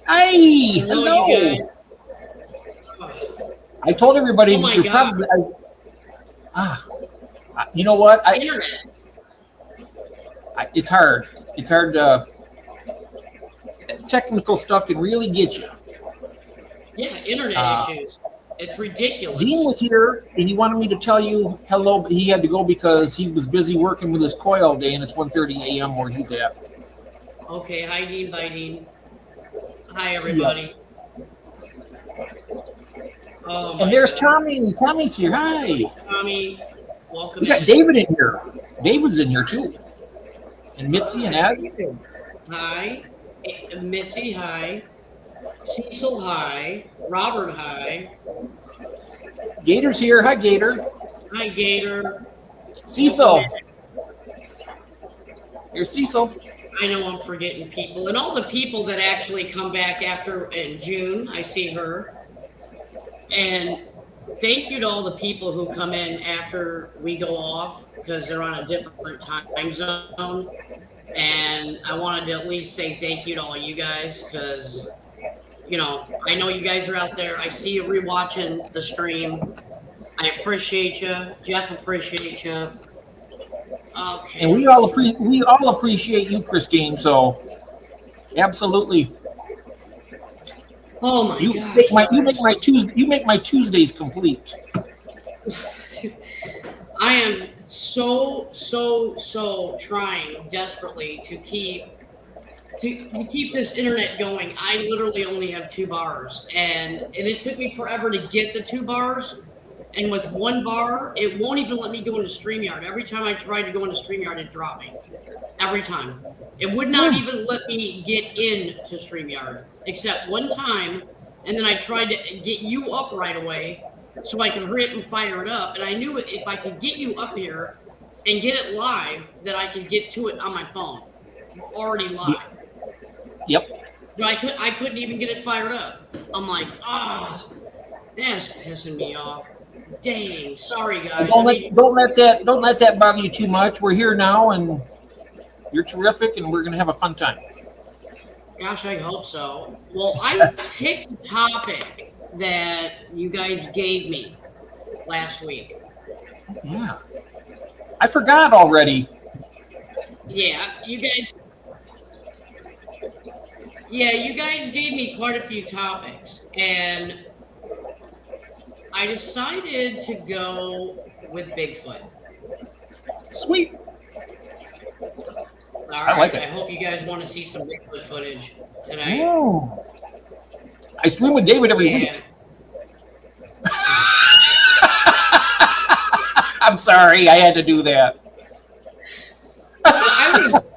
Hi, Hello, you hello. guys. I told everybody Oh my you're God, probably. Ah, you know what? internet. It's hard. It's hard. Technical stuff can really get you. Yeah, internet Uh, issues. It's Dean ridiculous. was here and he wanted me to tell you hello, but he had to go because he was busy working with his koi all day, and it's 1:30 a.m. where he's at. Okay, hi Dean, bye Dean. Hi Yep. everybody. Oh And my there's God, Tommy. Tommy's here. Hi. Tommy, welcome We got in. David in here. David's in here too, and Mitzi and Hi, Ed. David. Hi, Mitzi. Hi, Cecil. Hi, Robert. Hi, Gator's here. Hi, Gator. hi Gator. Welcome in. Cecil. Here's Cecil. I know I'm forgetting people and all the people that actually come back after in June. I see her. And thank you to all the people who come in after we go off because they're on a different time zone. And I wanted to at least say thank you to all you guys because, I know you guys are out there. I see you rewatching the stream. I appreciate you. Jeff appreciates you. And Okay, let's see. we all appreciate you, Christine. So absolutely, Oh my gosh, you make guys. my Tuesdays complete. I am so trying desperately to keep this internet going. I literally only have 2 bars, and it took me forever to get the 2 bars. And with 1 bar, it won't even let me go into StreamYard. Every time I tried to go into StreamYard, it dropped me. Every time. It would not Hmm. even let me get into StreamYard, except one time. And then I tried to get you up right away so I could hurry up and fire it up. And I knew if I could get you up here and get it live, that I could get to it on my phone, already Y- live. Yep. But I couldn't even get it fired up. I'm like, that's pissing me off. Dang, sorry Well, guys. I mean, don't let that bother you too much. We're here now, and you're terrific, and we're gonna have a fun time. gosh, I hope so. Well, I Yes. picked a topic that you guys gave me last week. Yeah. I forgot already. Yeah, you guys gave me quite a few topics, and I decided to go with Bigfoot. Sweet. All I like right, I it. hope you guys want to see some Bigfoot footage tonight. Oh. I stream with David every Yeah. week. I'm sorry, I had to do that. Well,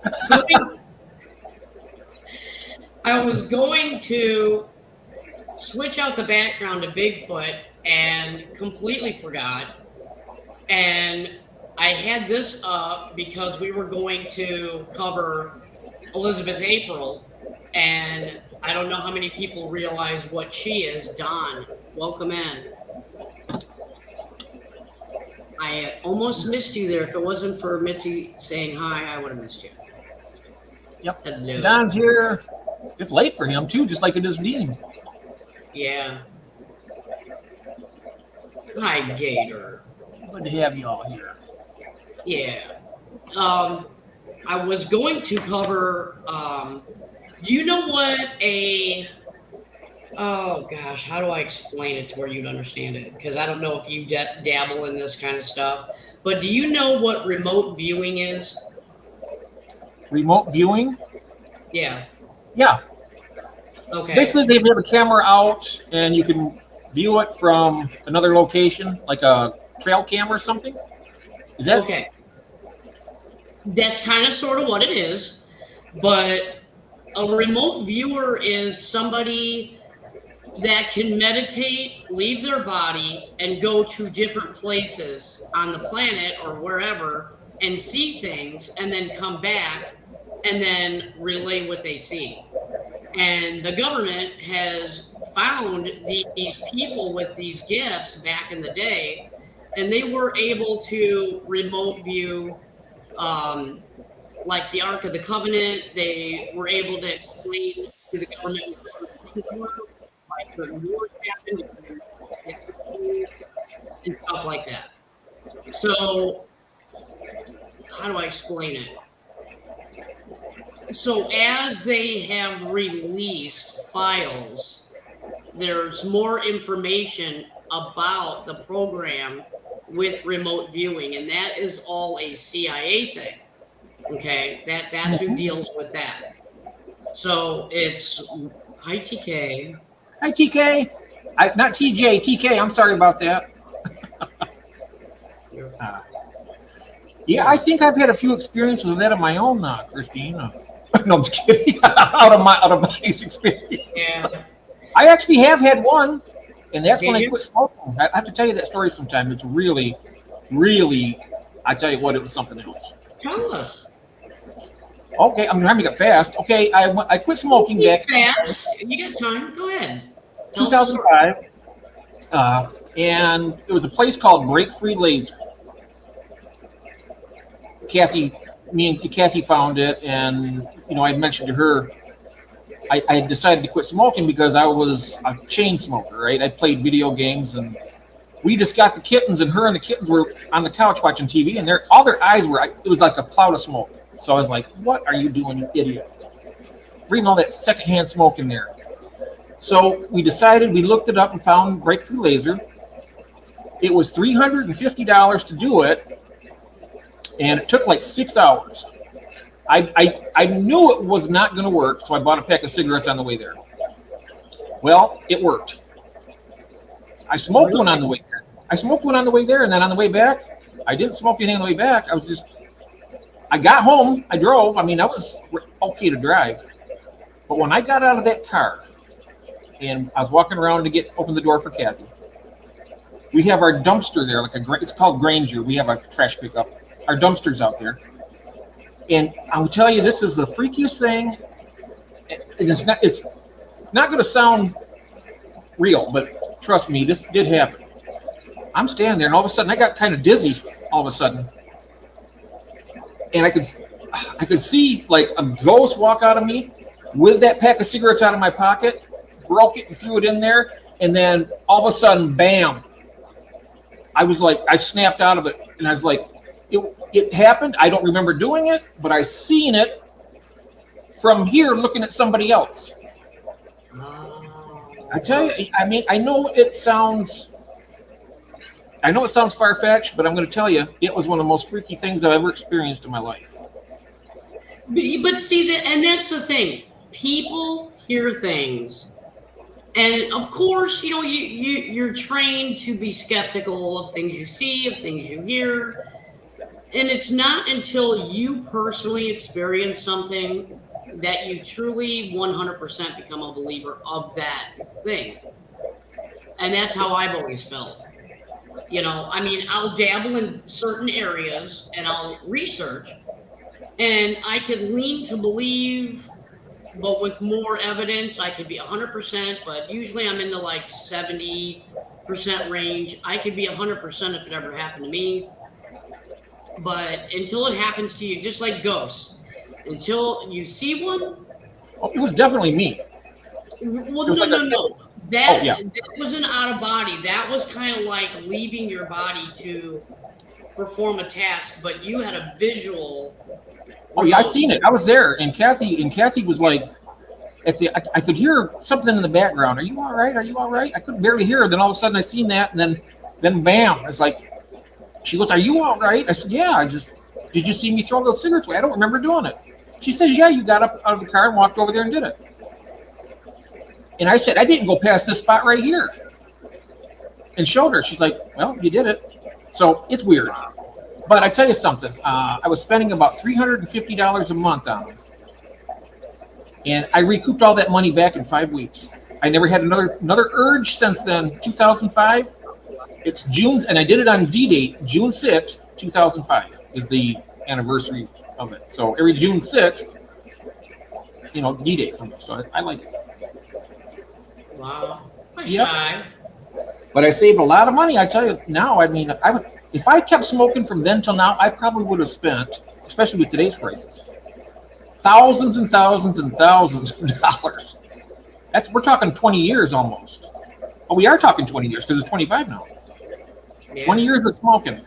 I was going to switch out the background to Bigfoot and completely forgot. And I had this up because we were going to cover Elizabeth April, and I don't know how many people realize what she is. Don, welcome in. I almost missed you there. If it wasn't for Mitzi saying hi, I would have missed you. Yep. Hello. Don's here. It's late for him too, just like it is Dean. Yeah. Hi, Gator. Good to have you all here. Yeah. Um, I was going to cover. Do you know what a? Oh gosh, how do I explain it to where you'd understand it? Because I don't know if you dabble in this kind of stuff. But do you know what remote viewing is? Remote viewing. Yeah. Yeah. Okay. Basically, they have a camera out, and you can view it from another location, like a trail cam or something. Is that? Okay. That's kind of sort of what it is. But a remote viewer is somebody that can meditate, leave their body, and go to different places on the planet or wherever and see things and then come back and then relay what they see. And the government has found these people with these gifts back in the day, and they were able to remote view, um, like the Ark of the Covenant. They were able to explain to the government why certain wars happened, and stuff like that. So, how do I explain it? So, as they have released files, there's more information about the program with remote viewing, and that is all a CIA thing. Okay, that's who deals with that. So it's hi TK. Hi, TK. Not TJ, TK. I'm sorry about that. Yeah, I think I've had a few experiences of that of my own, Christine. No, I'm just kidding. out of my experience. Yeah. I actually have had one, and that's when Did I you? quit smoking. I have to tell you that story sometime. It's really, really. I tell you what, it was something else. Tell us. Okay, I'm trying to get fast. Okay, I quit smoking back in Fast. You got time? Go ahead. Tell us the story. 2005, and it was a place called Break Free Laser. Me and Kathy found it, and I mentioned to her I had decided to quit smoking because I was a chain smoker, right? I played video games, and we just got the kittens, and her and the kittens were on the couch watching TV, and all their eyes were, it was like a cloud of smoke. So I was like, what are you doing, you idiot? Reading all that secondhand smoke in there. So we decided, we looked it up and found Breakthrough Laser. It was $350 to do it, and it took like 6 hours. I knew it was not going to work, so I bought a pack of cigarettes on the way there. Well, it worked. I smoked one on the way there. And then on the way back, I didn't smoke anything on the way back. I got home, I drove. I mean, I was okay to drive. But when I got out of that car and I was walking around to open the door for Kathy, we have our dumpster there, it's called Granger. We have a trash pickup. Our dumpster's out there. And I'll tell you, this is the freakiest thing. And it's not going to sound real, but trust me, this did happen. I'm standing there, and all of a sudden, I got kind of dizzy. All of a sudden, and I could see like a ghost walk out of me with that pack of cigarettes out of my pocket, broke it and threw it in there, and then all of a sudden, bam! I was like, I snapped out of it, and I was like, it happened. I don't remember doing it, but I seen it from here looking at somebody else. I tell you, I mean, I know it sounds far-fetched, but I'm going to tell you, it was one of the most freaky things I've ever experienced in my life. But see, and that's the thing. People hear things, and of course, you're trained to be skeptical of things you see, of things you hear. And it's not until you personally experience something that you truly 100% become a believer of that thing. And that's how I've always felt. I mean, I'll dabble in certain areas and I'll research, and I could lean to believe, but with more evidence, I could be 100%, but usually I'm in the like 70% range. I could be 100% if it ever happened to me. But until it happens to you, just like ghosts, until you see one. Oh, it was definitely me. Well, no. That wasn't out of body. That was kind of like leaving your body to perform a task, but you had a visual. Oh yeah, I seen it. I was there, and Kathy was like, I could hear something in the background. Are you all right? Are you all right? I couldn't barely hear her. Then all of a sudden I seen that, and then bam! It's like. She goes, are you all right? I said, yeah, did you see me throw those cigarettes away? I don't remember doing it. She says, yeah, you got up out of the car and walked over there and did it. And I said, I didn't go past this spot right here. And showed her. She's like, well, you did it. So it's weird. But I tell you something. I was spending about $350 a month on them. And I recouped all that money back in 5 weeks. I never had another urge since then. 2005. It's June, and I did it on D-Date, June 6th, 2005 is the anniversary of it. So every June 6th, D-Date for me. So I like it. Wow. Yep. But I saved a lot of money. I tell you now, I mean, if I kept smoking from then till now, I probably would have spent, especially with today's prices, thousands and thousands and thousands of dollars. we're talking 20 years almost. Oh, we are talking 20 years because it's 25 now. Yeah. 20 years of smoking.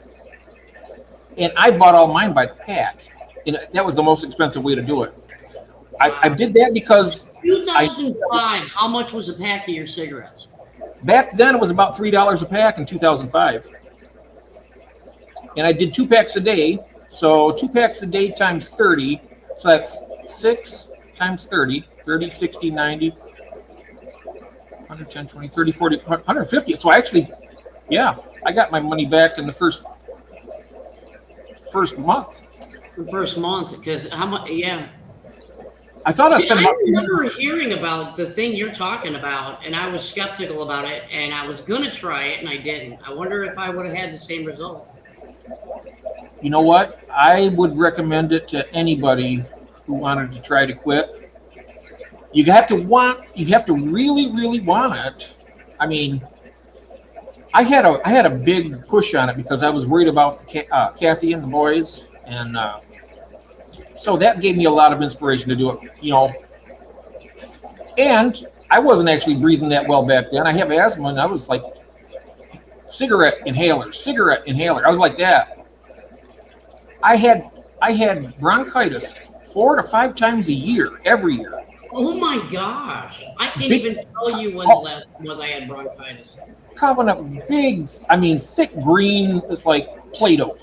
And I bought all mine by the pack. And that was the most expensive way to do it. I did that because 2005, how much was a pack of your cigarettes? back then it was about $3 a pack in 2005. And I did 2 packs a day. So 2 packs a day times 30. So that's 6 times 30, 30, 60, 90, 110, 20, 30, 40, 150. So I actually, yeah, I got my money back in the first month. The first month, because how much? Yeah. I thought I spent I about remember hearing about the thing you're talking about, and I was skeptical about it, and I was going to try it, and I didn't. I wonder if I would have had the same result. You know what? I would recommend it to anybody who wanted to try to quit. You have to really, really want it. I mean, I had a big push on it because I was worried about Kathy and the boys, and so that gave me a lot of inspiration to do it. You know, and I wasn't actually breathing that well back then. I have asthma, and I was like cigarette inhaler. I was like that. I had bronchitis 4 to 5 times a year, every year. Oh my gosh. I can't even tell you when the last was I had bronchitis. Covenant big, I mean, thick green. It's like Play-Doh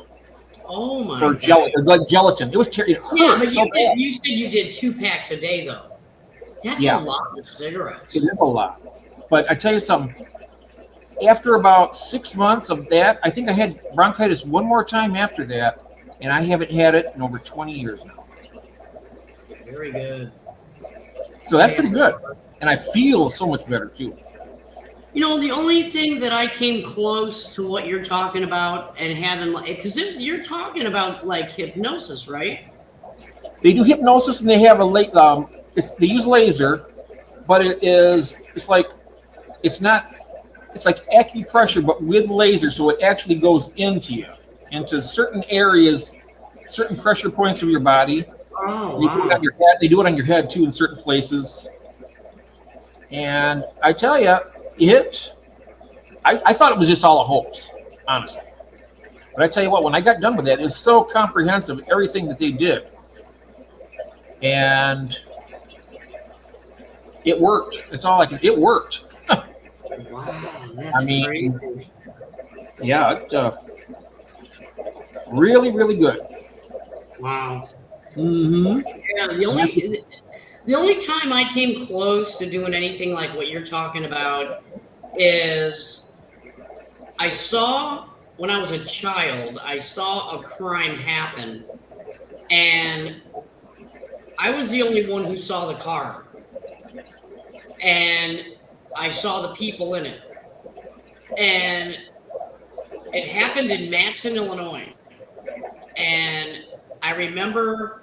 Oh my or gosh. gelatin, like gelatin. It was it Yeah, hurt but so bad. you said you did 2 packs a day, though. That's Yeah. a lot of cigarettes. It is a lot. But I tell you something. After about 6 months of that, I think I had bronchitis one more time after that, and I haven't had it in over 20 years now. Very good. So that's pretty good. And I feel so much better too. You know, the only thing that I came close to what you're talking about and having, like, because you're talking about like hypnosis, right? They do hypnosis and they have they use laser, but it's like acupressure but with laser, so it actually goes into certain areas, certain pressure points of your body. Oh, They do it on your head. They do it on your head too in certain places. And I tell you, I thought it was just all a hoax, honestly. But I tell you what, when I got done with that, it was so comprehensive, everything that they did. And it worked. It worked. wow, that's I mean, crazy. yeah, it really, really good. Wow. Mm-hmm. Yeah, the only time I came close to doing anything like what you're talking about is when I was a child, I saw a crime happen, and I was the only one who saw the car, and I saw the people in it, and it happened in Matson, Illinois, and I remember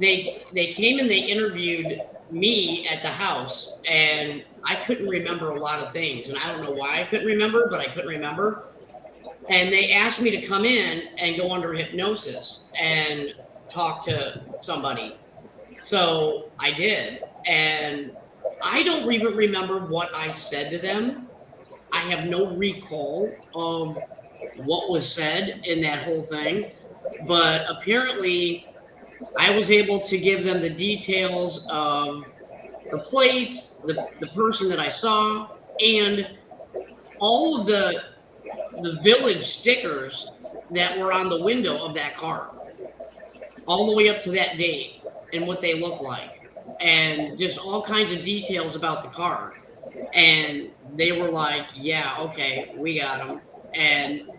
they came and they interviewed me at the house, and I couldn't remember a lot of things, and I don't know why I couldn't remember, but I couldn't remember. And they asked me to come in and go under hypnosis and talk to somebody. So I did, and I don't even remember what I said to them. I have no recall of what was said in that whole thing, but apparently I was able to give them the details of the plates, the person that I saw, and all of the village stickers that were on the window of that car, all the way up to that date and what they look like, and just all kinds of details about the car. And they were like, yeah, okay, we got them. And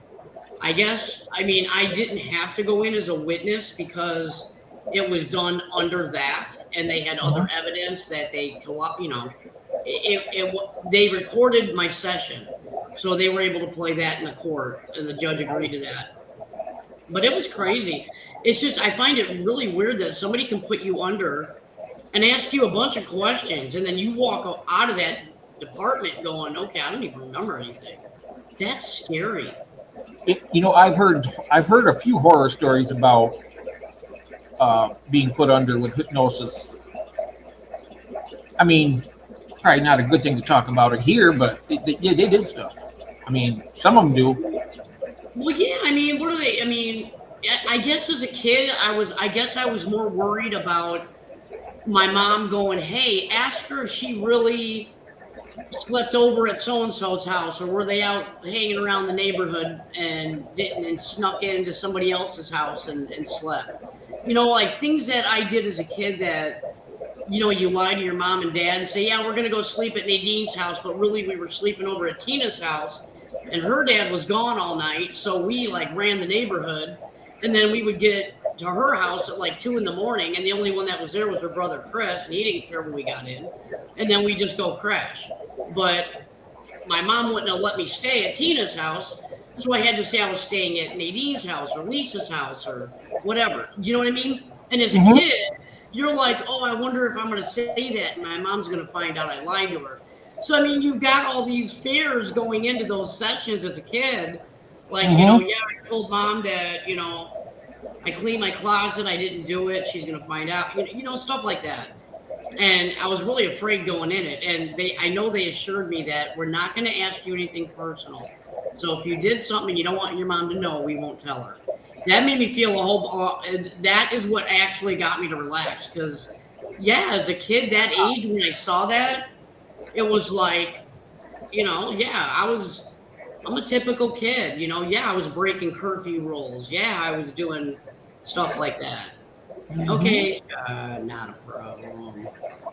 I didn't have to go in as a witness because it was done under that, and they had other evidence that they they recorded my session, so they were able to play that in the court, and the judge agreed to that. But it was crazy. It's just, I find it really weird that somebody can put you under and ask you a bunch of questions, and then you walk out of that department going, okay, I don't even remember anything. That's scary. I've heard a few horror stories about being put under with hypnosis. I mean, probably not a good thing to talk about it here, but yeah, they did stuff. I mean, some of them do. Well, yeah. I mean, what are they? I mean, I guess as a kid, I was more worried about my mom going, "Hey, ask her if she really slept over at so and so's house, or were they out hanging around the neighborhood and didn't and snuck into somebody else's house and slept." You know, like things that I did as a kid that, you know, you lie to your mom and dad and say, "Yeah, we're gonna go sleep at Nadine's house," but really we were sleeping over at Tina's house, and her dad was gone all night, so we like ran the neighborhood, and then we would get to her house at like 2 in the morning, and the only one that was there was her brother Chris, and he didn't care when we got in, and then we just go crash. But my mom wouldn't have let me stay at Tina's house, so I had to say I was staying at Nadine's house or Lisa's house or whatever. You know what I mean? And as a kid, you're like, oh, I wonder if I'm going to say that, and my mom's going to find out I lied to her. So, I mean, you've got all these fears going into those sessions as a kid. Like, you know, yeah, I told mom that, you know, I cleaned my closet, I didn't do it, she's going to find out, you know, stuff like that. And I was really afraid going in it. And I know they assured me that we're not going to ask you anything personal. So if you did something you don't want your mom to know, we won't tell her. That made me feel that is what actually got me to relax. Because, yeah, as a kid that age, when I saw that, it was like, you know, yeah, I'm a typical kid, you know, yeah, I was breaking curfew rules. Yeah, I was doing stuff like that. Okay, not a problem.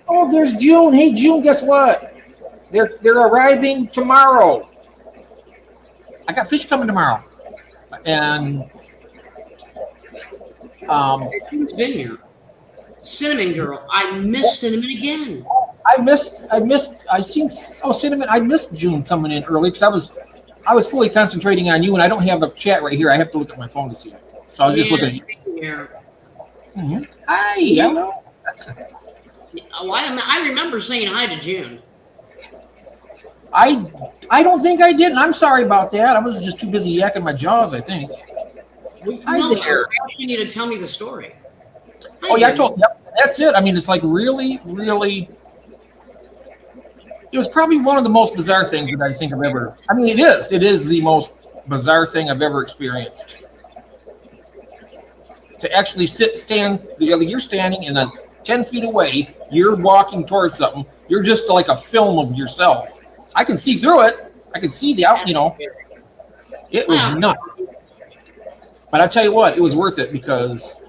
Oh, there's June. Hey, June, guess what? They're arriving tomorrow. I got fish coming tomorrow, and Who's been here? Cinnamon Girl. I miss Cinnamon again. I seen Cinnamon. I missed June coming in early because I was fully concentrating on you, and I don't have the chat right here. I have to look at my phone to see it. So I was just looking at you. Here. Hi, hello. I remember saying hi to June. I don't think I did, and I'm sorry about that. I was just too busy yakking my jaws, I think. Hi there. You need to tell me the story. Oh yeah, I told. Yep, that's it. I mean, it's like really, really. It was probably one of the most bizarre things that I think I've ever. I mean, it is. It is the most bizarre thing I've ever experienced. To actually stand. You're standing and then 10 feet away. You're walking towards something. You're just like a film of yourself. I can see through it. I can see the out. You know, it was nuts. But I tell you what, it was worth it because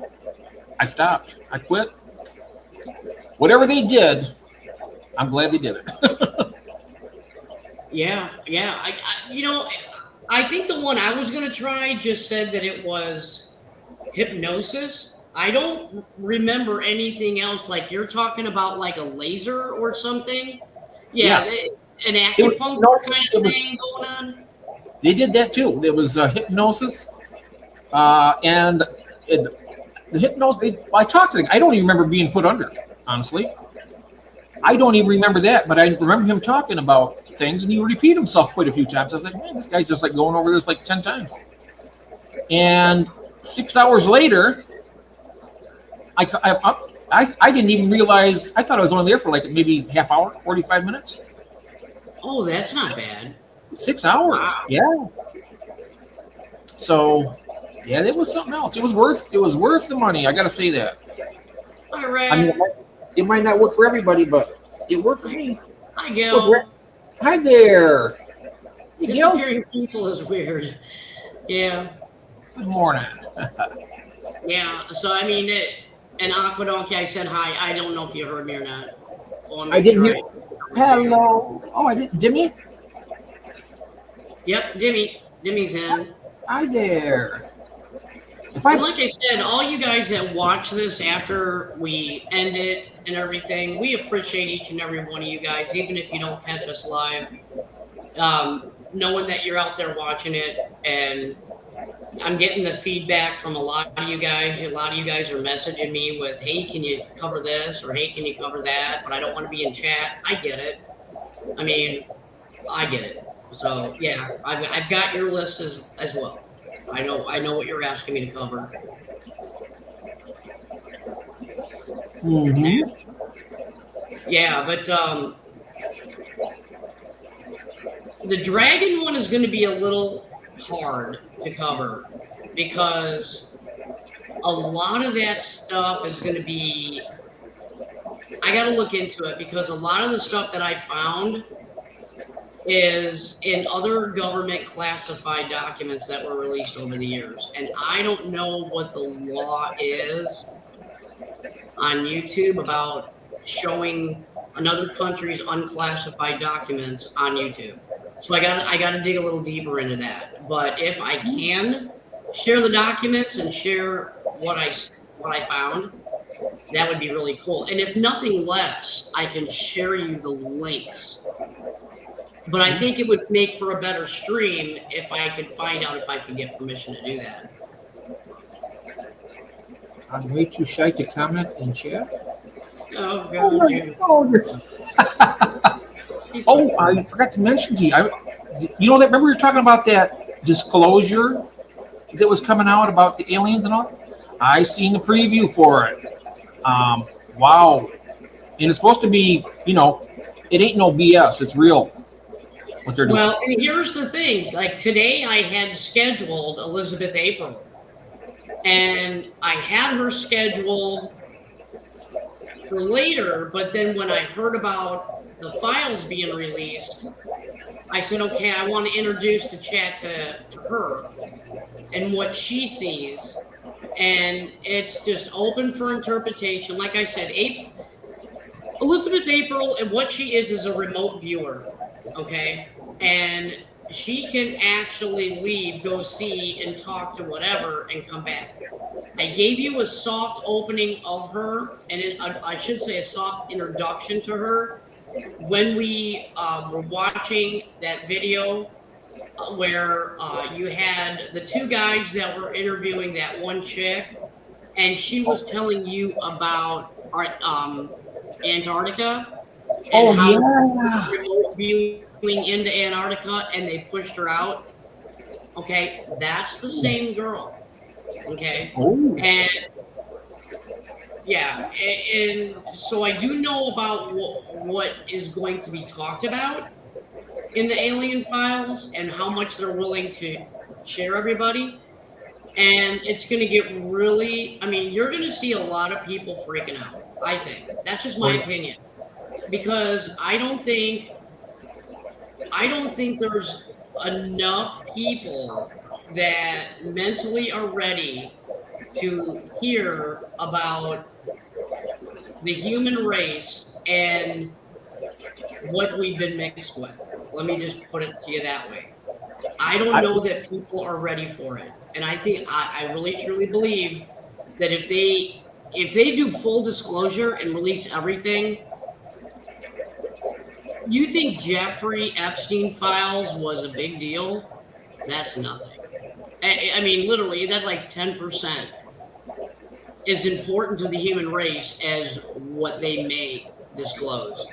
I stopped. I quit. Whatever they did, I'm glad they did it. Yeah. I think the one I was going to try just said that it was hypnosis. I don't remember anything else. Like you're talking about like a laser or something. Yeah. An acupuncture kind of thing going on. They did that too. There was hypnosis. And the hypnosis, I talked to them. I don't even remember being put under, honestly. I don't even remember that, but I remember him talking about things, and he would repeat himself quite a few times. I was like, man, this guy's just like going over this like 10 times. And 6 hours later, I didn't even realize, I thought I was only there for like maybe half hour, 45 minutes. Oh, that's not bad. 6 hours, wow. Yeah. So, yeah, it was something else. It was worth the money. I got to say that. All right. I mean, it might not work for everybody, but it worked for me. Hi, Gil. Hi there. Disappearing people is weird. Yeah. Good morning. Yeah. So I mean, and Aquadonkey, I said hi. I don't know if you heard me or not. I didn't hear. Hello. Oh, I didn't. Dimmy. Yep, Dimmy's in. Hi there. And like I said, all you guys that watch this after we end it and everything, we appreciate each and every one of you guys, even if you don't catch us live. Knowing that you're out there watching it, and I'm getting the feedback from a lot of you guys. A lot of you guys are messaging me with, hey, can you cover this? Or hey, can you cover that? But I don't want to be in chat. I get it. I mean, I get it. So yeah, I've got your list as well. I know what you're asking me to cover. Mm-hmm. Yeah, but The dragon one is going to be a little hard to cover because a lot of that stuff is going to be. I got to look into it because a lot of the stuff that I found is in other government classified documents that were released over the years. And I don't know what the law is on YouTube about showing another country's unclassified documents on YouTube. So I got to dig a little deeper into that. But if I can share the documents and share what I found, that would be really cool. And if nothing less, I can share you the links. But I think it would make for a better stream if I could find out if I could get permission to do that. I'm way too shy to comment in chat. Oh, God. Oh, I forgot to mention to you. You know that? Remember we were talking about that disclosure that was coming out about the aliens and all? I seen the preview for it. Wow. And it's supposed to be, it ain't no BS. It's real. What they're doing. Well, and here's the thing. Like today I had scheduled Elizabeth April. And I had her scheduled for later, but then when I heard about the files being released, I said, okay, I want to introduce the chat to her and what she sees. And it's just open for interpretation. Like I said, Elizabeth April, and what she is a remote viewer, okay? And she can actually leave, go see, and talk to whatever, and come back. I gave you a soft opening of her, and I should say a soft introduction to her when we were watching that video where you had the two guys that were interviewing that one chick, and she was telling you about Antarctica and how remote viewing into Antarctica, and they pushed her out. Okay, that's the same girl. Okay, and yeah, and so I do know about what is going to be talked about in the alien files and how much they're willing to share everybody. And it's going to get really, you're going to see a lot of people freaking out. I think that's just my opinion, because I don't think there's enough people that mentally are ready to hear about the human race and what we've been mixed with. Let me just put it to you that way. I don't know that people are ready for it. And I think I really truly believe that if they do full disclosure and release everything, you think Jeffrey Epstein files was a big deal? That's nothing. Literally, that's like 10% is important to the human race as what they may disclose.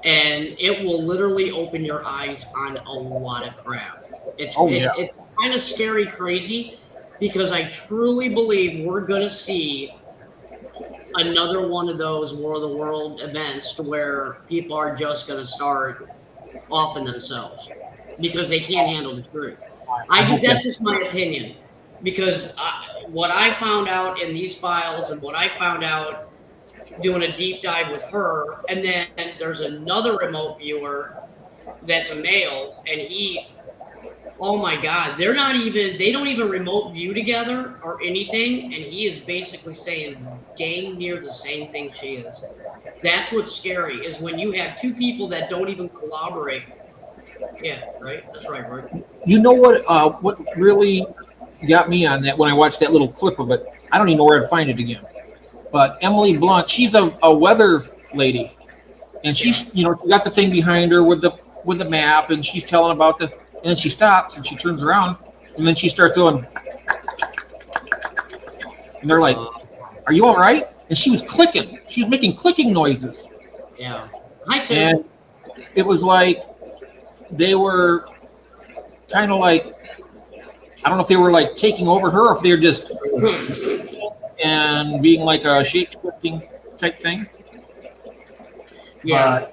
And it will literally open your eyes on a lot of crap. It's kind of scary crazy, because I truly believe we're going to see another one of those War of the World events to where people are just going to start offing themselves because they can't handle the truth. I think that's just my opinion, because what I found out in these files and what I found out doing a deep dive with her, and then there's another remote viewer that's a male, and oh my God, they don't even remote view together or anything, and he is basically saying dang near the same thing she is. That's what's scary, is when you have two people that don't even collaborate. Yeah, right? That's right, Roy. You know what really got me on that when I watched that little clip of it? I don't even know where I'd find it again. But Emily Blunt, she's a weather lady, and she's she got the thing behind her with the map, and she's telling about and then she stops and she turns around, and then she starts going, and they're like, "Are you all right?" And she was clicking. She was making clicking noises. Yeah. Hi, Sam. And it was like they were kind of like, I don't know if they were like taking over her or if they were just and being like a shape-shifting type thing. Yeah.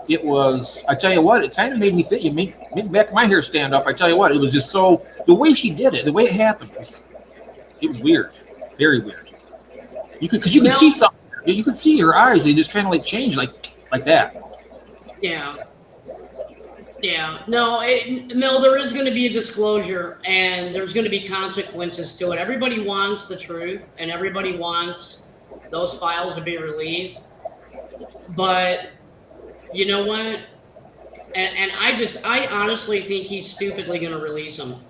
it was, I tell you what, it kind of made me think, it made the back of my hair stand up. I tell you what, it was just so, the way she did it, the way it happened, it was weird. Very weird. Because you could see something. You could see her eyes. They just kind of like changed like that. Yeah. Yeah. No, Mel, there is going to be a disclosure and there's going to be consequences to it. Everybody wants the truth and everybody wants those files to be released. But you know what? And I honestly think he's stupidly going to release them.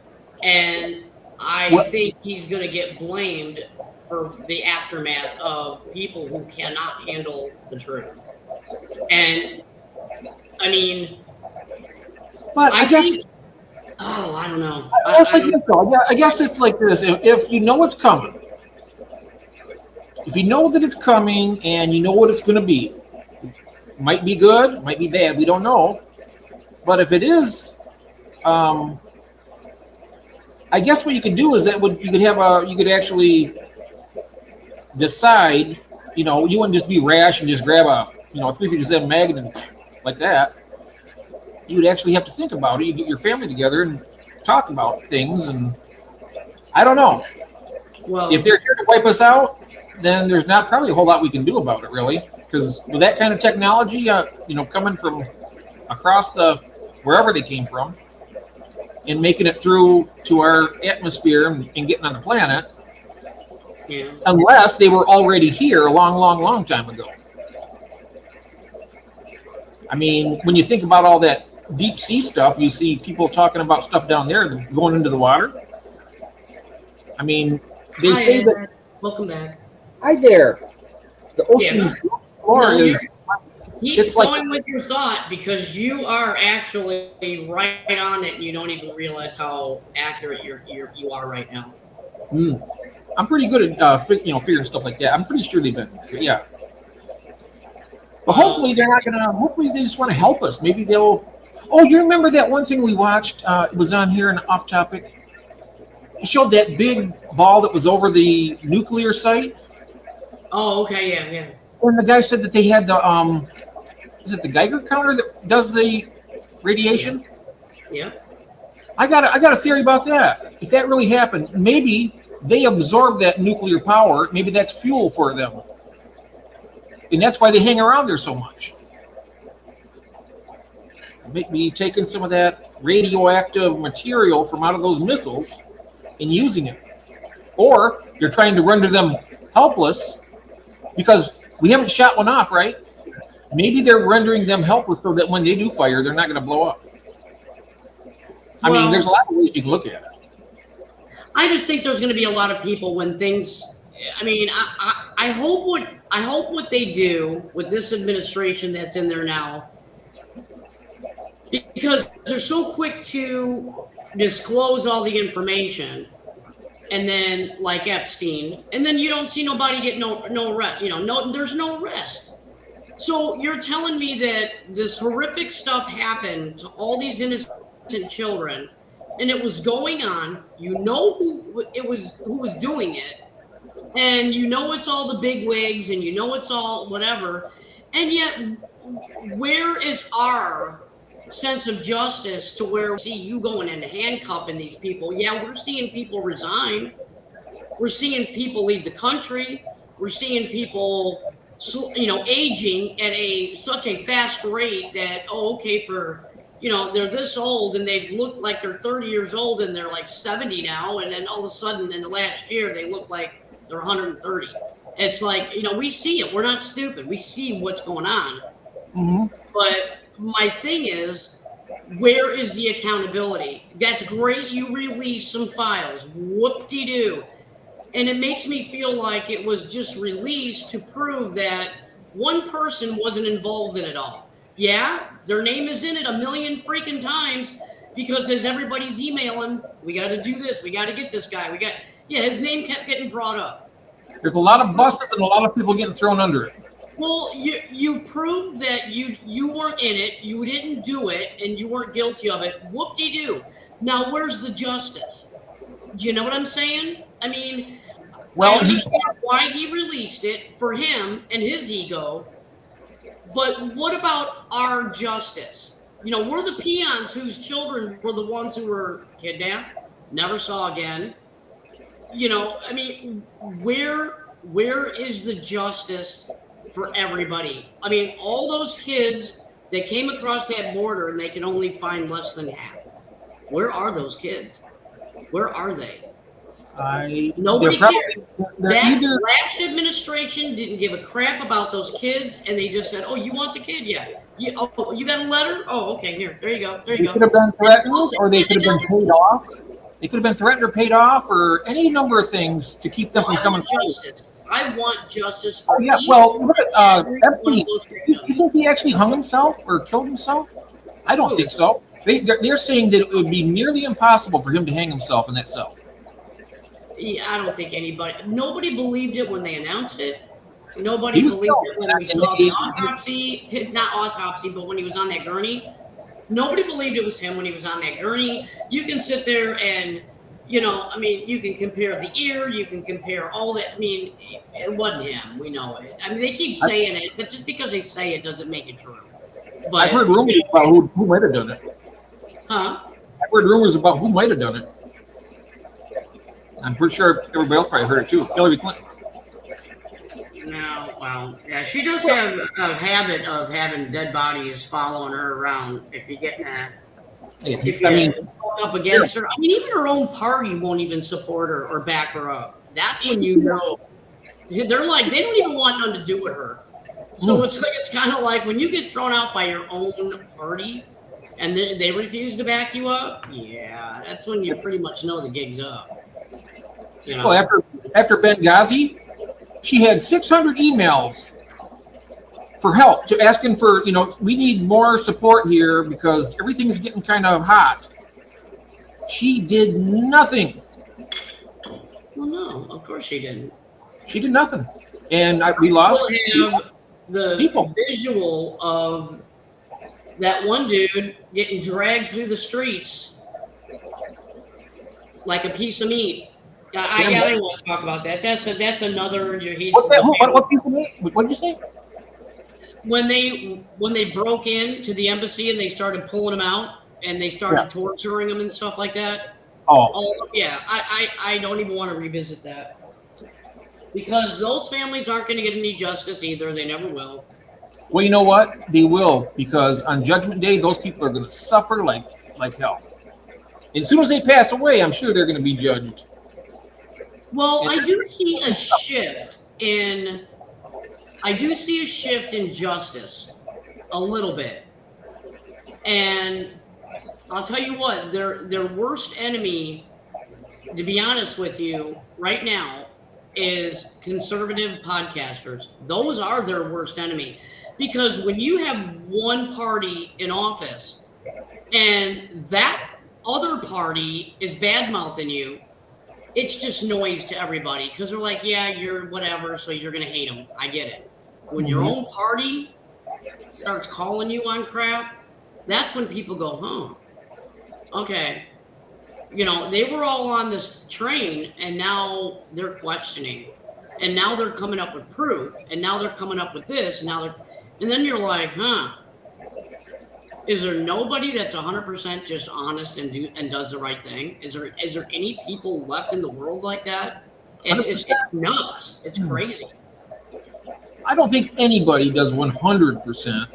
And I think he's going to get blamed for the aftermath of people who cannot handle the truth. And I mean, but I guess, I don't know. I guess it's like this. If you know what's coming, if you know that it's coming and you know what it's going to be, might be good, might be bad, we don't know. But if it is, I guess what you could do is you could actually decide, you wouldn't just be rash and just grab a 357 Magnum and like that. You would actually have to think about it. You get your family together and talk about things, and I don't know. Well, if they're here to wipe us out, then there's not probably a whole lot we can do about it, really, because with that kind of technology, coming from across wherever they came from, and making it through to our atmosphere and getting on the planet, unless they were already here a long, long, long time ago. I mean, when you think about all that deep sea stuff, you see people talking about stuff down there going into the water. I mean, they say that. Welcome back. Hi there. The ocean floor is. Keep going with your thought because you are actually right on it. And you don't even realize how accurate you are right now. I'm pretty good at figuring stuff like that. I'm pretty sure they've been. Yeah. But hopefully they're not gonna. Hopefully they just want to help us. Maybe they'll. Oh, you remember that one thing we watched? It was on here and off topic. It showed that big ball that was over the nuclear site. Oh, okay, yeah. And the guy said that they had the is it the Geiger counter that does the radiation? Yeah. I got a theory about that. If that really happened, maybe they absorb that nuclear power. Maybe that's fuel for them. And that's why they hang around there so much. Maybe taking some of that radioactive material from out of those missiles and using it. Or they're trying to render them helpless because we haven't shot one off, right? Maybe they're rendering them helpless so that when they do fire, they're not going to blow up. I mean, there's a lot of ways you can look at it. I just think there's going to be a lot of people when things. I mean, I hope what they do with this administration that's in there now, because they're so quick to disclose all the information, and then like Epstein, and then you don't see nobody get no arrest. There's no arrest. So you're telling me that this horrific stuff happened to all these innocent children, and it was going on. You know who was doing it. And it's all the big wigs and it's all whatever. And yet, where is our sense of justice to where we see you going into handcuffing these people? Yeah, we're seeing people resign. We're seeing people leave the country. We're seeing people, aging at such a fast rate that, they're this old and they've looked like they're 30 years old and they're like 70 now. And then all of a sudden in the last year, they look like they're 130. It's like, we see it. We're not stupid. We see what's going on. Mm-hmm. But my thing is, where is the accountability? That's great. You release some files. Whoop-de-doo. And it makes me feel like it was just released to prove that one person wasn't involved in it all. Yeah, their name is in it a million freaking times because as everybody's emailing, we got to do this. We got to get this guy. His name kept getting brought up. There's a lot of buses and a lot of people getting thrown under it. Well, you proved that you weren't in it, you didn't do it, and you weren't guilty of it. Whoop-de-doo. Now, where's the justice? Do you know what I'm saying? I mean, I understand why he released it for him and his ego, But what about our justice? You know, we're the peons whose children were the ones who were kidnapped, never saw again. You know, I mean, where is the justice for everybody? I mean, all those kids that came across that border and they can only find less than half. Where are those kids? Where are they? Nobody cared. That last administration didn't give a crap about those kids, and they just said, "Oh, you want the kid? Yeah. You got a letter? Oh, okay. Here, there you go. There you go." Could have been threatened, or they could have been paid off. They could have been threatened or paid off, or any number of things to keep them from coming forward. I want justice for yeah, well, look at Epstein. Do you think he actually hung himself or killed himself? I don't think so. They're saying that it would be nearly impossible for him to hang himself in that cell. Yeah, I don't think nobody believed it when they announced it. Nobody believed it when we saw the autopsy, not autopsy, but when he was on that gurney. Nobody believed it was him when he was on that gurney. You can sit there and, you know, I mean, you can compare the ear, you can compare all that. I mean, it wasn't him. We know it. I mean, they keep saying it, but just because they say it doesn't make it true. But I've heard rumors about who might have done it. Huh? I've heard rumors about who might have done it. I'm pretty sure everybody else probably heard it too. Hillary Clinton. No, well, yeah, she does have a habit of having dead bodies following her around. If you get that, up against her, I mean, even her own party won't even support her or back her up. That's when you know they're like they don't even want nothing to do with her. So it's kind of like when you get thrown out by your own party and they refuse to back you up. Yeah, that's when you pretty much know the gig's up. You know? Well, after Benghazi, she had 600 emails for help, to asking for, you know, we need more support here because everything's getting kind of hot. She did nothing. Well, no, of course she didn't. She did nothing, and we lost. We'll have the people. Visual of that one dude getting dragged through the streets like a piece of meat. I don't want to talk about that. That's another. What's that? What piece of meat? What did you say? When they broke into the embassy and they started pulling him out and they started torturing him and stuff like that. Oh yeah. I don't even want to revisit that because those families aren't going to get any justice either. They never will. Well, you know what? They will, because on Judgment Day, those people are going to suffer like hell. And as soon as they pass away, I'm sure they're going to be judged. Well, I do see a shift in justice a little bit. And I'll tell you what, their worst enemy, to be honest with you, right now, is conservative podcasters. Those are their worst enemy. Because when you have one party in office and that other party is bad-mouthing you, it's just noise to everybody because they're like, yeah, you're whatever, so you're going to hate them. I get it. When your own party starts calling you on crap, that's when people go, huh, okay. You know, they were all on this train and now they're questioning. And now they're coming up with proof. And now they're coming up with this. And then you're like, huh. Is there nobody that's 100% just honest and does the right thing? Is there any people left in the world like that? It's nuts. It's crazy. I don't think anybody does 100%,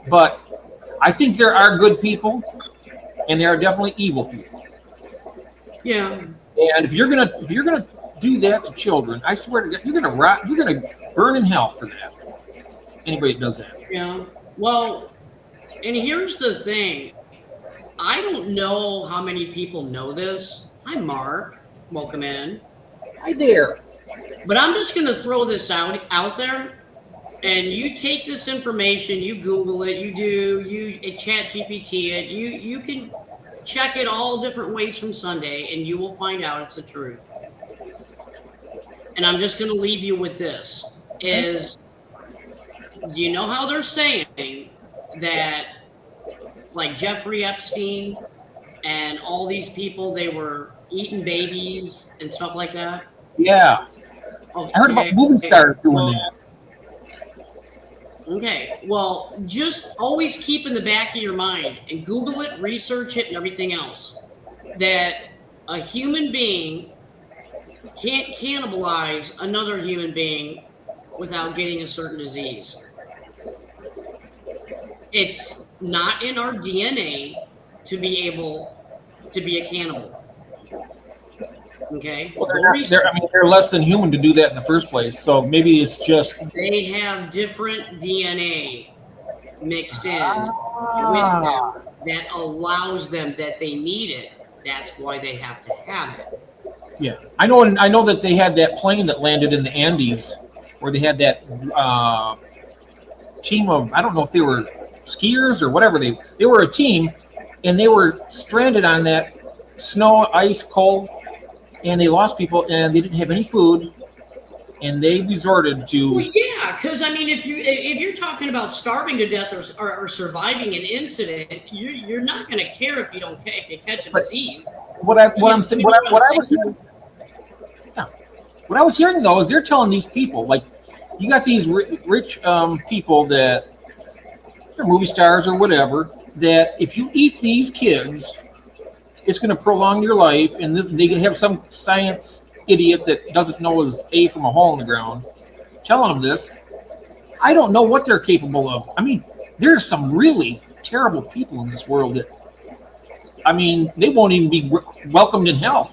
but I think there are good people, and there are definitely evil people. Yeah. And if you're gonna do that to children, I swear to God, you're gonna burn in hell for that. Anybody that does that. Yeah. Well. And here's the thing. I don't know how many people know this. Hi, Mark. Welcome in. Hi there. But I'm just going to throw this out there. And you take this information, you Google it, you chat GPT it, you can check it all different ways from Sunday, and you will find out it's the truth. And I'm just going to leave you with this. Is, you know how they're saying that like Jeffrey Epstein and all these people, they were eating babies and stuff like that? Yeah. Okay. I heard about movie stars doing that. Okay, well, just always keep in the back of your mind and Google it, research it, and everything else that a human being can't cannibalize another human being without getting a certain disease. It's not in our DNA to be able to be a cannibal. Okay? Well, they're less than human to do that in the first place. So maybe it's just They have different DNA mixed in with them that allows them that they need it. That's why they have to have it. yeah. I know that they had that plane that landed in the Andes, where they had that team of, I don't know if they were skiers or whatever, they were a team, and they were stranded on that snow, ice, cold, and they lost people, and they didn't have any food, and they resorted to. Well, yeah, because I mean, if you're talking about starving to death or surviving an incident, you're not going to care if you don't if you catch a disease. What I was hearing though is they're telling these people, like, you got these rich people that are movie stars or whatever, that if you eat these kids, it's going to prolong your life, and they have some science idiot that doesn't know his A from a hole in the ground telling them this. I don't know what they're capable of. I mean, there's some really terrible people in this world that, I mean, they won't even be welcomed in hell.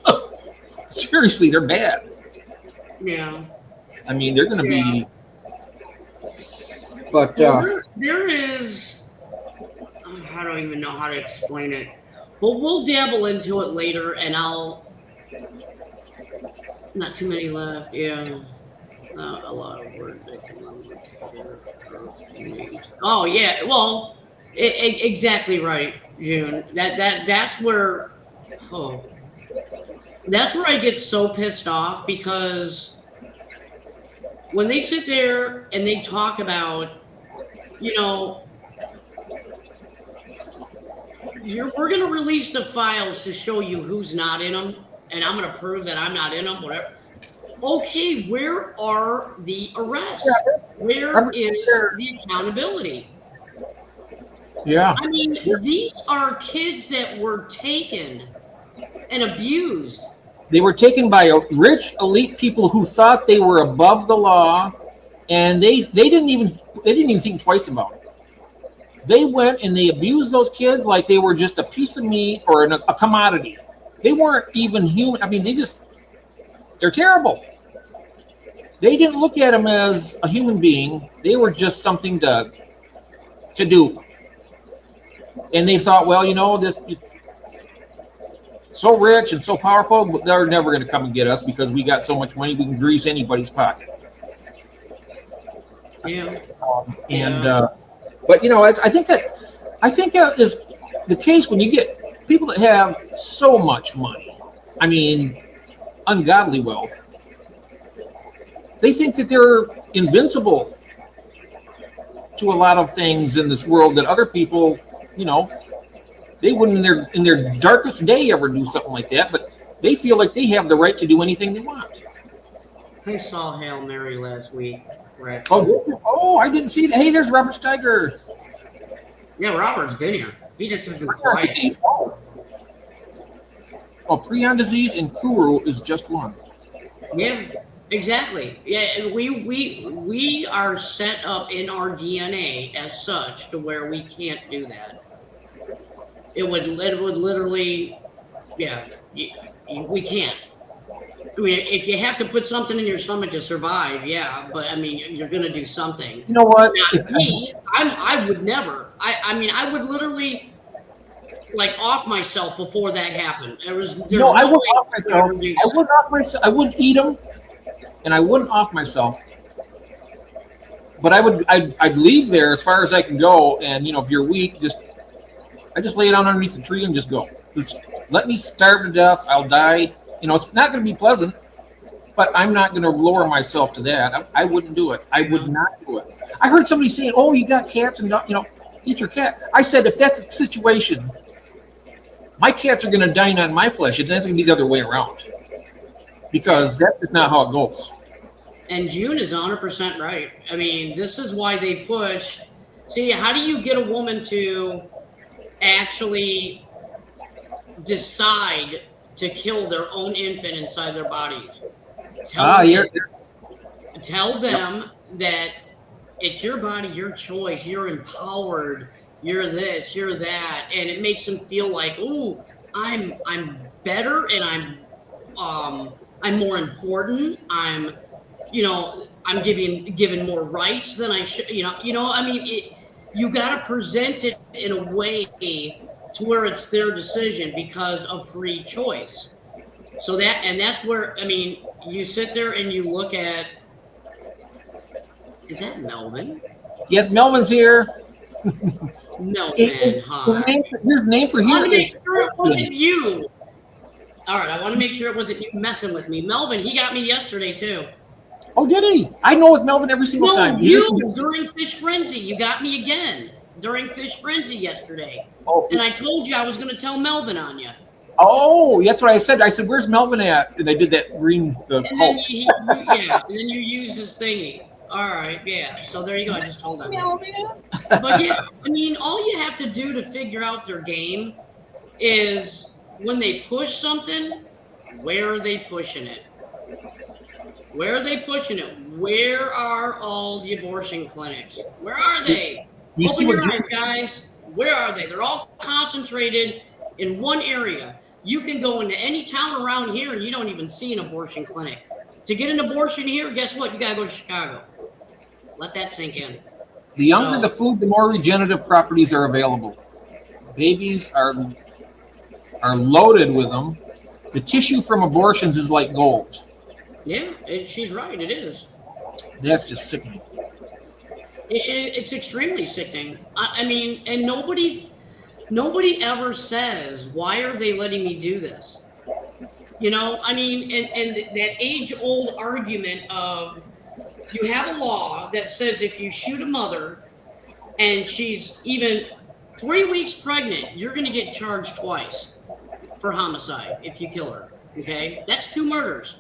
Seriously, they're bad. Yeah. I mean, they're going to be. But there is, I don't even know how to explain it, but we'll dabble into it later, and not too many left. Yeah, a lot of words. Oh yeah, well, exactly right, June. That's where. Oh, that's where I get so pissed off, because when they sit there and they talk about, we're going to release the files to show you who's not in them, and I'm going to prove that I'm not in them, whatever. Okay, where are the arrests? Where is the accountability? Yeah. I mean, these are kids that were taken and abused. They were taken by rich elite people who thought they were above the law, and they didn't even think twice about it. They went and they abused those kids like they were just a piece of meat or a commodity. They weren't even human. I mean, they're terrible. They didn't look at them as a human being. They were just something to do. And they thought, well, this so rich and so powerful, but they're never going to come and get us because we got so much money we can grease anybody's pocket. Yeah. But I think that is the case when you get people that have so much money. I mean, ungodly wealth. They think that they're invincible to a lot of things in this world that other people, they wouldn't in their darkest day ever do something like that. But they feel like they have the right to do anything they want. I saw Hail Mary last week. Right. Oh, I didn't see that. Hey, there's Robert Steiger. Yeah, Robert's been here. He just has been quiet. Oh, prion disease and Kuru is just one. Yeah, exactly. Yeah, and we are set up in our DNA as such to where we can't do that. It would literally, yeah, we can't. I mean, if you have to put something in your stomach to survive, yeah, but I mean, you're going to do something. You know what? I would never. I mean, I would literally off myself before that happened. I would off myself. I wouldn't eat them, and I wouldn't off myself. But I'd leave there as far as I can go, and if you're weak, I just lay down underneath the tree and just go. Just let me starve to death. I'll die. It's not going to be pleasant, but I'm not going to lower myself to that. I wouldn't do it. I would not do it. I heard somebody saying, "Oh, you got cats and eat your cat." I said, if that's the situation, my cats are going to dine on my flesh. It's going to be the other way around, because that is not how it goes. And June is 100% right. I mean, this is why they push. See, how do you get a woman to actually decide to kill their own infant inside their bodies? Tell them that it's your body, your choice, you're empowered, you're this, you're that, and it makes them feel like, ooh, I'm better, and I'm more important. I'm given more rights than I should. I mean, you got to present it in a way to where it's their decision because of free choice. So that's where, I mean, you sit there and you look at, is that Melvin? Yes, Melvin's here. Melvin, hi. Your name for I here want to make is. sure it wasn't you. All right, I want to make sure it wasn't you messing with me. Melvin, he got me yesterday too. Oh, did he? I know it's Melvin every single time. During Fish Frenzy, you got me again during Fish Frenzy yesterday. Oh. And I told you I was going to tell Melvin on you. Oh, that's what I said. I said, "Where's Melvin at?" And I did that green And then and then you used his thingy. All right, yeah. So there you go. I just told him. But yeah, I mean, all you have to do to figure out their game is when they push something, where are they pushing it? Where are they pushing it? Where are all the abortion clinics? Where are they? Open your eyes, guys. Where are they? They're all concentrated in one area. You can go into any town around here and you don't even see an abortion clinic. To get an abortion here, guess what? You got to go to Chicago. Let that sink in. The younger the food, the more regenerative properties are available. Babies are loaded with them. The tissue from abortions is like gold. Yeah, she's right. It is. That's just sickening. It's extremely sickening. I mean, and nobody ever says, why are they letting me do this? I mean, and that age-old argument of, you have a law that says if you shoot a mother and she's even 3 weeks pregnant, you're going to get charged twice for homicide if you kill her. Okay? That's 2 murders.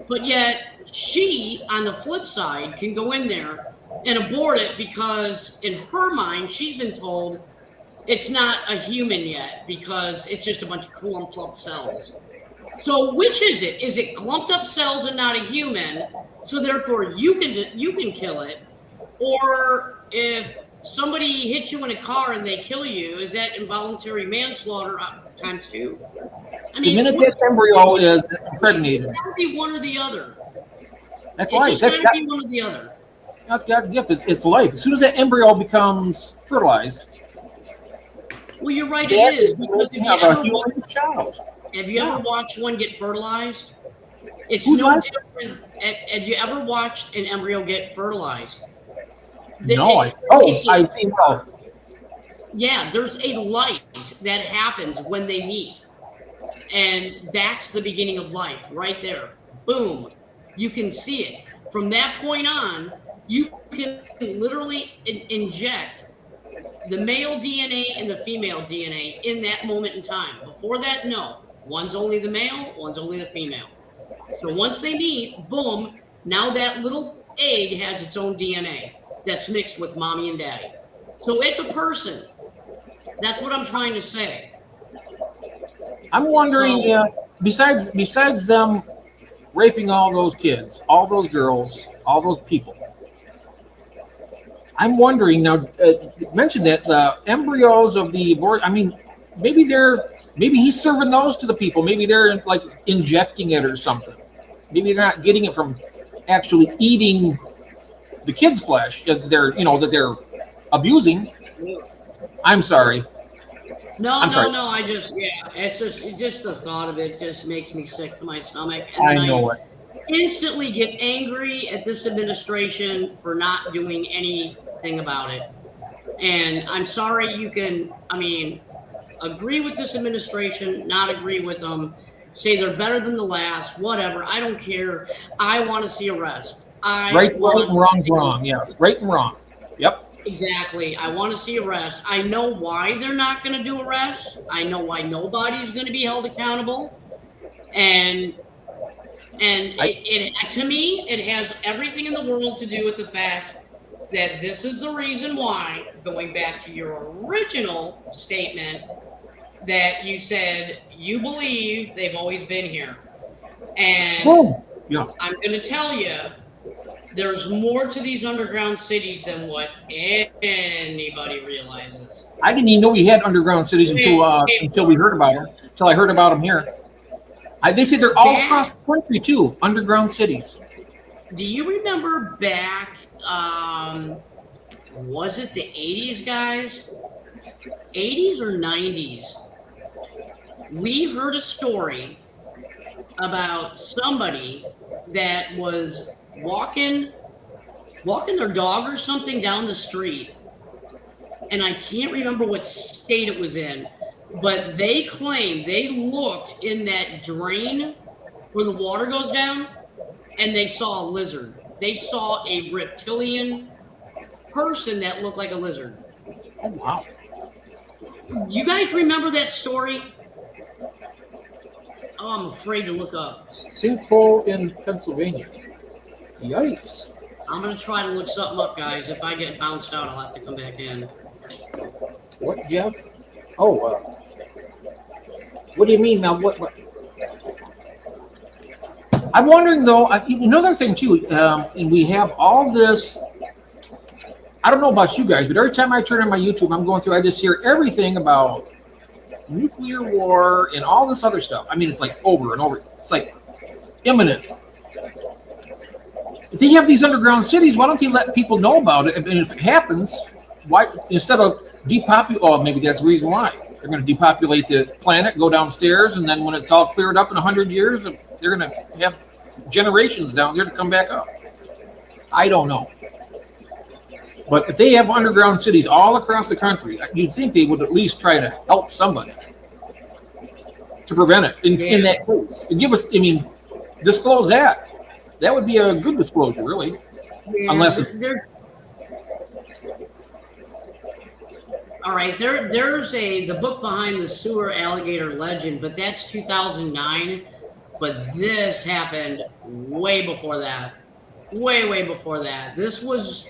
But yet she, on the flip side, can go in there and abort it because in her mind, she's been told it's not a human yet because it's just a bunch of clumped up cells. So which is it? Is it clumped up cells and not a human? So therefore you can kill it, or if somebody hits you in a car and they kill you, is that involuntary manslaughter times 2? I mean, the minute that embryo is impregnated, it's got to be one or the other. That's life. That's got to be one or the other. That's God's gift. It's life. As soon as that embryo becomes fertilized, well, you're right. It is because have you ever watched one get fertilized? It's Who's no life? different. Have you ever watched an embryo get fertilized? No, I've seen both. Yeah, there's a light that happens when they meet. And that's the beginning of life right there. Boom. You can see it. From that point on, you can literally inject the male DNA and the female DNA in that moment in time. Before that, no. One's only the male, one's only the female. So once they meet, boom, now that little egg has its own DNA that's mixed with mommy and daddy. So it's a person. That's what I'm trying to say. I'm wondering if, besides them raping all those kids, all those girls, all those people, I'm wondering now. Mention that the embryos of the abortion. I mean, maybe he's serving those to the people. Maybe they're like injecting it or something. Maybe they're not getting it from actually eating the kid's flesh. That they're abusing. I'm sorry. No. It's just the thought of it just makes me sick to my stomach. And I know it. Instantly get angry at this administration for not doing anything about it. And I'm sorry you can, agree with this administration, not agree with them, say they're better than the last, whatever. I don't care. I want to see arrest. Right's right and wrong's wrong. Yes, right and wrong. Yep. Exactly. I want to see arrests. I know why they're not going to do arrests. I know why nobody's going to be held accountable. And And to me, it has everything in the world to do with the fact that this is the reason why, going back to your original statement, that you said you believe they've always been here. And yeah. I'm going to tell you, there's more to these underground cities than what anybody realizes. I didn't even know we had underground cities until we heard about them. Until I heard about them here. They say they're all across the country too. Underground cities. Do you remember back? Was it the 80s, guys? 80s or 90s? We heard a story about somebody that was walking their dog or something down the street, and I can't remember what state it was in, but they claimed they looked in that drain where the water goes down, and they saw a lizard. They saw a reptilian person that looked like a lizard. Oh, wow. You guys remember that story? Oh, I'm afraid to look up. Sinkhole in Pennsylvania. Yikes. I'm going to try to look something up, guys. If I get bounced out, I'll have to come back in. What, Jeff? Oh, what do you mean, Mel? What? I'm wondering, though, another thing, too, and we have all this. I don't know about you guys, but every time I turn on my YouTube, I'm going through, I just hear everything about nuclear war and all this other stuff. I mean, it's like over and over. It's like imminent. If they have these underground cities, why don't they let people know about it? And if it happens, why instead of depopulate? Oh, maybe that's the reason why they're going to depopulate the planet, go downstairs, and then when it's all cleared up in 100 years, they're going to have generations down there to come back up. I don't know. But if they have underground cities all across the country, you'd think they would at least try to help somebody to prevent it in that case. And give us, disclose that. That would be a good disclosure, really. Yeah, Unless it's... All right, there's the book behind the sewer alligator legend, but that's 2009. But this happened way before that. Way before that. This was...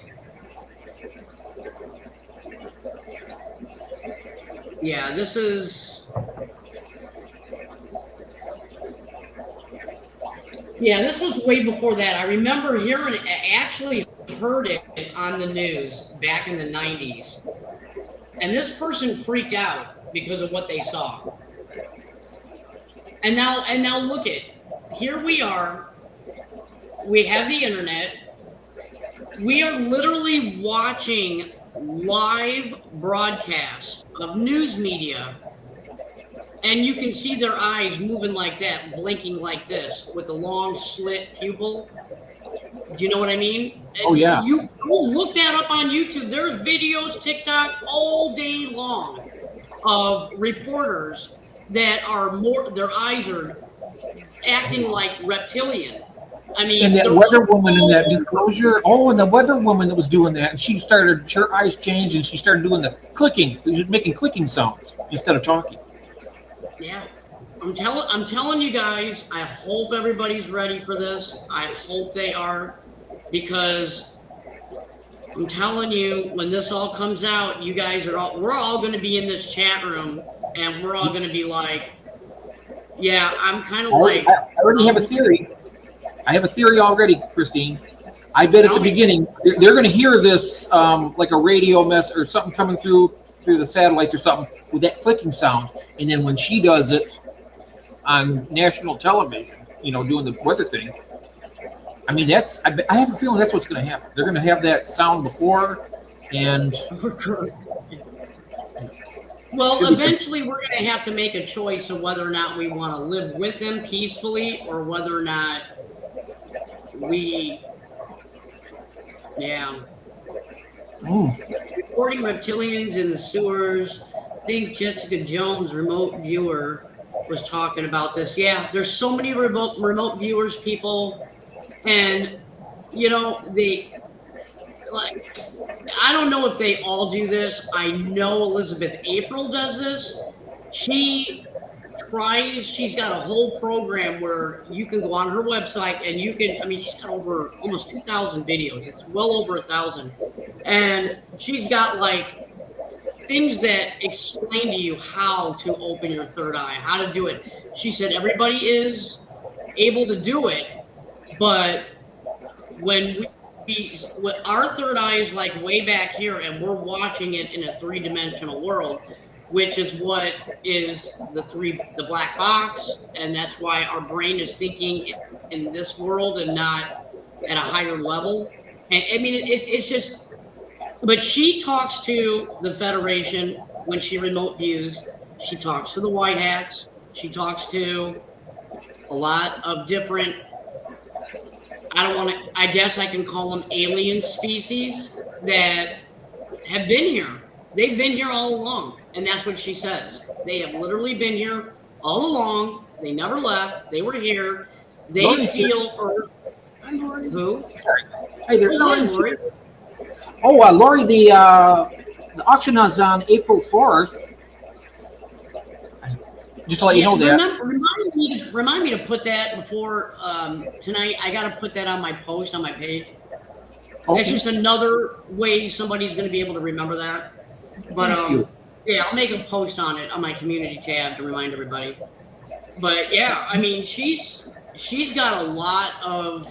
Yeah, this is... Yeah, this was way before that. I remember hearing it, actually heard it on the news back in the 90s. And this person freaked out because of what they saw. And now look at, here we are. We have the internet. We are literally watching live broadcasts of news media, and you can see their eyes moving like that, blinking like this with the long slit pupil. Do you know what I mean? Oh, yeah. You look that up on YouTube. There's videos, TikTok, all day long of reporters that are their eyes are acting like reptilian. I mean, and that weather woman in that disclosure. Oh, and the weather woman that was doing that, and she started, her eyes changed, and she started doing the clicking. She was making clicking sounds instead of talking. Yeah, I'm telling you guys. I hope everybody's ready for this. I hope they are, because I'm telling you, when this all comes out, you guys we're all going to be in this chat room, and we're all going to be like, yeah, I'm kind of like. I already have a theory. I have a theory already, Christine. I bet at the beginning they're going to hear this like a radio mess or something coming through the satellites or something with that clicking sound, and then when she does it on national television, doing the weather thing. I mean, I have a feeling that's what's going to happen. They're going to have that sound before, and. Well, eventually we're going to have to make a choice of whether or not we want to live with them peacefully or whether or not reporting reptilians in the sewers. I think Jessica Jones, remote viewer, was talking about this. Yeah, there's so many remote viewers, people, and I don't know if they all do this. I know Elizabeth April does this. She surprised. She's got a whole program where you can go on her website and you can, I mean, she's got over almost 2,000 videos. It's well over 1,000. And she's got like things that explain to you how to open your third eye, how to do it. She said everybody is able to do it, but when our third eye is like way back here and we're watching it in a three-dimensional world, which is what is the black box, and that's why our brain is thinking in this world and not at a higher level. And I mean, it's just, but she talks to the Federation when she remote views. She talks to the White Hats. She talks to a lot of different, I guess I can call them alien species that have been here. They've been here all along. And that's what she says. They have literally been here all along. They never left. They were here. They feel Earth. Hi, Lori. Who? Sorry. Hi there. Oh, hi, Lori. Oh, Lori, the auction is on April 4th. Just to let you know that. Remind me to put that before tonight. I got to put that on my post on my page. Okay. That's just another way somebody's going to be able to remember that. But yeah, I'll make a post on it on my community tab to remind everybody. But yeah, I mean, she's got a lot of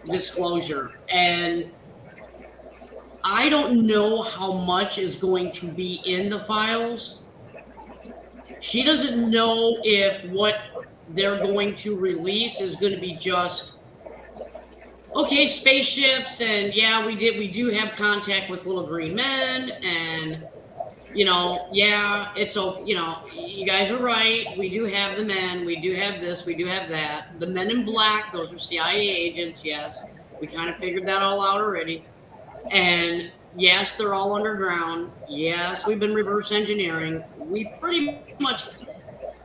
disclosure, and I don't know how much is going to be in the files. She doesn't know if what they're going to release is going to be just, okay, spaceships, and yeah, we do have contact with little green men, and yeah, it's, you guys are right. We do have the men. We do have this. We do have that. The men in black, those are CIA agents. Yes, we kind of figured that all out already. And yes, they're all underground. Yes, we've been reverse engineering. We pretty much,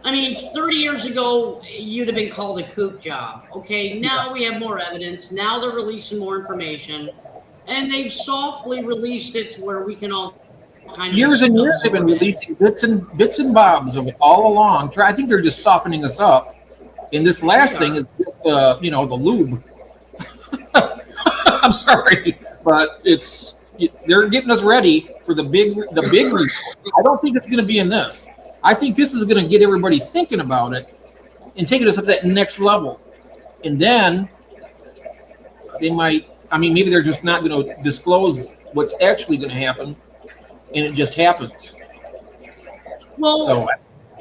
I mean, 30 years ago, you'd have been called a kook job. Okay, now we have more evidence. Now they're releasing more information. And they've softly released it to where we can all years and years they've been releasing bits and bobs of it all along. I think they're just softening us up. And this last thing is just, the lube. I'm sorry, but they're getting us ready for the big review. I don't think it's going to be in this. I think this is going to get everybody thinking about it and taking us up that next level. And then they might, maybe they're just not going to disclose what's actually going to happen. And it just happens. Well,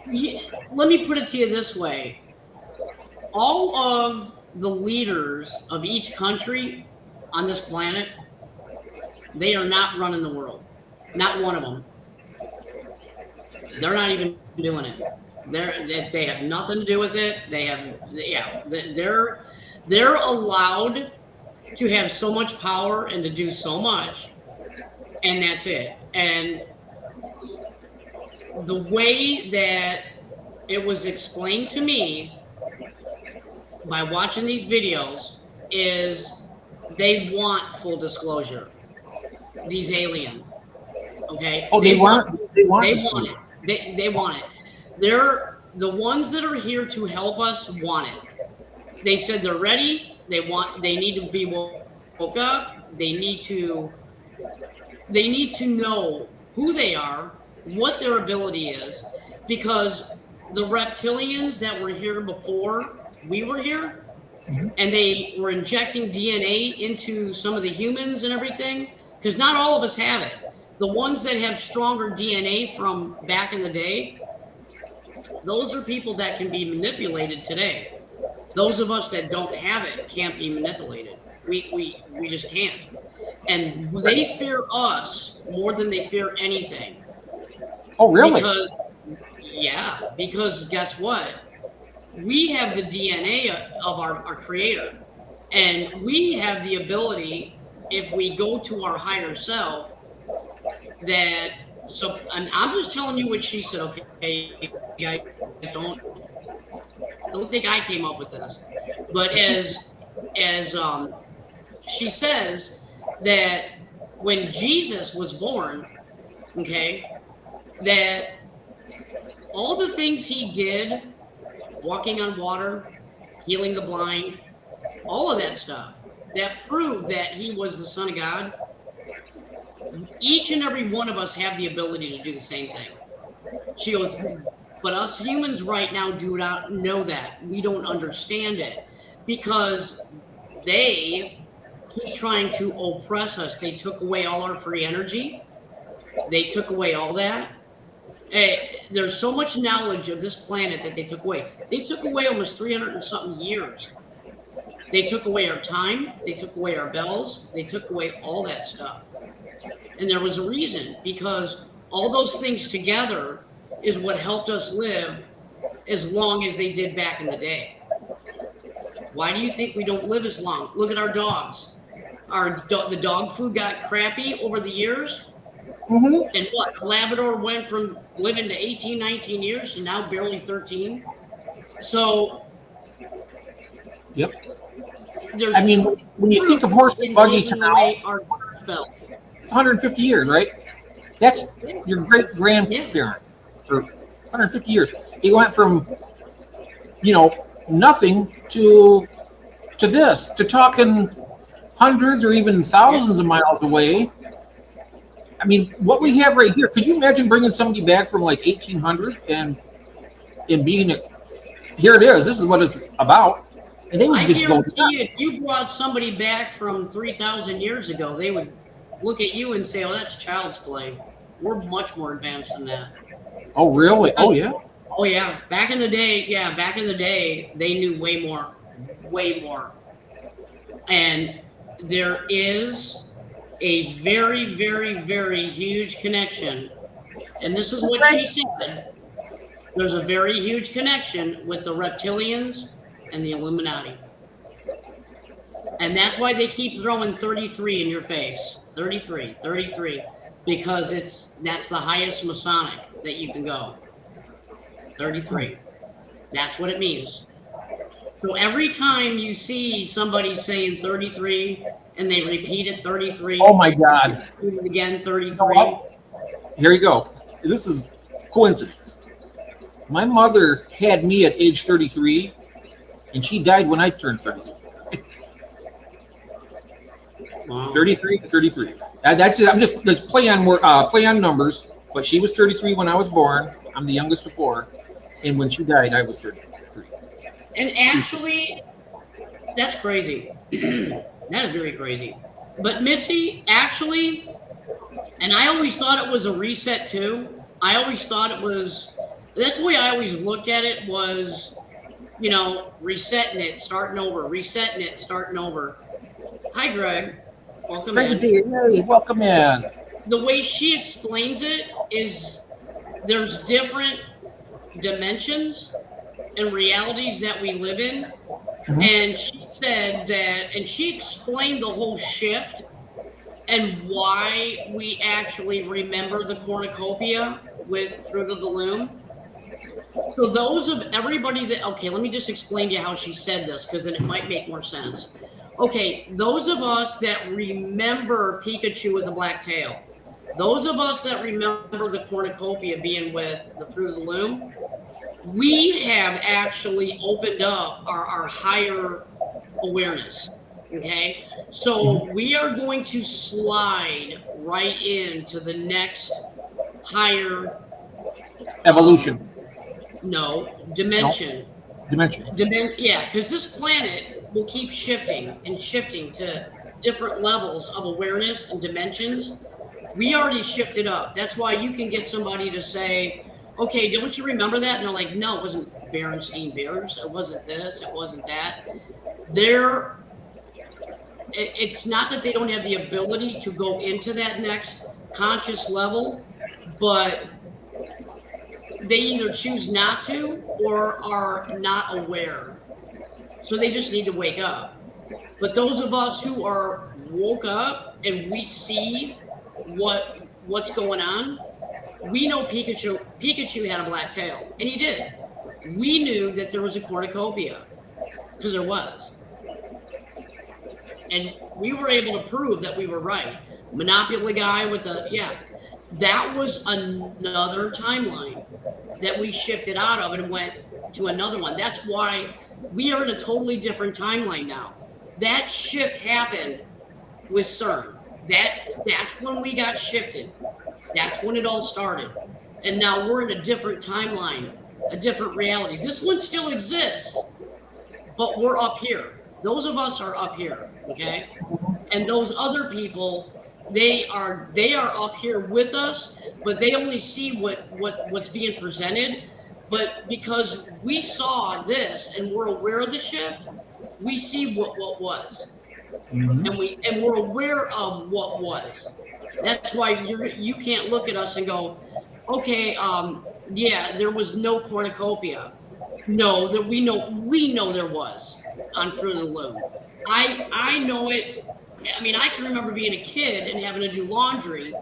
let me put it to you this way. All of the leaders of each country on this planet, they are not running the world. Not one of them. They're not even doing it. They have nothing to do with it. They're allowed to have so much power and to do so much, and that's it. And the way that it was explained to me by watching these videos is they want full disclosure. These aliens, okay? Oh, they want it. They want it. They're the ones that are here to help us want it. They said they're ready. They need to be woke up. They need to know who they are, what their ability is, because the reptilians that were here before we were here, and they were injecting DNA into some of the humans and everything, because not all of us have it. The ones that have stronger DNA from back in the day, those are people that can be manipulated today. Those of us that don't have it can't be manipulated. We just can't. And they fear us more than they fear anything. Oh, really? Because guess what? We have the DNA of our creator. And we have the ability, if we go to our higher self, and I'm just telling you what she said, okay? I don't think I came up with this. But as she says, that when Jesus was born, okay, that all the things he did walking on water, healing the blind, all of that stuff that proved that he was the Son of God. Each and every one of us have the ability to do the same thing. She goes, but us humans right now do not know that. We don't understand it because they keep trying to oppress us. They took away all our free energy. They took away all that. There's so much knowledge of this planet that they took away. They took away almost 300 and something years. They took away our time. They took away our bells. They took away all that stuff. And there was a reason, because all those things together is what helped us live as long as they did back in the day. Why do you think we don't live as long? Look at our dogs. The dog food got crappy over the years. Mm-hmm. And what? Labrador went from living to 18, 19 years to now barely 13. So, yep. I mean, when you think of horse and buggy to now, our spell. it's 150 years, right? That's your great grandparents for 150 years. He went from, nothing to this, to talking hundreds or even thousands of miles away. I mean, what we have right here, could you imagine bringing somebody back from like 1800 and being here it is, this is what it's about. And they would just go nuts. If you brought somebody back from 3,000 years ago, they would look at you and say, oh, that's child's play. We're much more advanced than that. Oh, really? Oh, yeah. Oh, yeah. Back in the day, they knew way more. And there is a very, very, very huge connection. And this is what she said. There's a very huge connection with the reptilians and the Illuminati. And that's why they keep throwing 33 in your face. 33, because that's the highest Masonic that you can go. 33. That's what it means. So every time you see somebody saying 33 and they repeat it 33. Oh my God. Again, 33. Here you go. This is coincidence. My mother had me at age 33 and she died when I turned 33. Wow. 33. That's it. I'm just play on numbers. But she was 33 when I was born. I'm the youngest of four, and when she died, I was 33. And actually, that's crazy. That is very crazy. But Mitzi, actually, and I always thought it was a reset too. I always thought it was. That's the way I always looked at it was, resetting it, starting over. Hi, Greg. Welcome in. Hey, welcome in. The way she explains it is there's different dimensions and realities that we live in. Mm-hmm. And she said that, and she explained the whole shift and why we actually remember the cornucopia with Fruit of the Loom. So those of everybody that, okay, let me just explain to you how she said this, because then it might make more sense. Okay, those of us that remember Pikachu with a black tail, those of us that remember the cornucopia being with the Fruit of the Loom, we have actually opened up our higher awareness, okay? So we are going to slide right into the next higher... Evolution. Dimension. Dimension. Yeah, because this planet will keep shifting to different levels of awareness and dimensions. We already shifted up. That's why you can get somebody to say, okay, don't you remember that? And they're like, no, it wasn't Berenstein Bears. It wasn't this. It wasn't that. It's not that they don't have the ability to go into that next conscious level, but they either choose not to or are not aware. So they just need to wake up. But those of us who are woke up and we see what's going on, we know Pikachu had a black tail, and he did. We knew that there was a cornucopia, because there was. And we were able to prove that we were right. Monopoly guy with the, that was another timeline that we shifted out of and went to another one. That's why we are in a totally different timeline now. That shift happened with CERN. That's when we got shifted. That's when it all started. And now we're in a different timeline, a different reality. This one still exists, but we're up here. Those of us are up here, okay? And those other people, they are up here with us, but they only see what's being presented. But because we saw this and we're aware of the shift, we see what was. Mm-hmm. And we're aware of what was. That's why you can't look at us and go, okay, yeah, there was no cornucopia. No, that we know there was on Fruit of the Loom. I know it. I mean, I can remember being a kid and having to do laundry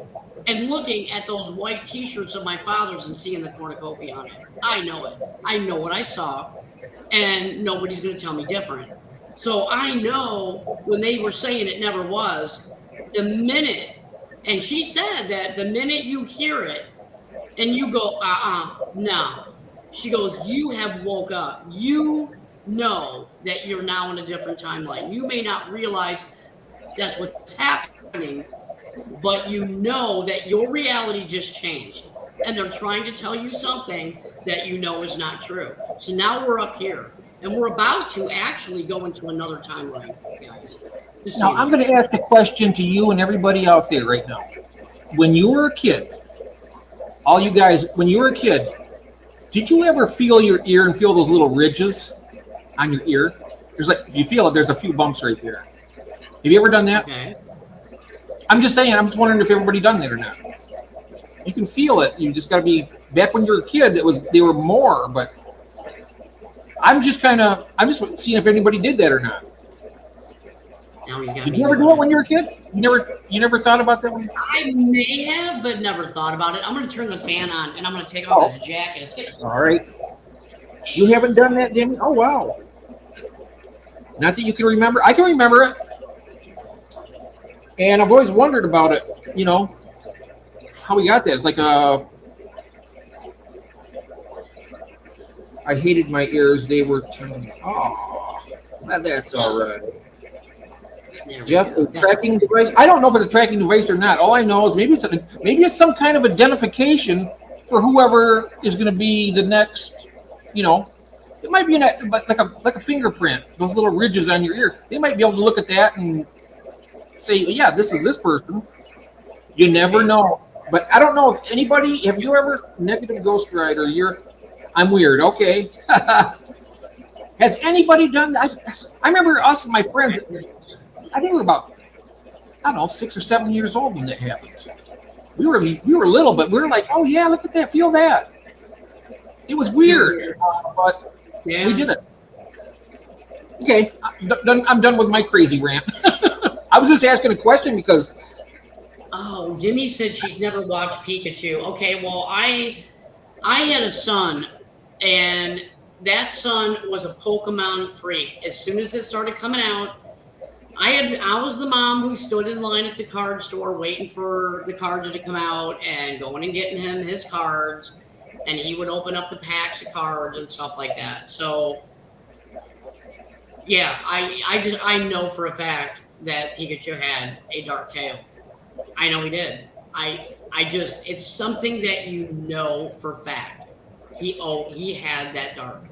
and looking at those white T-shirts of my father's and seeing the cornucopia on it. I know it. I know what I saw, and nobody's going to tell me different. So I know when they were saying it never was, the minute, and she said that the minute you hear it and you go, no. She goes, you have woke up. You know that you're now in a different timeline. You may not realize that's what's happening, but you know that your reality just changed. And they're trying to tell you something that you know is not true. So now we're up here. And we're about to actually go into another timeline, guys. Now, I'm going to ask a question to you and everybody out there right now. When you were a kid, all you guys, when you were a kid, did you ever feel your ear and feel those little ridges on your ear? There's like, if you feel it, there's a few bumps right there. Have you ever done that? Okay. I'm just saying, I'm just wondering if everybody done that or not. You can feel it. You just got to be, back when you were a kid, they were more, but I'm just seeing if anybody did that or not. Now you got Did me you ever do it when you were a kid? You never thought about that one? I may have, but never thought about it. I'm going to turn the fan on, and I'm going to take off this jacket. All right. You haven't done that, Jamie? Oh, wow. Not that you can remember. I can remember it. And I've always wondered about it, you know, how we got that. It's like I hated my ears. They were tiny. Oh, well, that's all right. Jeff, a tracking device? I don't know if it's a tracking device or not. All I know is maybe it's some kind of identification for whoever is going to be the next, you know. It might be like a fingerprint, those little ridges on your ear. They might be able to look at that and say, yeah, this is this person. You never know. But I don't know if anybody, have you ever, negative Ghost Rider, I'm weird, okay. Has anybody done that? I remember us and my friends, I think we were about, 6 or 7 years old when that happened. We were little, but we were like, oh yeah, look at that, feel that. It was weird, but we did it. Okay, I'm done with my crazy rant. I was just asking a question because. Oh, Jimmy said she's never watched Pikachu. Okay, well, I had a son, and that son was a Pokemon freak. As soon as it started coming out, I was the mom who stood in line at the card store waiting for the cards to come out and going and getting him his cards, and he would open up the packs of cards and stuff like that. So, yeah, I know for a fact that Pikachu had a dark tail. I know he did. It's something that you know for a fact. He had that dark.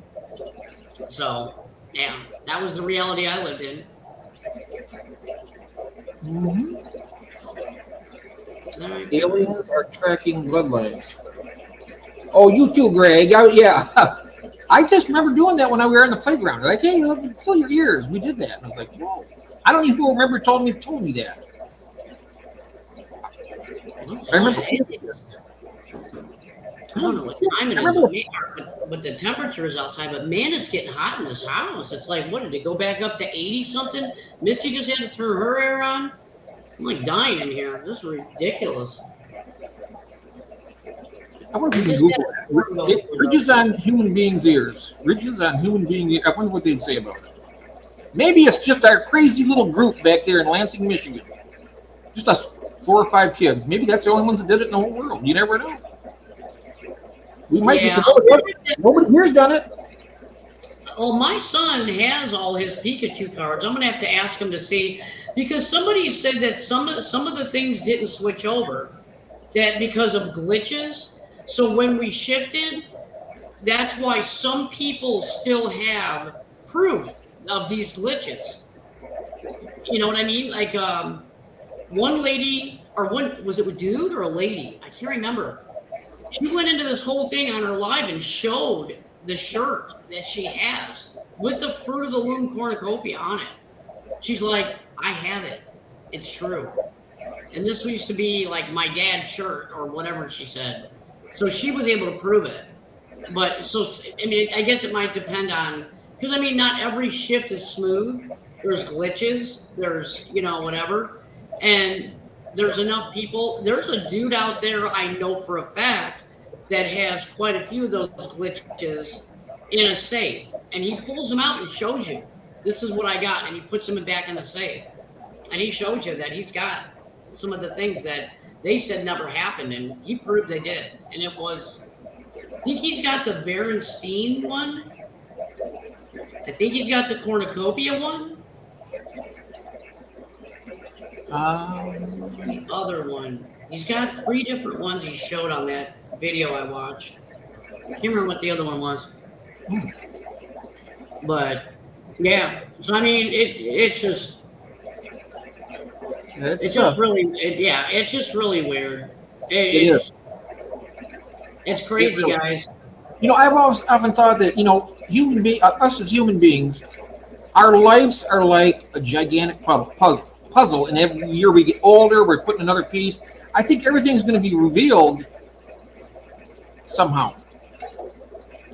So, yeah, that was the reality I lived in. Mm-hmm. Right. Aliens are tracking bloodlines. Oh, you too, Greg. Yeah. I just remember doing that when we were in the playground. Like, hey, look, fill your ears. We did that. And I was like, whoa. I don't even remember told me that. I remember. I don't know what time it is with the temperatures outside, but man, it's getting hot in this house. It's like, what did it go back up to 80 something? Mitzi just had to turn her air on. I'm like dying in here. This is ridiculous. I wonder if you can Google it. Ridges on human beings' ears. Ridges on human beings' ears. I wonder what they'd say about it. Maybe it's just our crazy little group back there in Lansing, Michigan. Just us 4 or 5 kids. Maybe that's the only ones that did it in the whole world. You never know. We might Yeah. because nobody here's done it. Well, my son has all his Pikachu cards. I'm gonna have to ask him to see, because somebody said that some of the things didn't switch over, that because of glitches. So when we shifted, that's why some people still have proof of these glitches. You know what I mean? Like one lady, or one, was it a dude or a lady? I can't remember. She went into this whole thing on her live and showed the shirt that she has with the Fruit of the Loom cornucopia on it. She's like, I have it. It's true. And this used to be like my dad's shirt or whatever she said. So she was able to prove it. But so, I mean, I guess it might depend on, because I mean, not every shift is smooth. There's glitches, there's, you know, whatever. And there's enough people. There's a dude out there I know for a fact that has quite a few of those glitches in a safe. And he pulls them out and shows you, this is what I got. And he puts them back in the safe. And he shows you that he's got some of the things that they said never happened. And he proved they did. And it was, I think he's got the Berenstein one. I think he's got the cornucopia one. The other one. He's got 3 different ones he showed on that video I watched. I can't remember what the other one was. But yeah, so I mean, it's just really it's just really weird. It's crazy, guys. You know, I've often thought that, you know, us as human beings, our lives are like a gigantic puzzle, and every year we get older, we're putting another piece. I think everything's going to be revealed somehow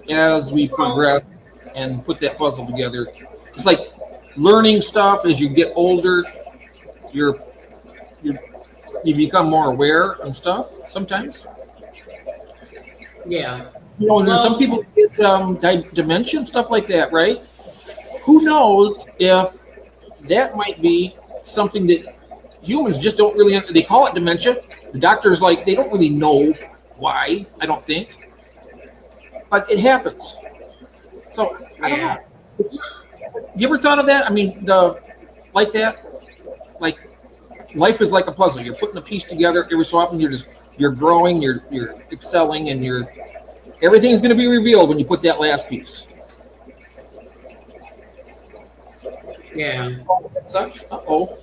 as we progress and put that puzzle together. It's like learning stuff as you get older. You become more aware and stuff sometimes. Yeah. You know, and then some people get dementia and stuff like that, right? Who knows if that might be something that humans just don't really, they call it dementia. The doctors, like, they don't really know why, I don't think. But it happens. So, I don't know. You ever thought of that? I mean, like that? Like, life is like a puzzle. You're putting a piece together every so often. You're growing, you're excelling, and everything's going to be revealed when you put that last piece. Yeah. That sucks. Uh-oh.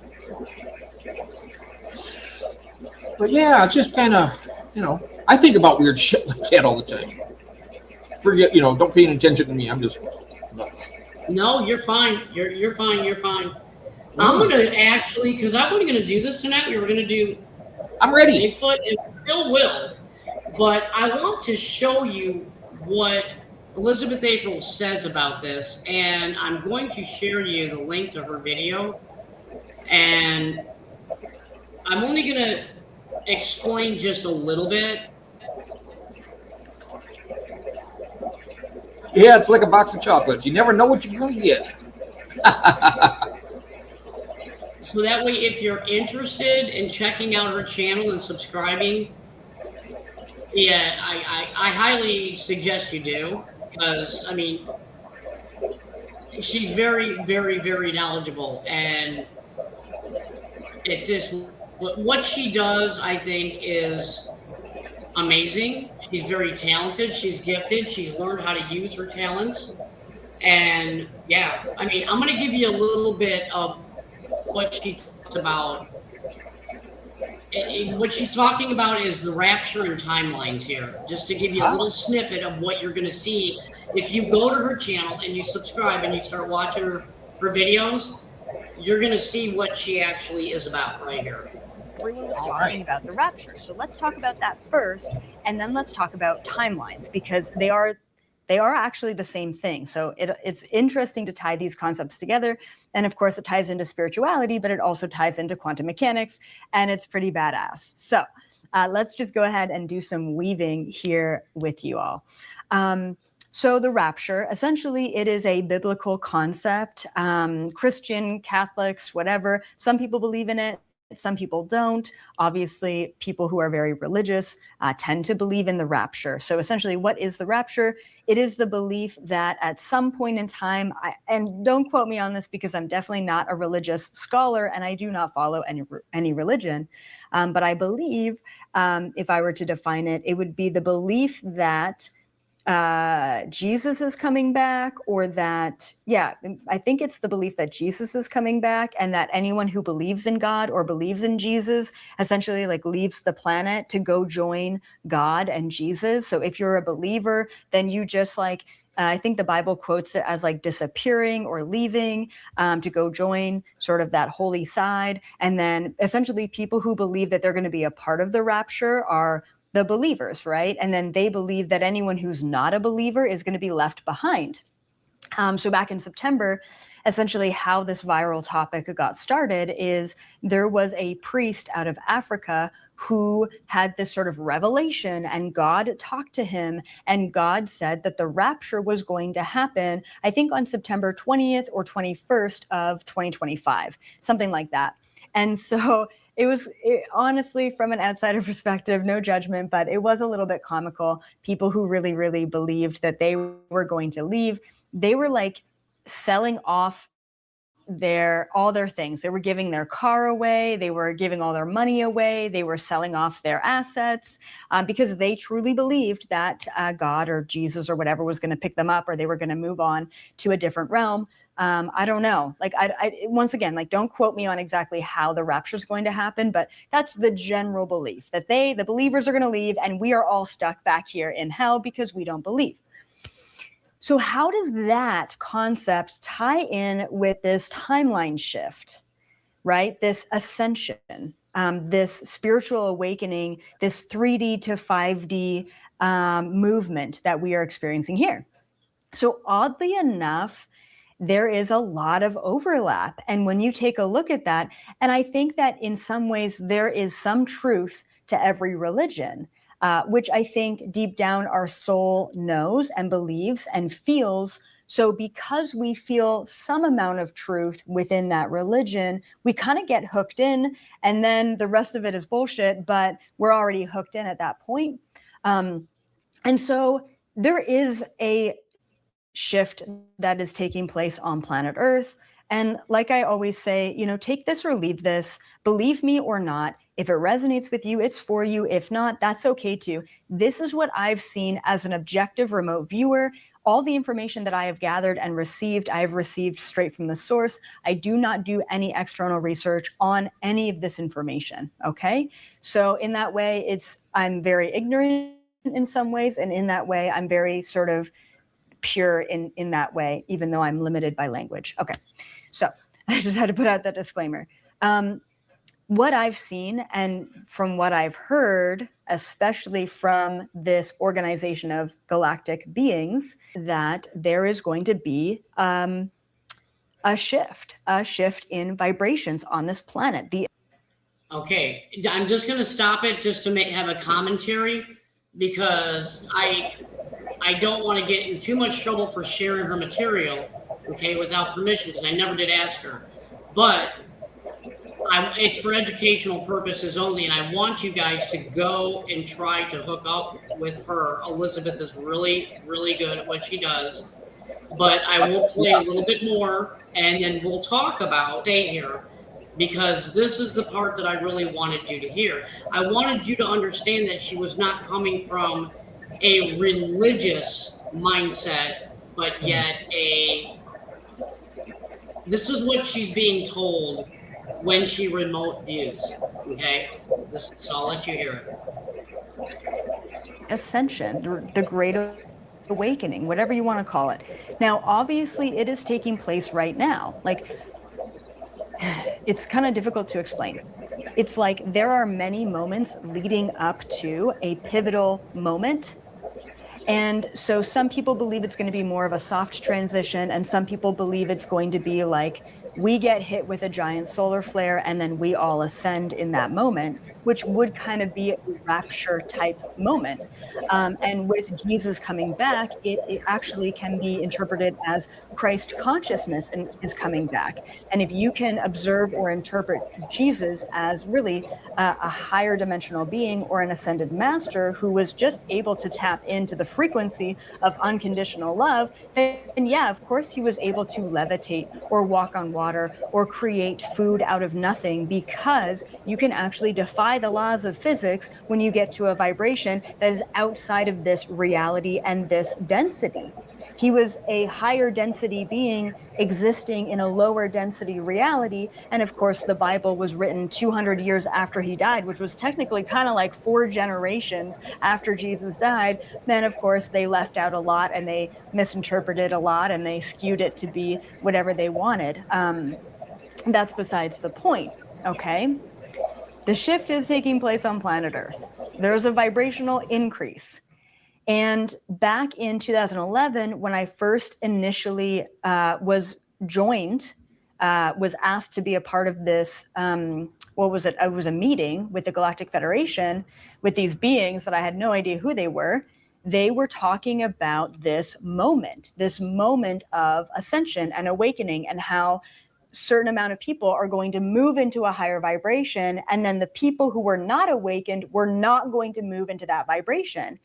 But yeah, it's just kind of, you know, I think about weird shit like that all the time. Forget, you know, don't pay any attention to me. I'm just nuts. No, you're fine. You're fine. You're fine. I'm going to actually, because I wasn't going to do this tonight. We were going to do I'm ready. Bigfoot, and still will. But I want to show you what Elizabeth April says about this, and I'm going to share you the link to her video. And I'm only going to explain just a little bit. Yeah, it's like a box of chocolates. You never know what you're going to get. So that way, if you're interested in checking out her channel and subscribing, yeah, I highly suggest you do, because, I mean, she's very, very, very knowledgeable, and it just, what she does, I think, is amazing. She's very talented. She's gifted. She's learned how to use her talents. And yeah, I mean, I'm going to give you a little bit of what she talks about. What she's talking about is the rapture and timelines here, just to give you a little snippet of what you're going to see. If you go to her channel and you subscribe and you start watching her videos, you're going to see what she actually is about right here. Everyone was talking about the rapture. So let's talk about that first, and then let's talk about timelines, because they are actually the same thing. So it's interesting to tie these concepts together. And of course, it ties into spirituality, but it also ties into quantum mechanics, and it's pretty badass. So let's just go ahead and do some weaving here with you all. So the rapture, essentially, it is a biblical concept. Christian, Catholics, whatever, some people believe in it, Some people don't. Obviously, people who are very religious tend to believe in the rapture. So essentially, what is the rapture? It is the belief that at some point in time, and don't quote me on this because I'm definitely not a religious scholar and I do not follow any religion, but I believe, if I were to define it, it would be the belief that Jesus is coming back, or that, I think it's the belief that Jesus is coming back, and that anyone who believes in God or believes in Jesus essentially like leaves the planet to go join God and Jesus. So if you're a believer, then you just like, I think the Bible quotes it as like disappearing or leaving to go join sort of that holy side. And then essentially people who believe that they're going to be a part of the rapture are the believers, right? And then they believe that anyone who's not a believer is going to be left behind. So back in September, essentially how this viral topic got started is there was a priest out of Africa who had this sort of revelation, and God talked to him, and God said that the rapture was going to happen, I think on September 20th or 21st of 2025, something like that. And so honestly, from an outsider perspective, no judgment, but it was a little bit comical. People who really, really believed that they were going to leave, they were like selling off all their things. They were giving their car away. They were giving all their money away. They were selling off their assets because they truly believed that God or Jesus or whatever was going to pick them up, or they were going to move on to a different realm. I don't know. Like, I once again, like, don't quote me on exactly how the rapture is going to happen, but that's the general belief that the believers are going to leave and we are all stuck back here in hell because we don't believe. So how does that concept tie in with this timeline shift, right? This ascension, this spiritual awakening, this 3D to 5D movement that we are experiencing here. So oddly enough, there is a lot of overlap. And when you take a look at that, and I think that in some ways there is some truth to every religion, which I think deep down our soul knows and believes and feels. So because we feel some amount of truth within that religion, we kind of get hooked in, and then the rest of it is bullshit, but we're already hooked in at that point. And so there is a shift that is taking place on planet Earth. And like I always say, take this or leave this, believe me or not. If it resonates with you, it's for you. If not, that's okay too. This is what I've seen as an objective remote viewer. All the information that I have gathered and received, I have received straight from the source. I do not do any external research on any of this information, okay? So in that way, I'm very ignorant in some ways, and in that way, I'm very sort of pure in that way, even though I'm limited by language. Okay, so I just had to put out that disclaimer. What I've seen and from what I've heard, especially from this organization of galactic beings, that there is going to be a shift in vibrations on this planet. Okay, I'm just going to stop it just to have a commentary, because I don't want to get in too much trouble for sharing her material, okay, without permission, because I never did ask her. But it's for educational purposes only, and I want you guys to go and try to hook up with her. Elizabeth is really, really good at what she does. But I will play a little bit more, and then we'll talk about stay here, because this is the part that I really wanted you to hear. I wanted you to understand that she was not coming from a religious mindset, but yet this is what she's being told when she remote views, okay? So I'll let you hear it. Ascension, the great awakening, whatever you want to call it. Now, obviously, it is taking place right now. Like, it's kind of difficult to explain. It's like there are many moments leading up to a pivotal moment. And so some people believe it's going to be more of a soft transition, and some people believe it's going to be like we get hit with a giant solar flare and then we all ascend in that moment, which would kind of be a rapture type moment. And with Jesus coming back, it actually can be interpreted as Christ consciousness and is coming back. And if you can observe or interpret Jesus as really a higher dimensional being or an ascended master who was just able to tap into the frequency of unconditional love, then yeah, of course he was able to levitate or walk on water or create food out of nothing, because you can actually defy the laws of physics when you get to a vibration that is outside of this reality and this density. He was a higher density being existing in a lower density reality. And of course, the Bible was written 200 years after he died, which was technically kind of like 4 generations after Jesus died. Then, of course, they left out a lot and they misinterpreted a lot and they skewed it to be whatever they wanted. That's besides the point, okay? The shift is taking place on planet Earth. There's a vibrational increase. And back in 2011, when I first initially was asked to be a part of this, what was it? It was a meeting with the Galactic Federation with these beings that I had no idea who they were. They were talking about this moment of ascension and awakening, and how certain amount of people are going to move into a higher vibration, and then the people who were not awakened were not going to move into that vibration.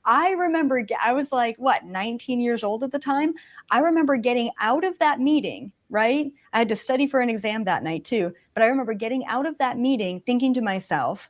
I remember I was like, 19 years old at the time. I remember getting out of that meeting, right? I had to study for an exam that night too, but I remember getting out of that meeting thinking to myself,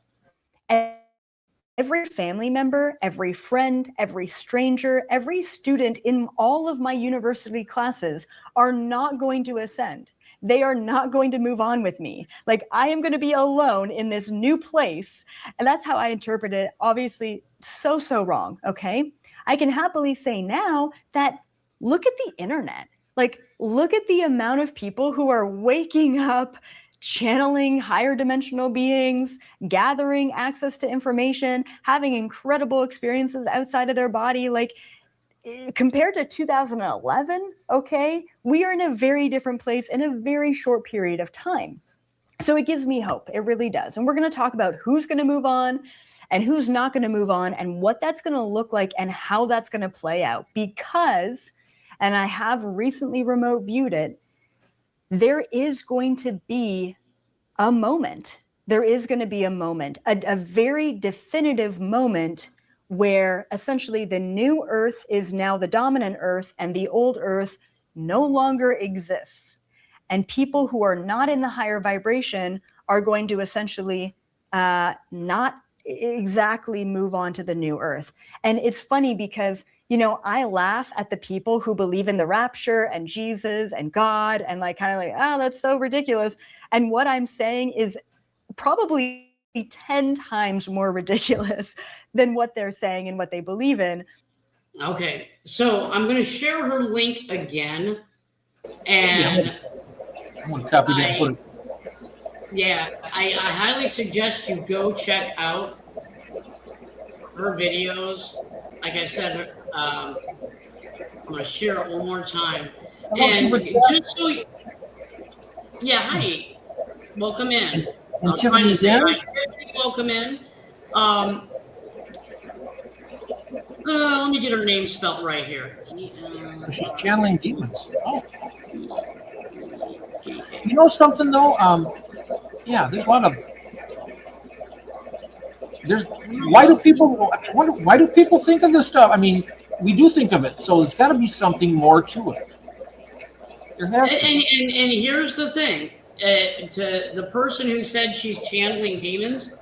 every family member, every friend, every stranger, every student in all of my university classes are not going to ascend. They are not going to move on with me. Like, I am going to be alone in this new place. And that's how I interpret it. Obviously, so wrong, okay? I can happily say now that look at the internet. Like, look at the amount of people who are waking up, channeling higher dimensional beings, gathering access to information, having incredible experiences outside of their body. Like, compared to 2011, okay, we are in a very different place in a very short period of time. So it gives me hope. It really does. And we're going to talk about who's going to move on and who's not going to move on and what that's going to look like and how that's going to play out. Because, and I have recently remote viewed it, there is going to be a moment. There is going to be a moment, a very definitive moment where essentially the new Earth is now the dominant Earth and the old Earth no longer exists. And people who are not in the higher vibration are going to essentially not exactly move on to the new Earth. And it's funny because, you know, I laugh at the people who believe in the rapture and Jesus and God and like kind of like, oh, that's so ridiculous. And what I'm saying is probably 10 times more ridiculous than what they're saying and what they believe in. Okay, so I'm going to share her link again, and I'm going to copy that. I highly suggest you go check out her videos. Like I said, I'm going to share it one more time. And just so you, hi, welcome in. And Tiffany's in. Welcome in. Let me get her name spelled right here. She's channeling demons. Oh. You know something though? There's a lot of. Why do people think of this stuff? I mean, we do think of it, so there's got to be something more to it. There has to. And here's the thing. To the person who said she's channeling demons,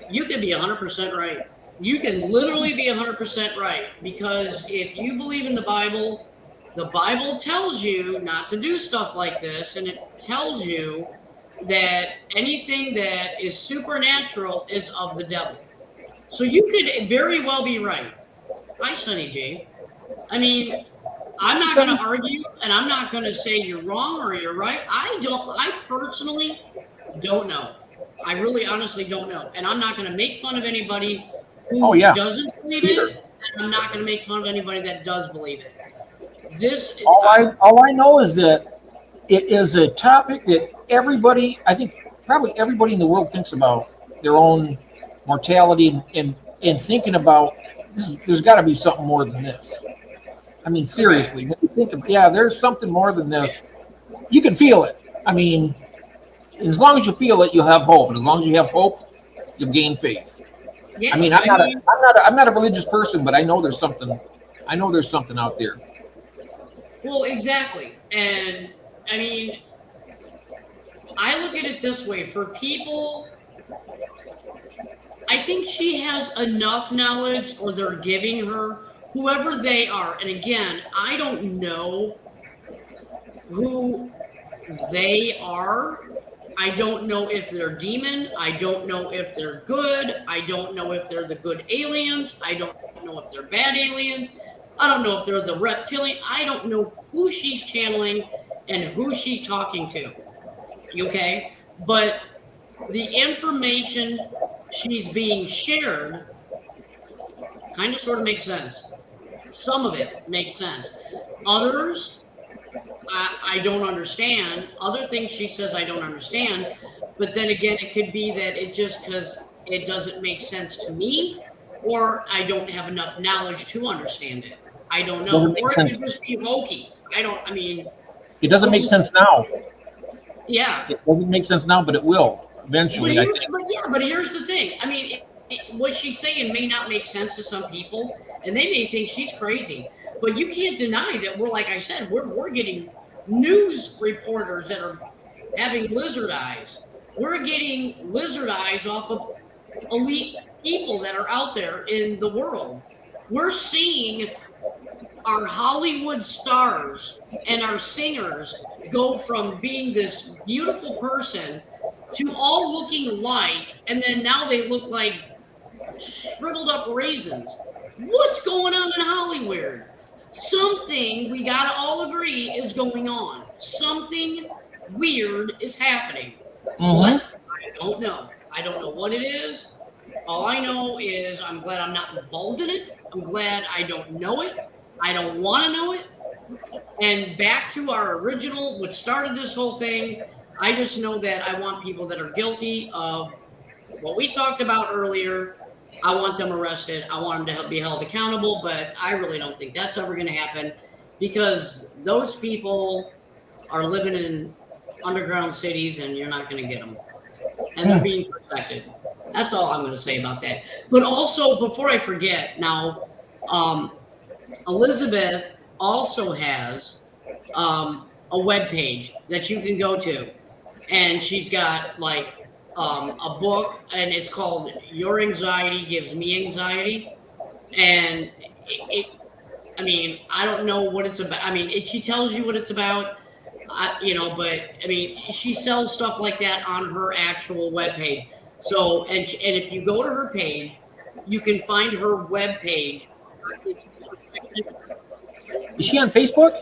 you can be 100% right. You can literally be 100% right, because if you believe in the Bible tells you not to do stuff like this, and it tells you that anything that is supernatural is of the devil. So you could very well be right. Hi, Sunny J. I mean, I'm not going to argue, and I'm not going to say you're wrong or you're right. I personally don't know. I really honestly don't know. And I'm not going to make fun of anybody who doesn't believe it, and I'm not going to make fun of anybody that does believe it. All I know is that it is a topic that everybody, I think probably everybody in the world thinks about their own mortality and thinking about this. There's got to be something more than this. I mean, seriously, when you think of, yeah, there's something more than this. You can feel it. I mean, as long as you feel it, you'll have hope. And as long as you have hope, you'll gain faith. Yeah, I mean, I'm not a religious person, but I know there's something. I know there's something out there. well, exactly. And I mean, I look at it this way: for people, I think she has enough knowledge, or they're giving her, whoever they are. And again, I don't know who they are. I don't know if they're demon. I don't know if they're good. I don't know if they're the good aliens. I don't know if they're bad aliens. I don't know if they're the reptilian. I don't know who she's channeling and who she's talking to. Okay? But the information she's being shared kind of sort of makes sense. Some of it makes sense. Others, I don't understand. Other things she says I don't understand. But then again, it could be that it just because it doesn't make sense to me, or I don't have enough knowledge to understand it. I don't know. Doesn't make Or it sense. could just be hokey. I mean, It doesn't make sense now. yeah. It doesn't make sense now, but it will eventually. I think. But here's the thing. I mean, what she's saying may not make sense to some people, and they may think she's crazy. But you can't deny that we're, like I said, we're getting news reporters that are having lizard eyes. We're getting lizard eyes off of elite people that are out there in the world. We're seeing our Hollywood stars and our singers go from being this beautiful person to all looking alike, and then now they look like shriveled up raisins. What's going on in Hollywood? Something we gotta all agree is going on. Something weird is happening. What? I don't know. I don't know what it is. All I know is I'm glad I'm not involved in it. I'm glad I don't know it. I don't want to know it. And back to our original, what started this whole thing, I just know that I want people that are guilty of what we talked about earlier. I want them arrested. I want them to be held accountable, but I really don't think that's ever going to happen because those people are living in underground cities and you're not going to get them. And they're being protected. That's all I'm going to say about that. But also, before I forget, now, Elizabeth also has a web page that you can go to. And she's got like a book, and it's called Your Anxiety Gives Me Anxiety. And I mean, I don't know what it's about. I mean, she tells you what it's about, but I mean, she sells stuff like that on her actual webpage. So, and if you go to her page, you can find her webpage. Is she on Facebook?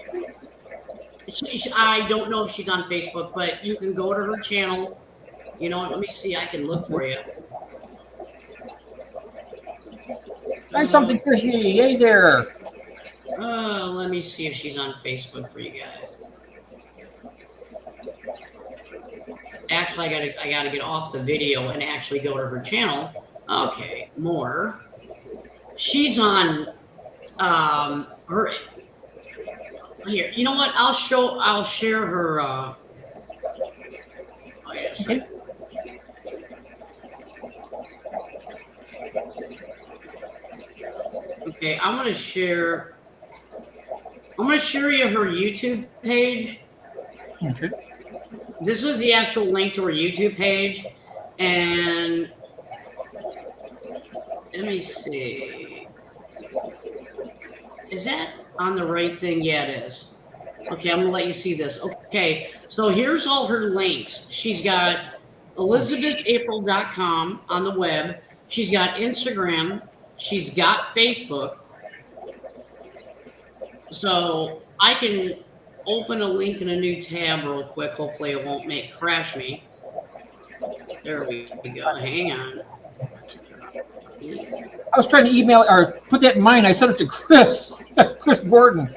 I don't know if she's on Facebook, but you can go to her channel. You know, let me see. I can look for you. Try something fishy. Yay there. Let me see if she's on Facebook for you guys. Actually, I gotta get off the video and actually go to her channel. Okay, more. She's on her. Here, you know what? I'll share her. Oh, yes. Okay. Okay, I'm gonna share you her YouTube page. Okay. This is the actual link to her YouTube page, and let me see. Is that on the right thing? Yeah, it is. Okay, I'm gonna let you see this. Okay, so here's all her links. She's got ElizabethApril.com on the web. She's got Instagram. She's got Facebook. So I can open a link in a new tab real quick. Hopefully it won't crash me. There we go. Hang on. I was trying to email or put that in mine. I sent it to Chris. Chris Gordon.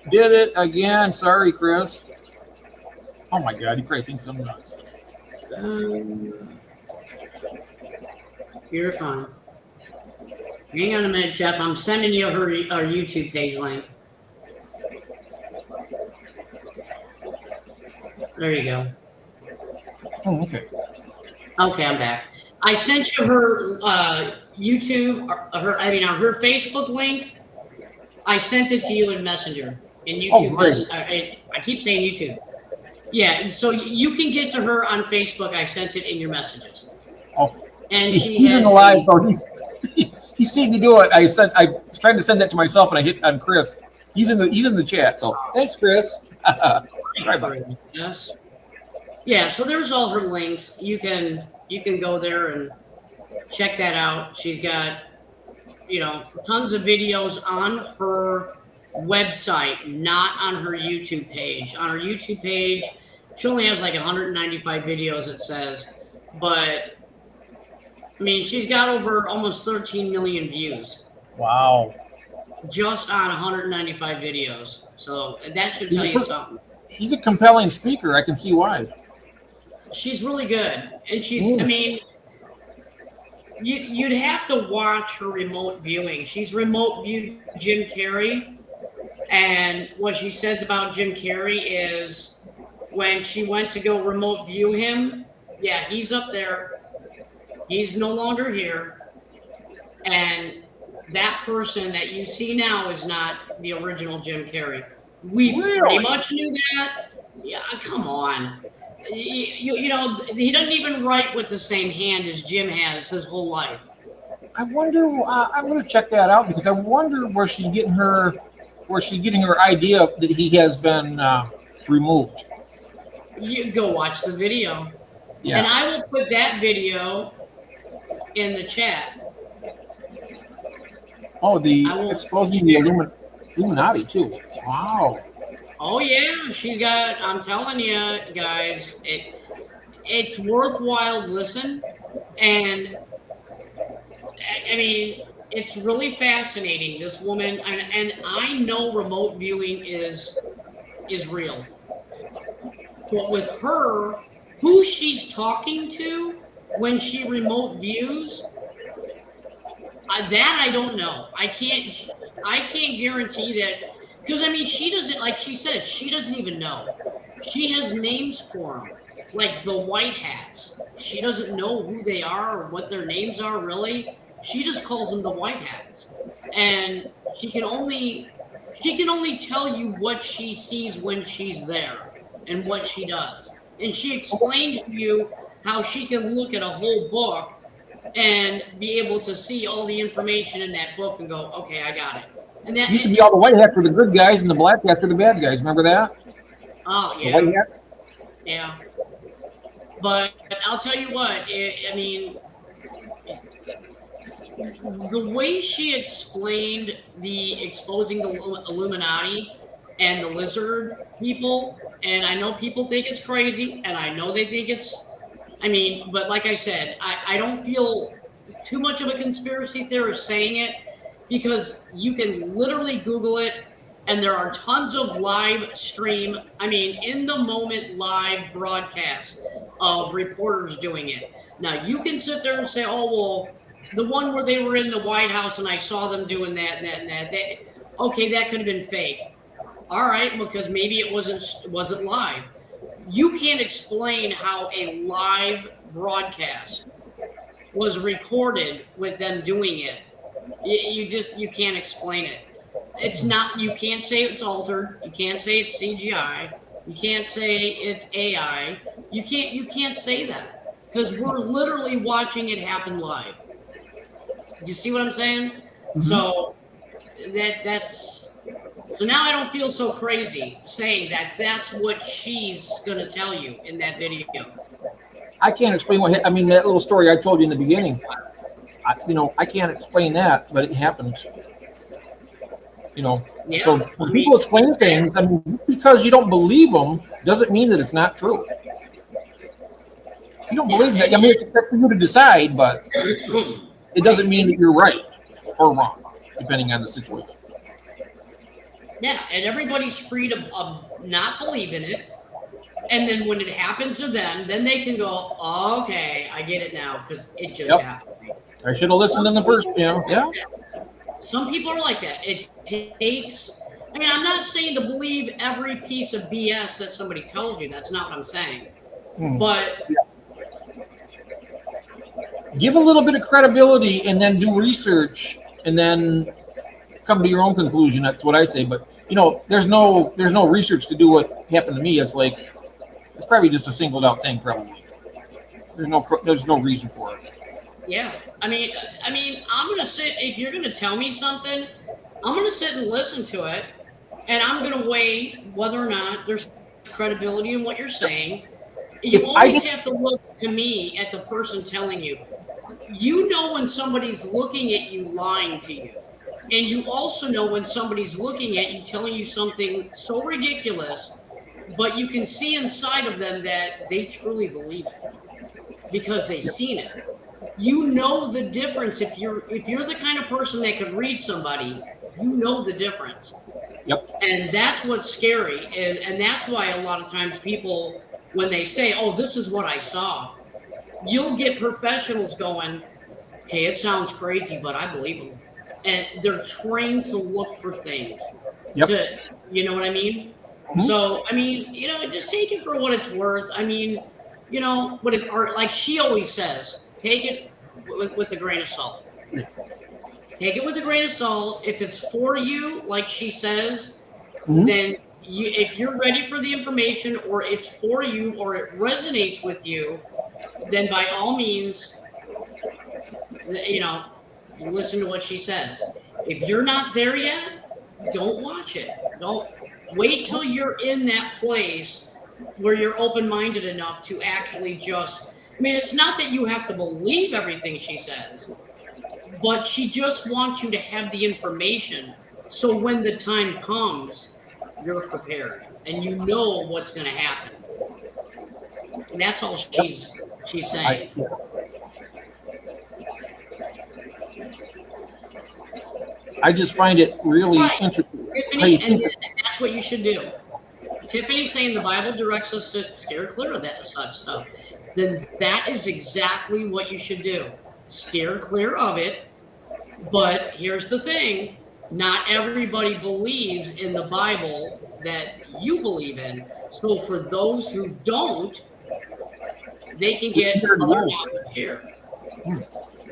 Did it again. Sorry, Chris. Oh my God, he probably thinks I'm nuts. You're fine. Hang on a minute, Jeff. I'm sending you our YouTube page link. There you go. Oh, okay. Okay, I'm back. I sent you her YouTube, her Facebook link. I sent it to you in Messenger. In YouTube. Oh, great. I keep saying YouTube. Yeah, so you can get to her on Facebook. I sent it in your messages. Oh, And he's she in the live, though. He's seen me do it. I was trying to send that to myself, and I hit on Chris. He's in the chat. So thanks, Chris. Sorry about that. Yes. Yeah. So there's all her links. You can go there and check that out. She's got tons of videos on her website, not on her YouTube page. On her YouTube page, she only has like 195 videos, it says, but I mean, she's got over almost 13 million views. Wow. Just on 195 videos. So that should tell you something. She's a compelling speaker. I can see why. She's really good. And she's, I mean, you'd have to watch her remote viewing. She's remote viewed Jim Carrey. And what she says about Jim Carrey is when she went to go remote view him, yeah, he's up there. He's no longer here. And that person that you see now is not the original Jim Carrey. We pretty much knew that. Yeah, come on. He doesn't even write with the same hand as Jim has his whole life. I wonder. I'm going to check that out because I wonder where she's getting her idea that he has been removed. You go watch the video. Yeah. And I will put that video in the chat. Oh, exposing the Illuminati too. Wow. Oh yeah, she's got. I'm telling you guys, it's worthwhile listen, and I mean it's really fascinating. This woman, and I know remote viewing is real, but with her, who she's talking to when she remote views. That I don't know. I can't guarantee that because I mean she doesn't, like she said, she doesn't even know. She has names for them, like the white hats. She doesn't know who they are or what their names are really. She just calls them the white hats, and she can only tell you what she sees when she's there and what she does. And she explains to you how she can look at a whole book and be able to see all the information in that book and go, okay, I got it. And that used to be all the white hats for the good guys and the black hats for the bad guys. Remember that? Oh yeah. The white hats? Yeah. But I'll tell you what, I mean, the way she explained the exposing the Illuminati and the lizard people, and I know people think it's crazy, and I know they think it's, I mean, but like I said, I don't feel too much of a conspiracy theorist saying it because you can literally Google it and there are tons of live stream, I mean, in the moment live broadcasts of reporters doing it. Now you can sit there and say, oh, well, the one where they were in the White House and I saw them doing that and that and that. Okay, that could have been fake. All right, because maybe it wasn't live. You can't explain how a live broadcast was recorded with them doing it. You can't explain it. It's not, you can't say it's altered. You can't say it's CGI. You can't say it's AI. You can't say that because we're literally watching it happen live. Do you see what I'm saying? Mm-hmm. So so now I don't feel so crazy saying that that's what she's going to tell you in that video. I can't explain that little story I told you in the beginning. I can't explain that, but it happened. Yeah, so when people explain things, I mean, because you don't believe them doesn't mean that it's not true. If you don't believe that, I mean, that's for you to decide, but it doesn't mean that you're right or wrong, depending on the situation. Yeah, and everybody's free to not believe in it, And then when it happens to them, then they can go, oh, okay, I get it now because it just Yep. happened. I should have listened in the first, yeah. Some people are like that. It takes, I mean, I'm not saying to believe every piece of BS that somebody tells you. That's not what I'm saying. But give a little bit of credibility and then do research and then come to your own conclusion. That's what I say. But there's no research to do what happened to me. It's like it's probably just a singled out thing. Probably there's no reason for it. yeah, I mean, I'm gonna sit. If you're gonna tell me something, I'm gonna sit and listen to it, and I'm gonna weigh whether or not there's credibility in what you're saying. You always have to look to me at the person telling you. You know when somebody's looking at you lying to you. And you also know when somebody's looking at you telling you something so ridiculous, but you can see inside of them that they truly believe it because they've seen it. You know the difference if you're the kind of person that can read somebody, you know the difference. Yep. And that's what's scary. And that's why a lot of times people, when they say, oh, this is what I saw, you'll get professionals going, okay, it sounds crazy, but I believe them. And they're trained to look for things. Yep. You know what I mean? Mm-hmm. So, I mean, just take it for what it's worth. I mean, or like she always says, take it with a grain of salt. Yeah. Take it with a grain of salt. If it's for you, like she says, then if you're ready for the information or it's for you or it resonates with you, then by all means, listen to what she says. If you're not there yet, don't watch it. Don't wait till you're in that place where you're open-minded enough to actually it's not that you have to believe everything she says, but she just wants you to have the information so when the time comes, you're prepared and you know what's going to happen. And that's all she's saying. I just find it really interesting. Tiffany, and that's what you should do. Tiffany's saying the Bible directs us to steer clear of that such stuff. Then that is exactly what you should do. Steer clear of it. But here's the thing. Not everybody believes in the Bible that you believe in. So for those who don't, they can get other knowledge here.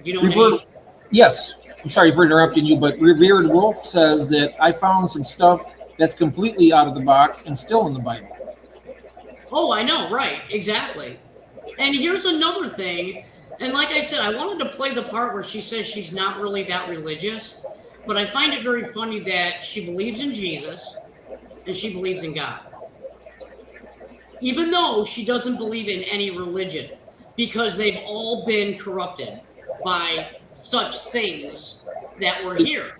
You know what I mean? Yes. I'm sorry for interrupting you, but Revered Wolf says that I found some stuff that's completely out of the box and still in the Bible. Oh, I know, right, exactly. And here's another thing, and like I said, I wanted to play the part where she says she's not really that religious, but I find it very funny that she believes in Jesus and she believes in God. Even though she doesn't believe in any religion, because they've all been corrupted by such things that were here.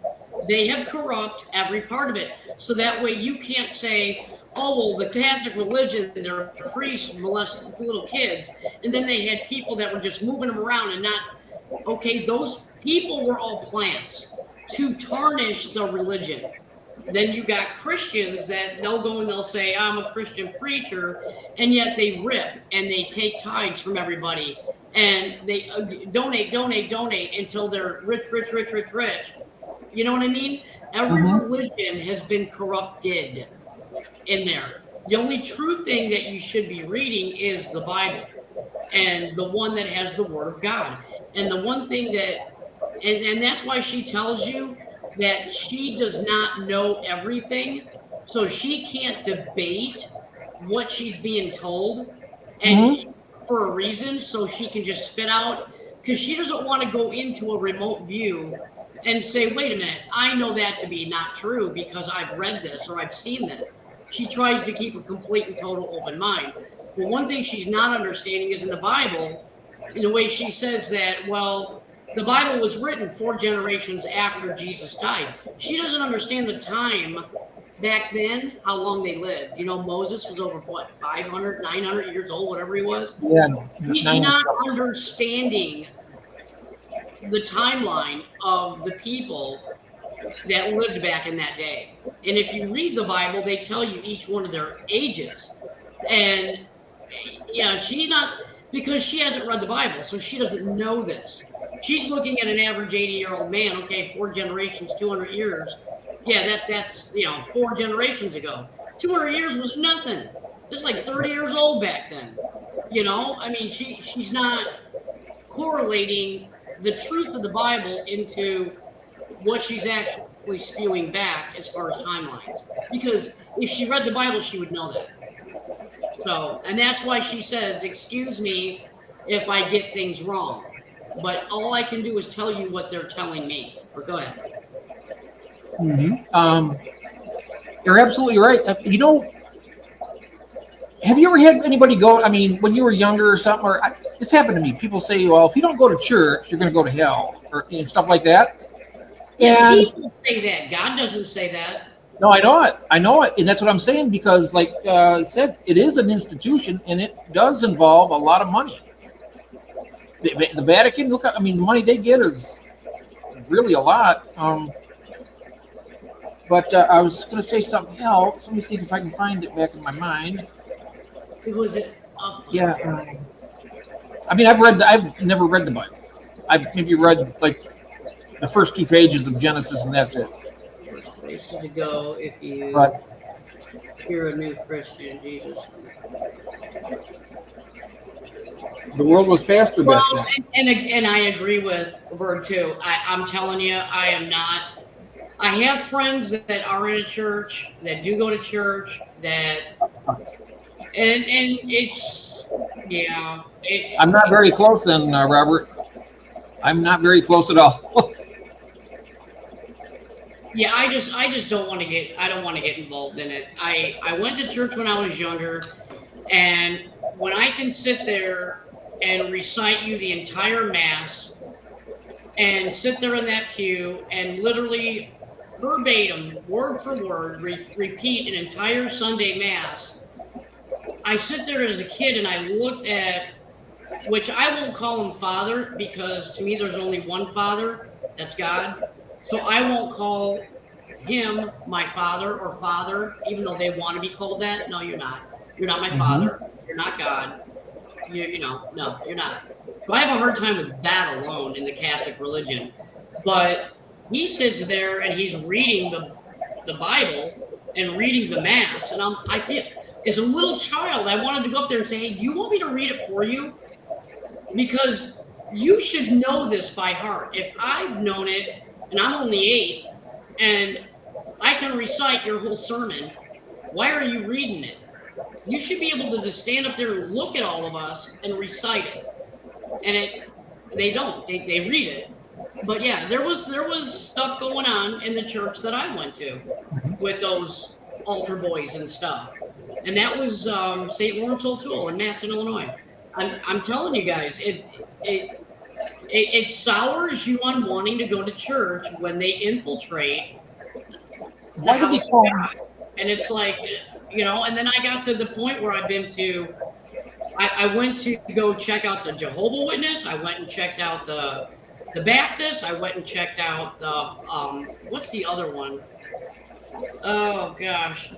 They have corrupt every part of it. So that way you can't say, oh, well, the Catholic religion, their priests molest little kids. And then they had people that were just moving them around and not, okay, those people were all plants to tarnish the religion. Then you got Christians that they'll go and they'll say, I'm a Christian preacher, and yet they rip and they take tithes from everybody. And they donate until they're rich. You know what I mean? Every religion has been corrupted in there. The only true thing that you should be reading is the Bible and the one that has the Word of God. And the one thing that, and that's why she tells you that she does not know everything. So she can't debate what she's being told. And for a reason, so she can just spit out, because she doesn't want to go into a remote view and say, wait a minute, I know that to be not true because I've read this or I've seen this. She tries to keep a complete and total open mind. But one thing she's not understanding is in the Bible, in the way she says that, well, the Bible was written 4 generations after Jesus died. She doesn't understand the time back then, how long they lived. Moses was over, 500, 900 years old, whatever he was? Yeah. He's not understanding the timeline of the people that lived back in that day. And if you read the Bible, they tell you each one of their ages. And yeah, she's not, because she hasn't read the Bible, so she doesn't know this. She's looking at an average 80-year-old man. Okay, 4 generations, 200 years. Yeah, that's 4 generations ago. 200 years was nothing. It's like 30 years old back then. I mean, she's not correlating the truth of the Bible into what she's actually spewing back as far as timelines. Because if she read the Bible, she would know that. So, and that's why she says, excuse me if I get things wrong. But all I can do is tell you what they're telling me. Or go ahead. Mm-hmm. You're absolutely right. Have you ever had anybody go, I mean, when you were younger or something, it's happened to me. People say, well, if you don't go to church, you're going to go to hell, or stuff like that. Yeah, And people say that. God doesn't say that. no, I know it. And that's what I'm saying, because like I said, it is an institution and it does involve a lot of money. The Vatican, the money they get is really a lot. But I was going to say something else. Let me see if I can find it back in my mind. Was it? Yeah. I've never read the Bible. I've maybe read like the first 2 pages of Genesis, and that's it. First places to go if you're a new Christian, Jesus. The world was faster back then. And I agree with Bird too. I'm telling you, I am not. I have friends that are in a church, that do go to church, and it's, yeah. I'm not very close then, Robert. I'm not very close at all. Yeah, I just don't want to get involved in it. I went to church when I was younger, and when I can sit there and recite you the entire Mass and sit there in that pew and literally verbatim, word for word, repeat an entire Sunday Mass, I sit there as a kid and I looked at, which I won't call him Father, because to me there's only one Father, that's God. So I won't call him my father or father, even though they want to be called that. No, you're not. You're not my father. You're not God. No, you're not. So I have a hard time with that alone in the Catholic religion. But he sits there and he's reading the Bible and reading the Mass, and I feel, as a little child, I wanted to go up there and say, hey, do you want me to read it for you? Because you should know this by heart. If I've known it, and I'm only 8, and I can recite your whole sermon, why are you reading it? You should be able to just stand up there and look at all of us and recite it. And they don't. They read it. But yeah, there was stuff going on in the church that I went to with those altar boys and stuff. And that was St. Lawrence O'Toole in Matson, Illinois. I'm telling you guys, it sours you on wanting to go to church when they infiltrate the house of God. And it's like, and then I got to the point where I went to go check out the Jehovah's Witness. I went and checked out the Baptist. I went and checked out the, what's the other one? Oh gosh,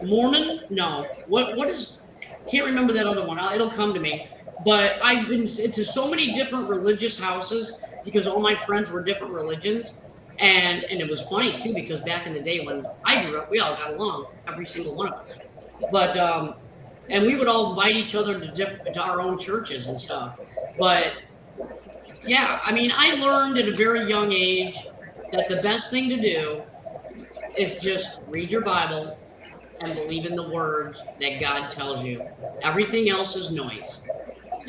Mormon? No, what is, can't remember that other one. It'll come to me. But I've been into so many different religious houses because all my friends were different religions. And it was funny too, because back in the day when I grew up, we all got along, every single one of us. But, and we would all invite each other to our own churches and stuff. But yeah, I mean, I learned at a very young age that the best thing to do is just read your Bible and believe in the words that God tells you. Everything else is noise.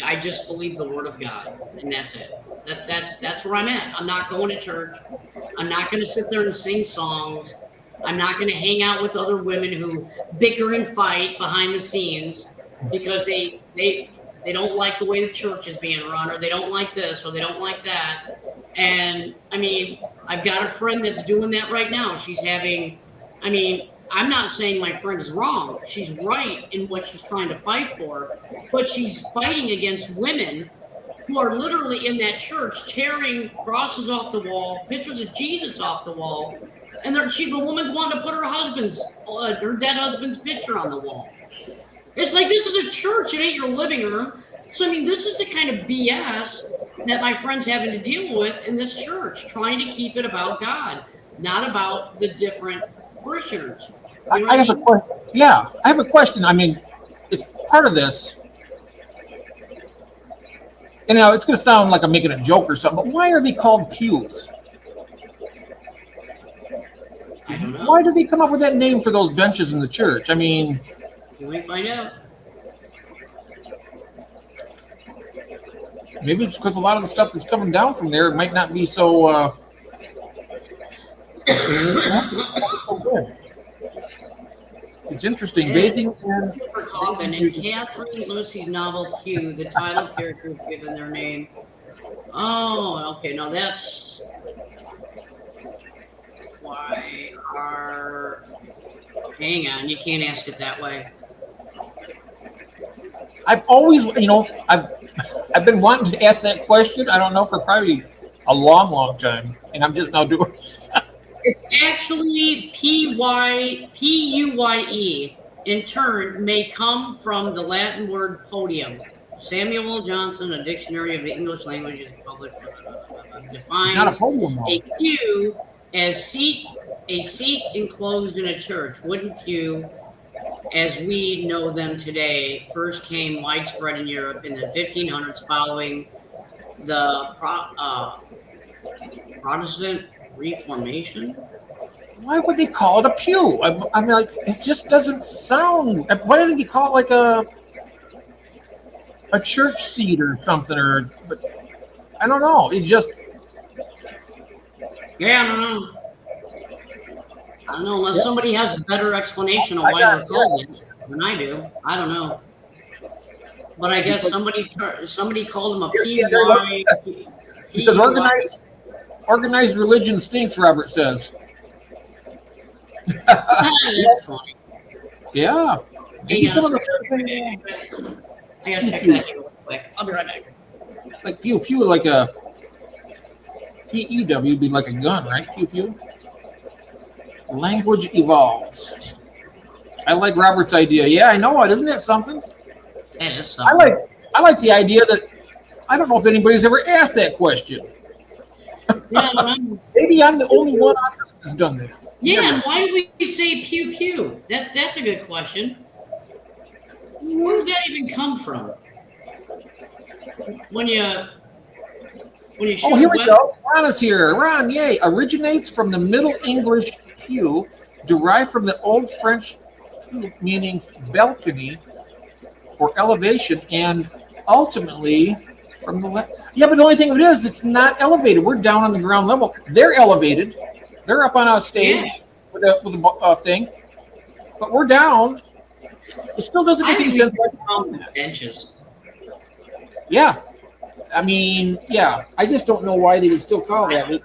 I just believe the word of God, and that's it. That's where I'm at. I'm not going to church. I'm not going to sit there and sing songs. I'm not going to hang out with other women who bicker and fight behind the scenes because they don't like the way the church is being run, or they don't like this, or they don't like that. And I mean, I've got a friend that's doing that right now. She's having, I mean, I'm not saying my friend is wrong. She's right in what she's trying to fight for, but she's fighting against women who are literally in that church tearing crosses off the wall, pictures of Jesus off the wall, and the woman's wanting to put her dead husband's picture on the wall. It's like this is a church. It ain't your living room. So I mean, this is the kind of BS that my friend's having to deal with in this church, trying to keep it about God, not about the different parishioners. You know what I have I a mean? question. Yeah, I have a question. I mean, it's part of this. And now it's going to sound like I'm making a joke or something, but why are they called pews? I don't know. Why did they come up with that name for those benches in the church? I mean, You might find out. maybe it's because a lot of the stuff that's coming down from there might not be so so good. It's interesting. Bathing and For Coffin and Catherine Lucy's novel Q, the title character is given their name. Oh, okay. No, that's why are. Hang on, you can't ask it that way. I've always, I've been wanting to ask that question. I don't know, for probably a long, long time, and I'm just now doing. It's actually Puye. In turn, may come from the Latin word podium. Samuel Johnson, a dictionary of the English language, is published. It's not a Defines podium, though. a pew as a seat enclosed in a church. Wooden pew, as we know them today, first came widespread in Europe in the 1500s following the Protestant Reformation. Why would they call it a pew? I mean, like, it just doesn't sound. Why didn't you call it like a church seat or something? But I don't know. It's just. Yeah, I don't know. I don't know, unless Yes. somebody has a better explanation of I why got they're called it. it than I do. I don't know. But I guess somebody called them a Yeah, there it PY. Because organized religion stinks, Robert says. That's funny. Yeah. Maybe Hang some on of a the second. I gotta check that real quick. I'll be right back. like pew pew like a PEW would be like a gun, right? Pew pew. Language evolves. I like Robert's idea. Yeah, I know it. Isn't that something? That is I something. like the idea that I don't know if anybody's ever asked that question. Yeah, I don't know. Maybe I'm the only one on earth that's done that. Yeah, and why do we say pew pew? That's a good question. Where did that even come from? When you shoot Oh, here we web- go. Ron is here. Ron, yay. Originates from the Middle English pew, derived from the Old French pew, meaning balcony or elevation, and ultimately from the left. Yeah, but the only thing of it is, it's not elevated. We're down on the ground level. They're elevated. They're up on a stage with a thing, but we're down. It still doesn't make any sense. benches. Yeah. I mean, yeah. I just don't know why they would still call that.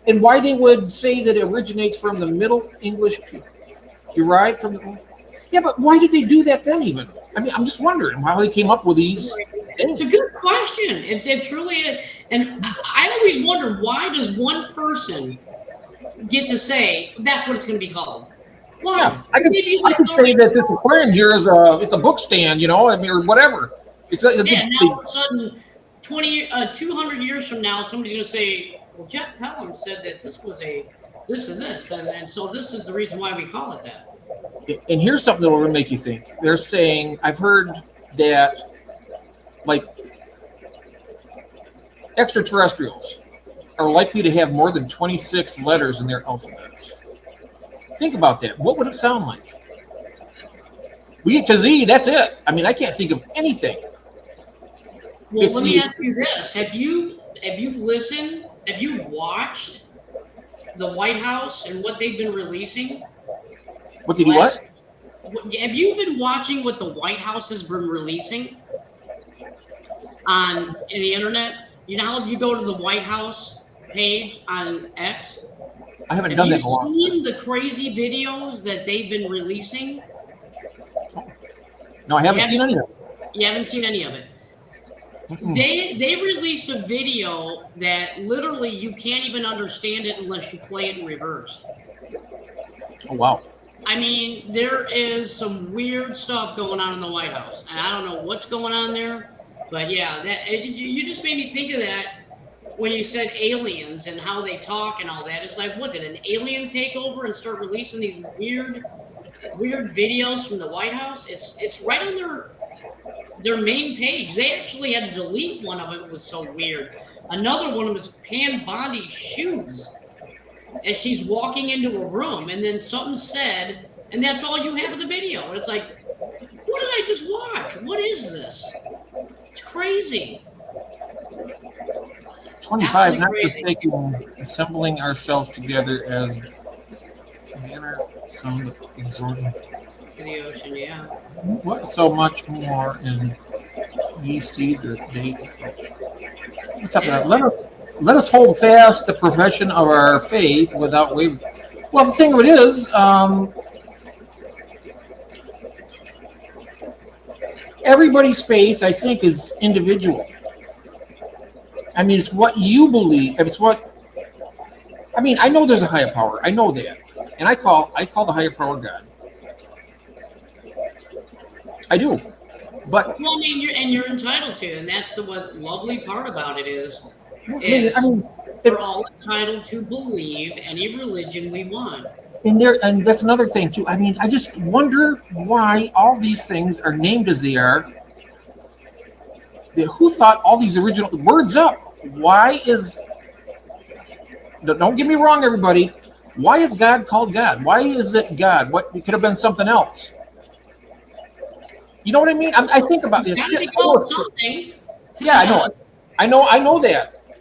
And why they would say that it originates from the Middle English, derived from the. Yeah, but why did they do that then even? I mean, I'm just wondering how they came up with these. It's a good question. It truly is. And I always wonder, why does one person get to say that's what it's going to be called? Why? Yeah, I could say that this aquarium here is it's a book stand, I mean, or whatever. It's Yeah, now all of a sudden, 200 years from now, somebody's going to say, well, Jeff Pelham said that this was this and this, and so this is the reason why we call it that. And here's something that will make you think. They're saying, I've heard that, like, extraterrestrials are likely to have more than 26 letters in their alphabets. Think about that. What would it sound like? We get to Z, that's it. I mean, I can't think of anything. Well, It's let me the- ask you this: Have you listened? Have you watched the White House and what they've been releasing? What did he what? Have you been watching what the White House has been releasing in the internet? You know how you go to the White House page on X? I haven't Have done you that in a while. seen the crazy videos that they've been releasing? No, I haven't seen any of it. You haven't seen any of it. Mm-mm. They released a video that literally you can't even understand it unless you play it in reverse. Oh, wow. I mean, there is some weird stuff going on in the White House, and I don't know what's going on there, but yeah, you just made me think of that when you said aliens and how they talk and all that. It's like, what, did an alien take over and start releasing these weird videos from the White House? It's right on their main page. They actually had to delete one of it. It was so weird. Another one was Pam Bondi's shoes as she's walking into a room, and then something said, and that's all you have of the video. And it's like, what did I just watch? What is this? It's crazy. 25, not crazy. mistaken, assembling ourselves together as manner some exhorting. In the ocean, yeah. What so much more in ye see the day approach. What's up there? Let us hold fast the profession of our faith without wavering. Well, the thing of it is, everybody's faith, I think, is individual. I mean, it's what you believe. It's what. I mean, I know there's a higher power. I know that, and I call the higher power God. I do, but Well, I mean, you're entitled to, and that's the what lovely part about it is. I mean, We're all entitled to believe any religion we want. and that's another thing too. I mean, I just wonder why all these things are named as they are. Who thought all these original words up? Why is? Don't get me wrong, everybody. Why is God called God? Why is it God? What, it could have been something else. You know what I mean? I think about this. Gotta be called something. Yeah, I know it. I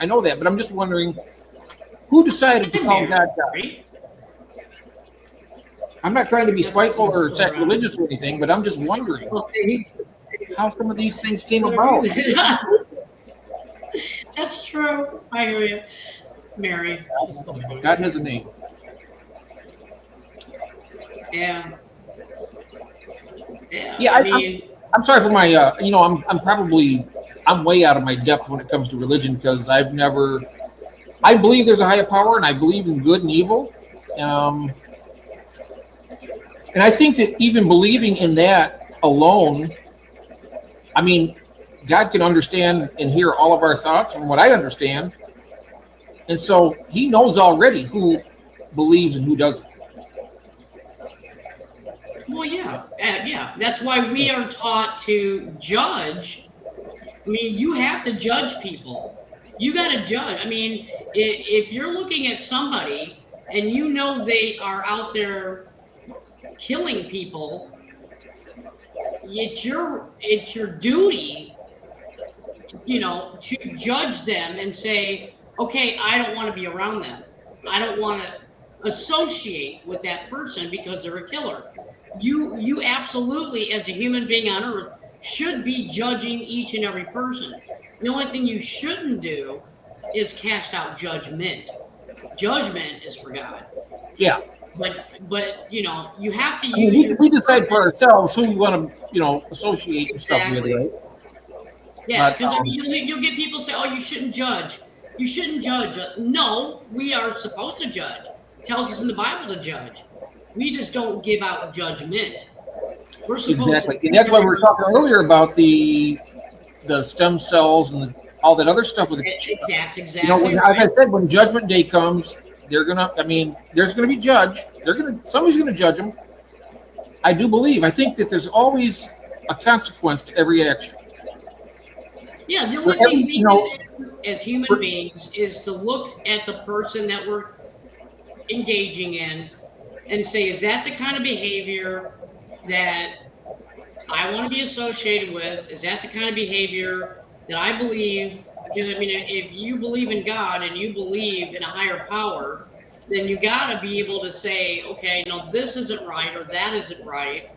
know that. But I'm just wondering, who decided to call God God? I'm not trying to be spiteful or sacrilegious or anything, but I'm just wondering how some of these things came about. That's true. I hear you, Mary. God has a name. Yeah. Yeah, I mean, I'm sorry for my. I'm way out of my depth when it comes to religion because I believe there's a higher power and I believe in good and evil. And I think that even believing in that alone, I mean, God can understand and hear all of our thoughts from what I understand. And so he knows already who believes and who doesn't. well, yeah. That's why we are taught to judge. I mean, you have to judge people. You got to judge. I mean, if you're looking at somebody and you know they are out there killing people, it's your duty, to judge them and say, okay, I don't want to be around them. I don't want to associate with that person because they're a killer. You absolutely, as a human being on earth, should be judging each and every person. The only thing you shouldn't do is cast out judgment. Judgment is for God. Yeah. But you have to I mean, use. we decide for ourselves who we want to, associate and stuff with, Exactly. right? Yeah, But, because you'll get people say, "Oh, you shouldn't judge. You shouldn't judge." No, we are supposed to judge. It tells us in the Bible to judge. We just don't give out judgment. We're supposed Exactly, to. and that's why we were talking earlier about the stem cells and all that other stuff with it. That's exactly Like I right. said, when Judgment Day comes, there's gonna be judge. Somebody's gonna judge them. I do believe. I think that there's always a consequence to every action. Yeah, the For only thing every- we you know, can do as human beings is to look at the person that we're engaging in and say, is that the kind of behavior that I want to be associated with? Is that the kind of behavior that I believe? Because I mean, if you believe in God and you believe in a higher power, then you got to be able to say, okay, no, this isn't right or that isn't right,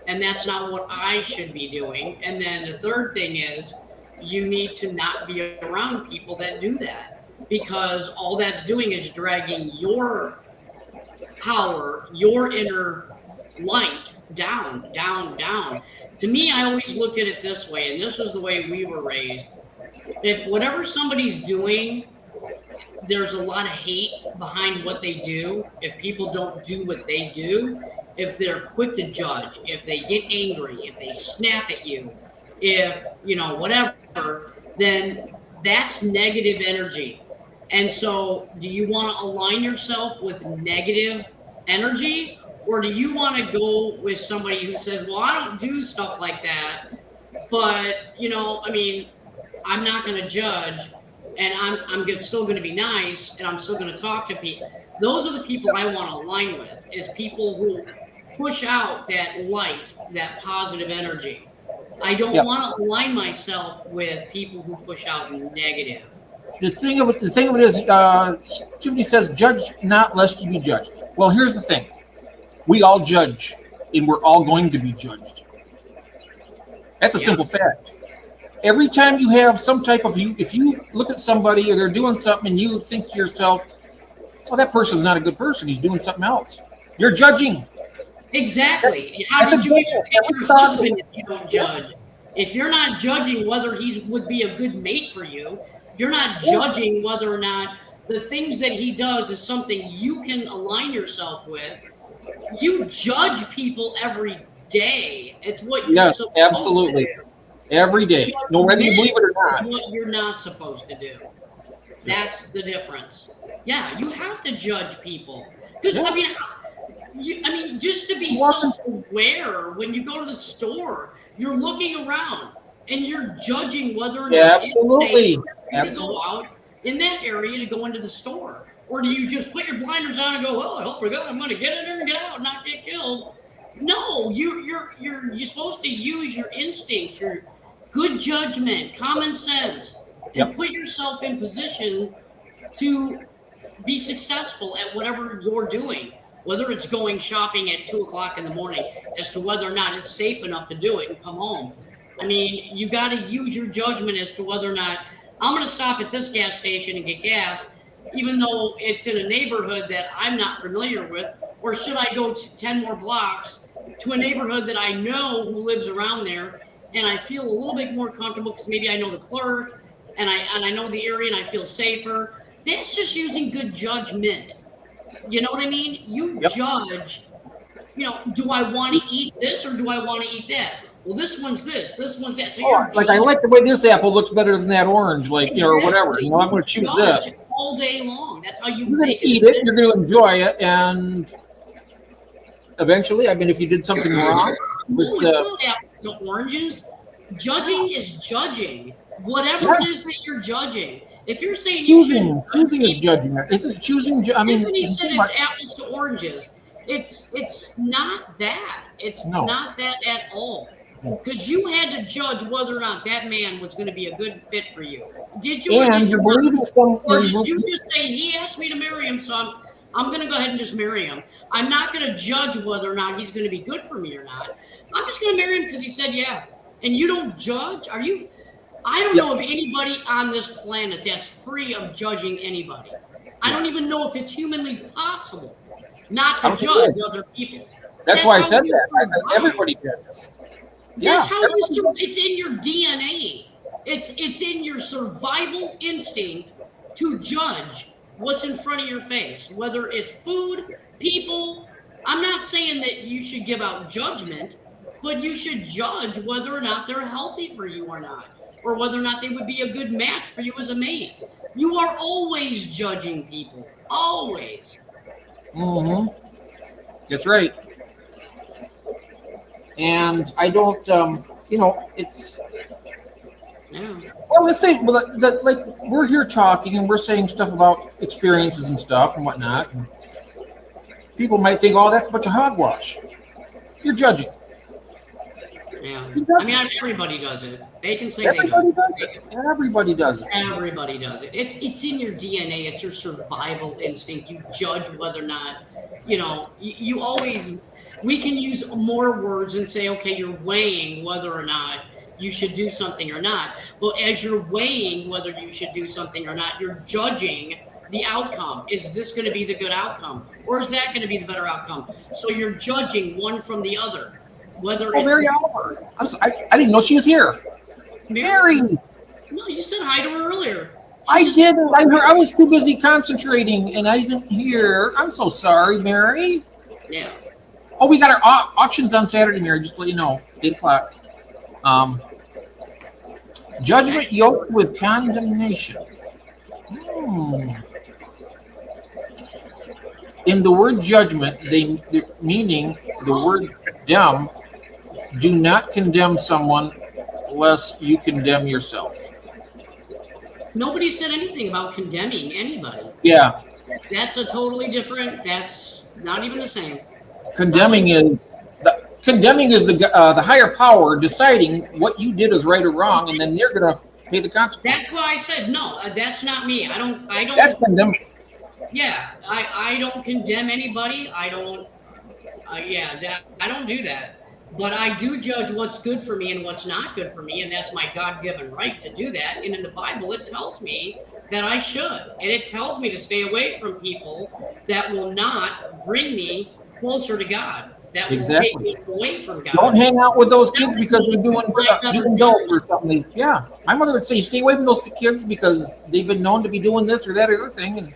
and that's not what I should be doing. And then the third thing is, you need to not be around people that do that, because all that's doing is dragging your power, your inner light down, down, down. To me, I always looked at it this way, and this was the way we were raised. If whatever somebody's doing there's a lot of hate behind what they do. If people don't do what they do, if they're quick to judge, if they get angry, if they snap at you, if, you know, whatever, then that's negative energy. And so do you want to align yourself with negative energy, or do you want to go with somebody who says, well, I don't do stuff like that, but, you know, I mean, I'm not going to judge, and I'm still going to be nice, and I'm still going to talk to people. Those are the people I want to align with, is people who push out that light, that positive energy. I don't want to align myself with people who push out negative. The thing of it is, Tiffany says, judge not lest you be judged. Well, here's the thing. We all judge, and we're all going to be judged. That's a simple fact. Every time you have some type of, if you look at somebody or they're doing something and you think to yourself, oh, that person's not a good person, he's doing something else, you're judging. Exactly. How did you even pick your husband if you don't judge? If you're not judging whether he would be a good mate for you, if you're not judging whether or not the things that he does is something you can align yourself with, you judge people every day. It's what you're supposed absolutely. to do. Every day, no whether you believe it or not. It's what you're not supposed to do. That's the difference. Yeah, you have to judge people. Because, I mean, just to be self-aware, when you go to the store, you're looking around and you're judging whether or not it's safe to go out in that area to go into the store. Or do you just put your blinders on and go, well, I hope we're good. I'm going to get in there and get out and not get killed. No, you're supposed to use your instinct, your good judgment, common sense, and put yourself in position to be successful at whatever you're doing, whether it's going shopping at 2 o'clock in the morning, as to whether or not it's safe enough to do it and come home. I mean, you got to use your judgment as to whether or not I'm going to stop at this gas station and get gas, even though it's in a neighborhood that I'm not familiar with, or should I go 10 more blocks to a neighborhood that I know who lives around there, and I feel a little bit more comfortable because maybe I know the clerk and I know the area and I feel safer. That's just using good judgment. You know what I mean? You judge, you know, do I want to eat this or do I want to eat that? Well, this one's this one's that. So I like the way this apple looks better than that orange, like, you know, or whatever. You know, I'm going to choose this. All day long. That's how you're going to eat it, you're going to enjoy it, and eventually, I mean, if you did something wrong, it's not apples to oranges. Judging is judging. Whatever it is that you're judging. If you're saying choosing is judging. Isn't it choosing? I mean, Tiffany said it's apples to oranges. It's not that. It's not that at all. Because you had to judge whether or not that man was going to be a good fit for you. Did you? And you're believing some. Or did you just say, he asked me to marry him, so I'm going to go ahead and just marry him. I'm not going to judge whether or not he's going to be good for me or not. I'm just going to marry him because he said yeah. And you don't judge? Are you? I don't know of anybody on this planet that's free of judging anybody. I don't even know if it's humanly possible not to judge other people. That's why I said that. Everybody does. That's how it's in your DNA. It's in your survival instinct to judge what's in front of your face, whether it's food, people. I'm not saying that you should give out judgment, but you should judge whether or not they're healthy for you or not, or whether or not they would be a good match for you as a mate. You are always judging people. Always. Mm-hmm. That's right. And I don't, you know, it's... Yeah. Well, let's say, like, we're here talking and we're saying stuff about experiences and stuff and whatnot. And people might think, oh, that's a bunch of hogwash. You're judging. Yeah. I mean, everybody does it. They can say everybody does it. Everybody does it. Everybody does it. It's in your DNA. It's your survival instinct. You judge whether or not, you know, you always, we can use more words and say, okay, you're weighing whether or not you should do something or not. But as you're weighing whether you should do something or not, you're judging the outcome. Is this going to be the good outcome? Or is that going to be the better outcome? So you're judging one from the other. Whether Mary Oliver. I didn't know she was here. Mary? Mary. No, you said hi to her earlier. I didn't. I was too busy concentrating, and I didn't hear. I'm so sorry, Mary. Yeah. Oh, we got our auctions on Saturday, Mary. Just to let you know, 8 o'clock. Judgment yoked with condemnation. In the word judgment, meaning the word condemn. Do not condemn someone lest you condemn yourself. Nobody said anything about condemning anybody. Yeah. That's a totally different. That's not even the same. Condemning is the higher power deciding what you did is right or wrong, and then you're gonna pay the consequences. That's why I said no. That's not me. I don't. That's condemning. Yeah, I don't condemn anybody. I don't. I don't do that. But I do judge what's good for me and what's not good for me, and that's my God-given right to do that. And in the Bible, it tells me that I should, and it tells me to stay away from people that will not bring me closer to God. That will take me away from God. Don't hang out with those kids because they're doing dope or something. Yeah, my mother would say, stay away from those kids because they've been known to be doing this or that or other thing, and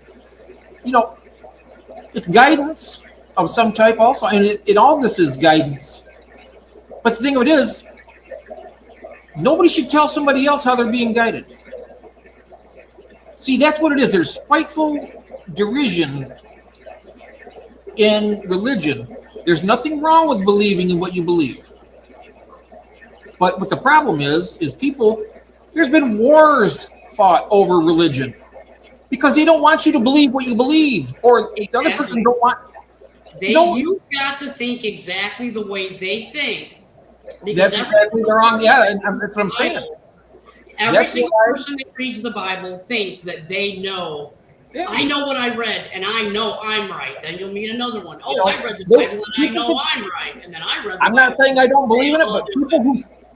it's guidance of some type also, and it all this is guidance. But the thing of it is, nobody should tell somebody else how they're being guided. See, that's what it is. There's spiteful derision in religion. There's nothing wrong with believing in what you believe. But what the problem is people, there's been wars fought over religion because they don't want you to believe what you believe, or the other person don't want. You've got to think exactly the way they think. That's exactly wrong. Yeah, and that's what I'm saying. Every single person that reads the Bible thinks that they know. Yeah. I know what I read, and I know I'm right. Then you'll meet another one. Oh, I read the Bible, and I know I'm right. And then I read. I'm not saying I don't believe in it, but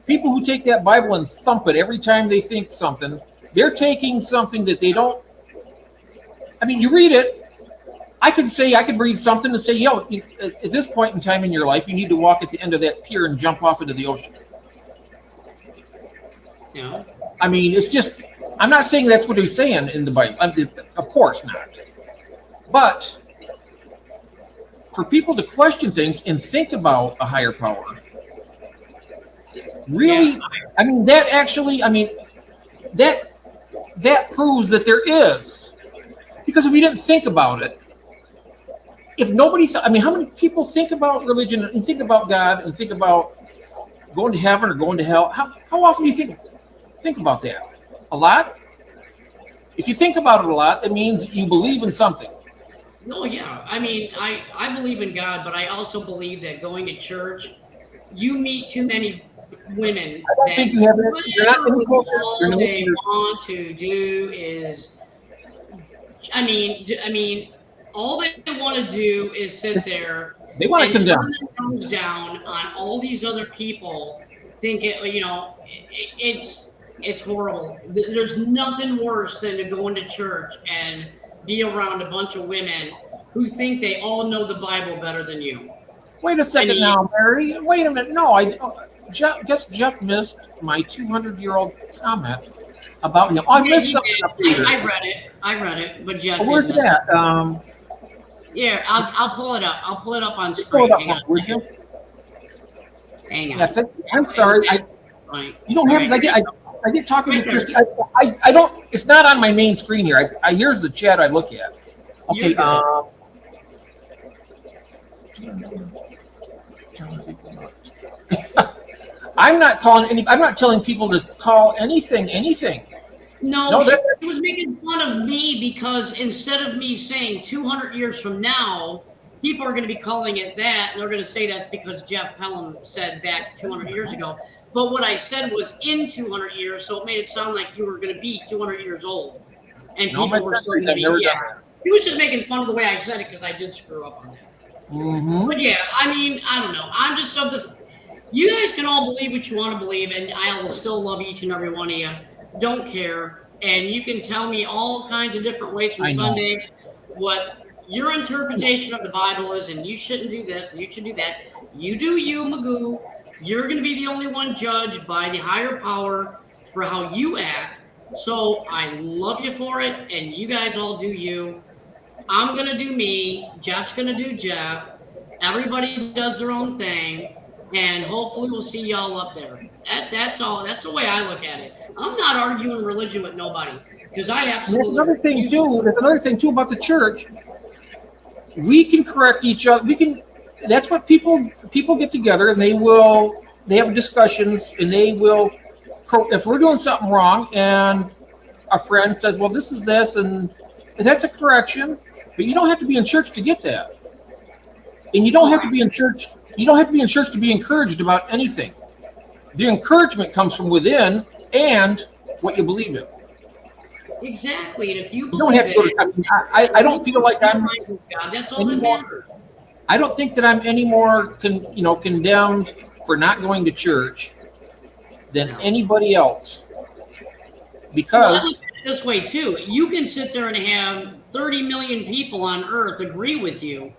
people who take that Bible and thump it every time they think something, they're taking something that they don't. I mean, you read it. I could read something and say, at this point in time in your life, you need to walk at the end of that pier and jump off into the ocean. Yeah. I mean, it's just, I'm not saying that's what he's saying in the Bible. Of course not. But for people to question things and think about a higher power, really, I mean, that proves that there is. Because if you didn't think about it, if nobody thought, I mean, how many people think about religion and think about God and think about going to heaven or going to hell? How often do you think about that? A lot? If you think about it a lot, that means you believe in something. No, yeah. I mean, I believe in God, but I also believe that going to church, you meet too many women I don't think you have all they want to do is, I mean, all they want to do is sit there. They want to condemn. Turn their nose down on all these other people. It's horrible. There's nothing worse than to go into church and be around a bunch of women who think they all know the Bible better than you. Wait a second now, Mary. Wait a minute. No, guess Jeff missed my 200-year-old comment about him. Oh, I missed something up here. I read it, but Jeff. Where's that? Yeah, I'll pull it up. I'll pull it up on screen. Pull it up, would you? Hang on. That's it. I'm sorry. You don't have. I get talking to Christy. I don't. It's not on my main screen here. Here's the chat I look at. Okay. I'm not telling people to call anything. No, she was making fun of me because instead of me saying 200 years from now, people are going to be calling it that, and they're going to say that's because Jeff Pelham said that 200 years ago. But what I said was in 200 years, so it made it sound like you were going to be 200 years old. And people were still going to be, He was just making fun of the way I said it because I did screw up on that. Mm-hmm. But yeah, I mean, I don't know. I'm just of the... You guys can all believe what you want to believe, and I will still love each and every one of you. Don't care. And you can tell me all kinds of different ways from Sunday what your interpretation of the Bible is, and you shouldn't do this, and you should do that. You do you, Magoo. You're going to be the only one judged by the higher power for how you act. So I love you for it, and you guys all do you. I'm gonna do me. Jeff's gonna do Jeff. Everybody does their own thing, and hopefully we'll see y'all up there. That's all. That's the way I look at it. I'm not arguing religion with nobody because I And absolutely. there's another thing too about the church. We can correct each other. We can. That's what people get together and they have discussions and they will. If we're doing something wrong and a friend says, "Well, this is this," and that's a correction, but you don't have to be in church to get that, and you don't have to be in church. You don't have to be in church to be encouraged about anything. The encouragement comes from within and what you believe in. Exactly, and if you You don't have to go to. I don't feel like I'm. God, that's all that matters. I don't think that I'm any more condemned for not going to church than anybody else. Well, I Because look at it this way too. You can sit there and have 30 million people on earth agree with you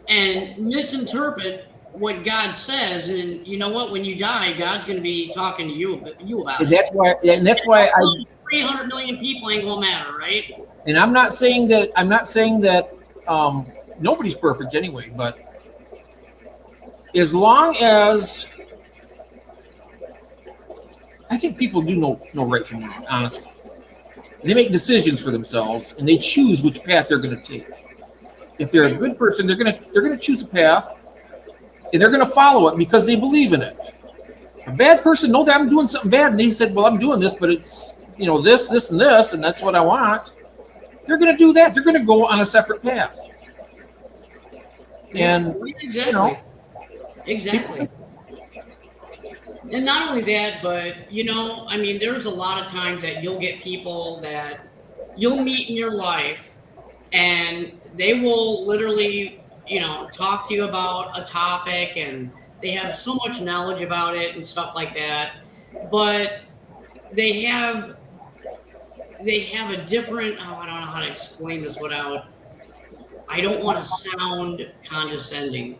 and misinterpret what God says, and you know what? When you die, God's going to be talking to you about it. that's why I 300 million people ain't gonna matter, right? and I'm not saying that nobody's perfect anyway, but as long as I think people do know right from wrong, honestly. They make decisions for themselves and they choose which path they're going to take. If they're a good person, they're going to choose a path and they're going to follow it because they believe in it. If a bad person knows that I'm doing something bad and they said, "Well, I'm doing this, but it's this, and this, and that's what I want," they're going to do that. They're going to go on a separate path. And exactly. Exactly. And not only that, but I mean, there's a lot of times that you'll get people that you'll meet in your life and they will literally, talk to you about a topic and they have so much knowledge about it and stuff like that. But they have a different, I don't know how to explain this without, I don't want to sound condescending.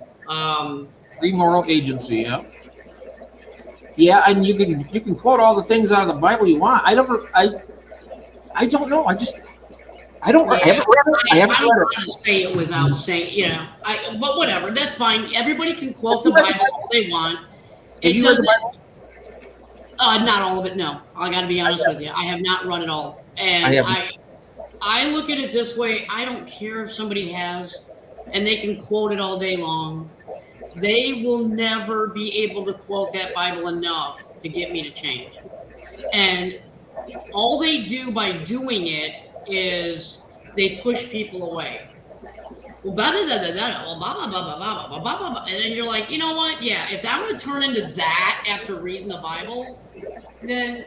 Free moral agency, yeah. Yeah, and you can quote all the things out of the Bible you want. I don't know. I haven't read it. I haven't I read don't it. want to say it without saying, but whatever, that's fine. Everybody can quote the Bible if they want. Have you read the Bible? Not all of it, no. I got to be honest with you. I have not run it all. And I haven't. I look at it this way. I don't care if somebody has, and they can quote it all day long. They will never be able to quote that Bible enough to get me to change. And all they do by doing it is they push people away. And then you're like, you know what? Yeah, if I'm going to turn into that after reading the Bible, then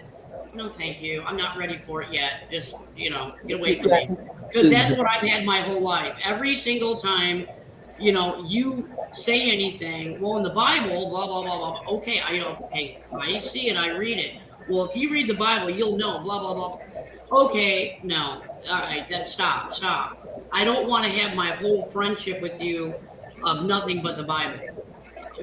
no, thank you. I'm not ready for it yet. Just, get away from me. Because that's what I've had my whole life. Every single time, you say anything, well, in the Bible, blah, blah, blah, blah. Okay, I see it, I read it. Well, if you read the Bible, you'll know, blah, blah, blah. Okay, no. All right, then stop. I don't want to have my whole friendship with you of nothing but the Bible.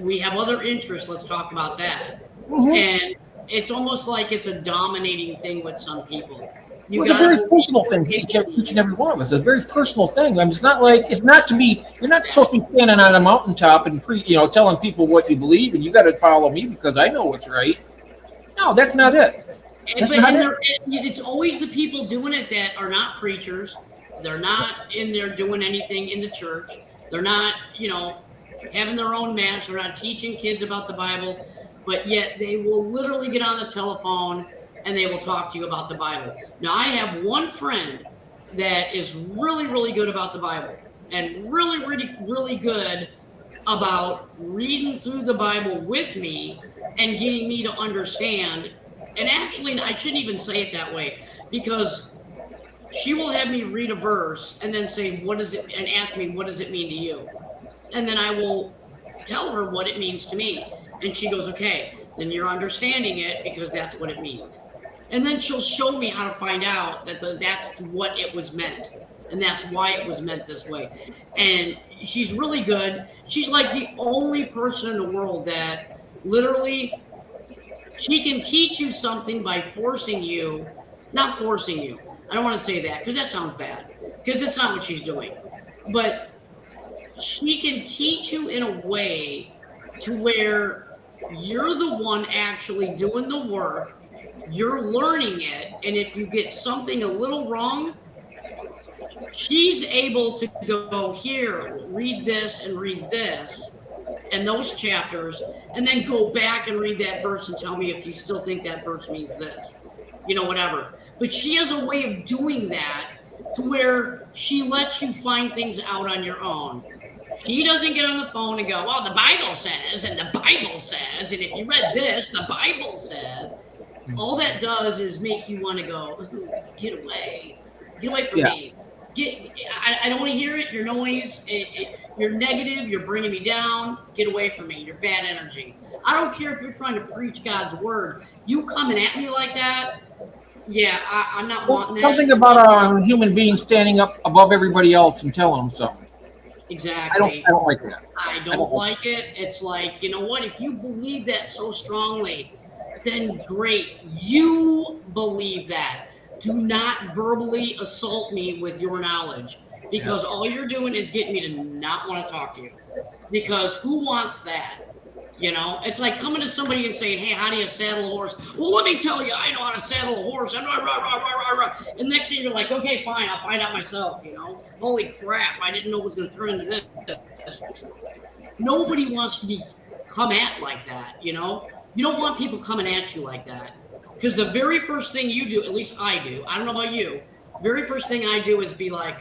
We have other interests. Let's talk about that. Mm-hmm. And it's almost like it's a dominating thing with some people. It's a very personal thing to each and every one of us. It's a very personal thing. I mean, it's not to be. You're not supposed to be standing on a mountaintop and telling people what you believe and you got to follow me because I know what's right. No, that's not it. It's always the people doing it that are not preachers. They're not in there doing anything in the church. They're not, having their own mass. They're not teaching kids about the Bible. But yet they will literally get on the telephone and they will talk to you about the Bible. Now, I have one friend that is really, really good about the Bible and really, really, really good about reading through the Bible with me and getting me to understand. And actually, I shouldn't even say it that way because she will have me read a verse and then say, what does it, and ask me, what does it mean to you? And then I will tell her what it means to me. And she goes, okay, then you're understanding it because that's what it means. And then she'll show me how to find out that that's what it was meant. And that's why it was meant this way. And she's really good. She's like the only person in the world that literally, she can teach you something by forcing you not forcing you. I don't want to say that because that sounds bad, because it's not what she's doing. But she can teach you in a way to where you're the one actually doing the work, you're learning it, and if you get something a little wrong, she's able to go, here, read this and those chapters, and then go back and read that verse and tell me if you still think that verse means this, whatever. But she has a way of doing that to where she lets you find things out on your own. He doesn't get on the phone and go, well, the Bible says, and the Bible says, and if you read this, the Bible says. All that does is make you want to go, get away from me. I don't want to hear it. Your noise, you're negative. You're bringing me down. Get away from me. You're bad energy. I don't care if you're trying to preach God's word. You coming at me like that, I'm not wanting that. Something about a human being standing up above everybody else and telling them something. Exactly. I don't like that. I don't like it. It's like, you know what? If you believe that so strongly, then great. You believe that. Do not verbally assault me with your knowledge, because all you're doing is getting me to not want to talk to you. Because who wants that? It's like coming to somebody and saying, hey, how do you saddle a horse? Well, let me tell you, I know how to saddle a horse. And next thing you're like, okay, fine, I'll find out myself, Holy crap, I didn't know it was going to turn into this. Nobody wants to be come at like that, You don't want people coming at you like that. Because the very first thing you do, at least I do, I don't know about you, very first thing I do is be like,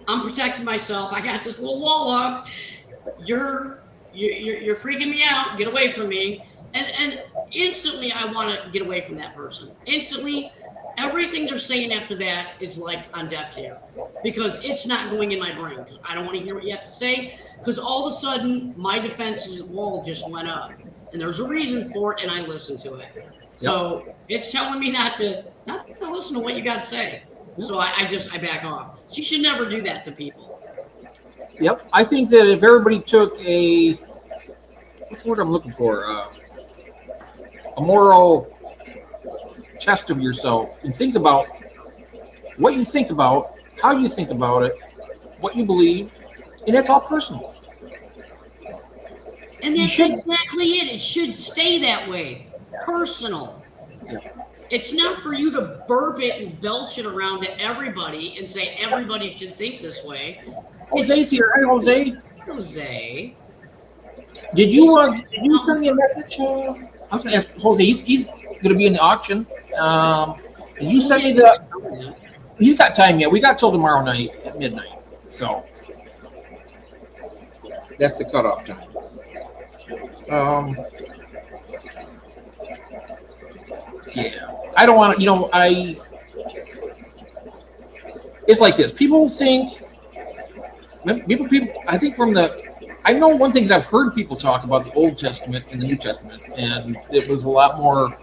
I'm protecting myself. I got this little wall up. You're freaking me out. Get away from me. And instantly I want to get away from that person. Instantly, everything they're saying after that is like on deaf ear, because it's not going in my brain, because I don't want to hear what you have to say, because all of a sudden my defenses wall just went up, and there's a reason for it, and I listen to it. So it's telling me not to listen to what you got to say. So I back off. So you should never do that to people. Yep. I think that if everybody took what's the word I'm looking for? A moral test of yourself and think about what you think about, how you think about it, what you believe, and that's all personal. And that's exactly it. It should stay that way. Personal. Yeah. It's not for you to burp it and belch it around to everybody and say everybody should think this way. Jose's here. Hi, Jose. Jose. Did you send me a message? I was going to ask Jose. He's going to be in the auction. Did you send me the? He's got time yet. We got till tomorrow night at midnight. So that's the cutoff time. Yeah, I don't want to, it's like this. People think, I think I know one thing that I've heard people talk about the Old Testament and the New Testament, and it was a lot more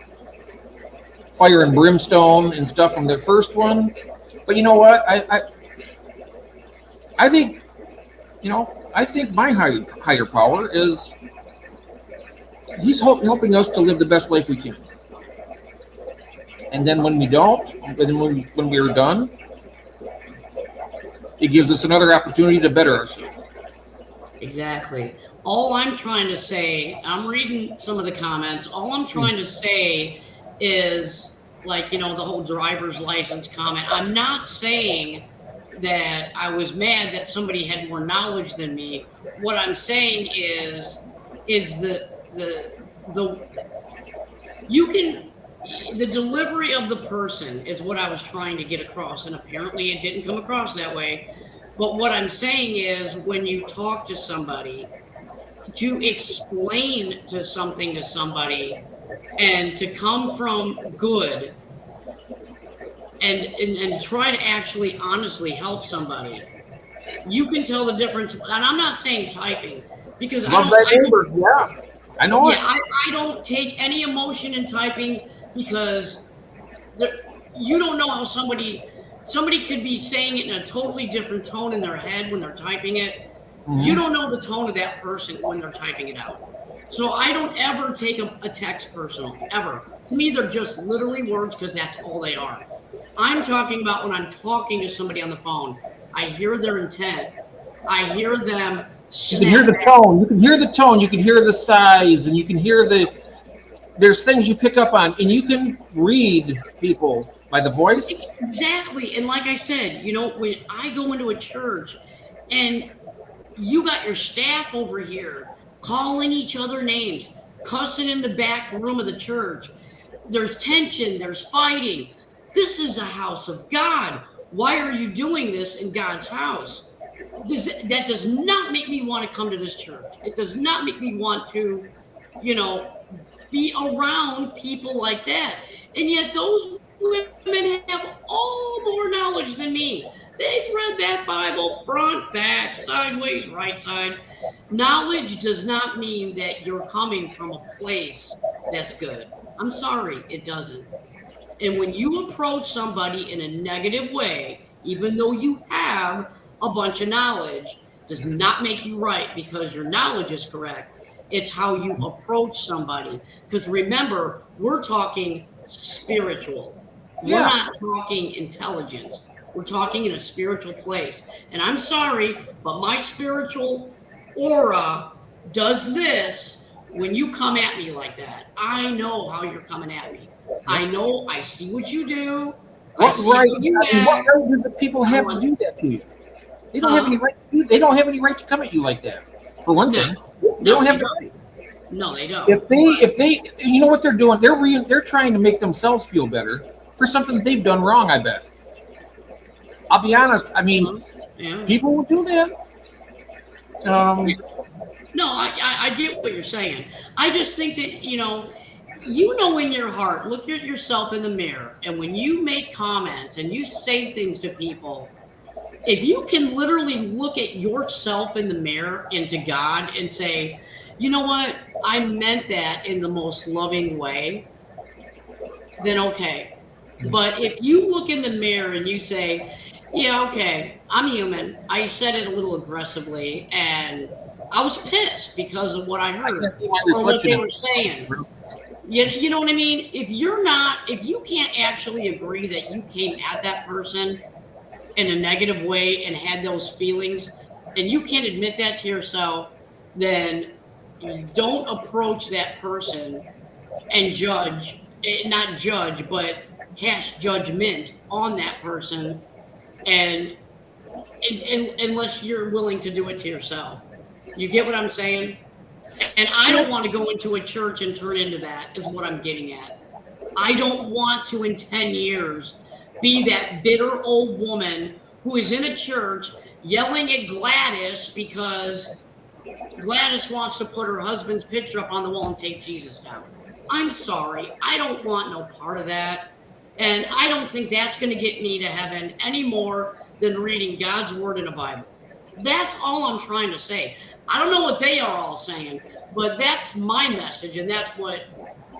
fire and brimstone and stuff from the first one. But you know what? I think, I think my higher power is he's helping us to live the best life we can. And then when we don't, and when we are done, it gives us another opportunity to better ourselves. Exactly. All I'm trying to say, I'm reading some of the comments. All I'm trying to say is, like, the whole driver's license comment. I'm not saying that I was mad that somebody had more knowledge than me. What I'm saying is the delivery of the person is what I was trying to get across, and apparently it didn't come across that way. But what I'm saying is, when you talk to somebody, to explain something to somebody, and to come from good, and try to actually honestly help somebody, you can tell the difference. And I'm not saying typing, because I know it. I don't take any emotion in typing, because you don't know how somebody could be saying it in a totally different tone in their head when they're typing it. Mm-hmm. You don't know the tone of that person when they're typing it out. So I don't ever take a text personal, ever. To me, they're just literally words, because that's all they are. I'm talking about when I'm talking to somebody on the phone. I hear their intent. I hear them. You can hear the tone. You can hear the tone. You can hear the size, and you can hear there's things you pick up on, and you can read people by the voice. Exactly. And like I said, when I go into a church and you got your staff over here calling each other names, cussing in the back room of the church, there's tension, there's fighting. This is a house of God. Why are you doing this in God's house? That does not make me want to come to this church. It does not make me want to, be around people like that. And yet those women have all more knowledge than me. They've read that Bible front, back, sideways, right side. Knowledge does not mean that you're coming from a place that's good. I'm sorry, it doesn't. And when you approach somebody in a negative way, even though you have a bunch of knowledge, does not make you right because your knowledge is correct. It's how you approach somebody. Because remember, we're talking spiritual. We're not talking intelligence. We're talking in a spiritual place. And I'm sorry, but my spiritual aura does this when you come at me like that. I know how you're coming at me. I know, I see what you do. What right do the people have to do that to you? They don't have any right to do. They don't have any right to come at you like that. For one thing, they don't have the right. No, they don't. If they, you know what they're doing? They're trying to make themselves feel better for something that they've done wrong. I bet. I'll be honest. I mean, people will do that. No, I get what you're saying. I just think that in your heart, look at yourself in the mirror, and when you make comments and you say things to people, if you can literally look at yourself in the mirror into God and say, you know what, I meant that in the most loving way, then okay. But if you look in the mirror and you say, yeah, okay, I'm human. I said it a little aggressively, and I was pissed because of what I heard or what they were saying. You know what I mean? If you can't actually agree that you came at that person in a negative way and had those feelings, and you can't admit that to yourself, then don't approach that person and judge, not judge, but cast judgment on that person, and unless you're willing to do it to yourself. You get what I'm saying? And I don't want to go into a church and turn into that, is what I'm getting at. I don't want to, in 10 years, be that bitter old woman who is in a church yelling at Gladys because Gladys wants to put her husband's picture up on the wall and take Jesus down. I'm sorry. I don't want no part of that. And I don't think that's going to get me to heaven any more than reading God's word in a Bible. That's all I'm trying to say. I don't know what they are all saying, but that's my message, and that's what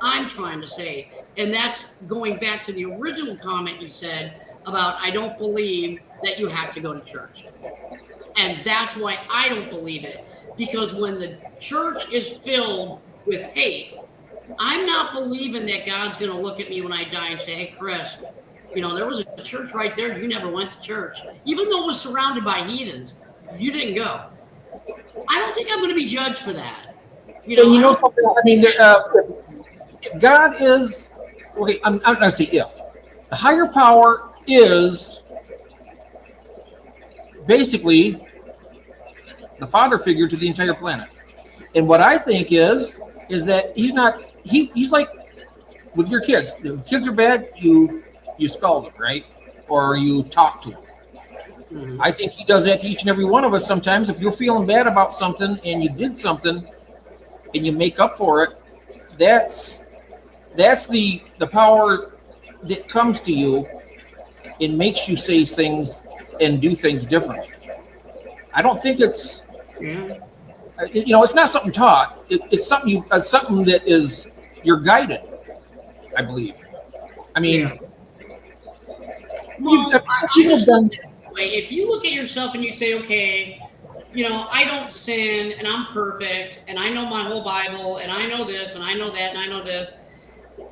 I'm trying to say. And that's going back to the original comment you said about I don't believe that you have to go to church. And that's why I don't believe it. Because when the church is filled with hate, I'm not believing that God's going to look at me when I die and say, hey, Chris, there was a church right there. You never went to church. Even though it was surrounded by heathens, you didn't go. I don't think I'm going to be judged for that. Something? I mean, if God is, okay, I'm not going to say if. The higher power is basically the father figure to the entire planet. And what I think is that he's like with your kids. If kids are bad, you scold them, right? Or you talk to them. Mm-hmm. I think he does that to each and every one of us sometimes. If you're feeling bad about something and you did something and you make up for it, that's the power that comes to you and makes you say things and do things differently. I don't think it's it's not something taught. It's something something that is you're guided, I believe. I mean, if you look at yourself and you say, okay, I don't sin and I'm perfect and I know my whole Bible and I know this and I know that and I know this,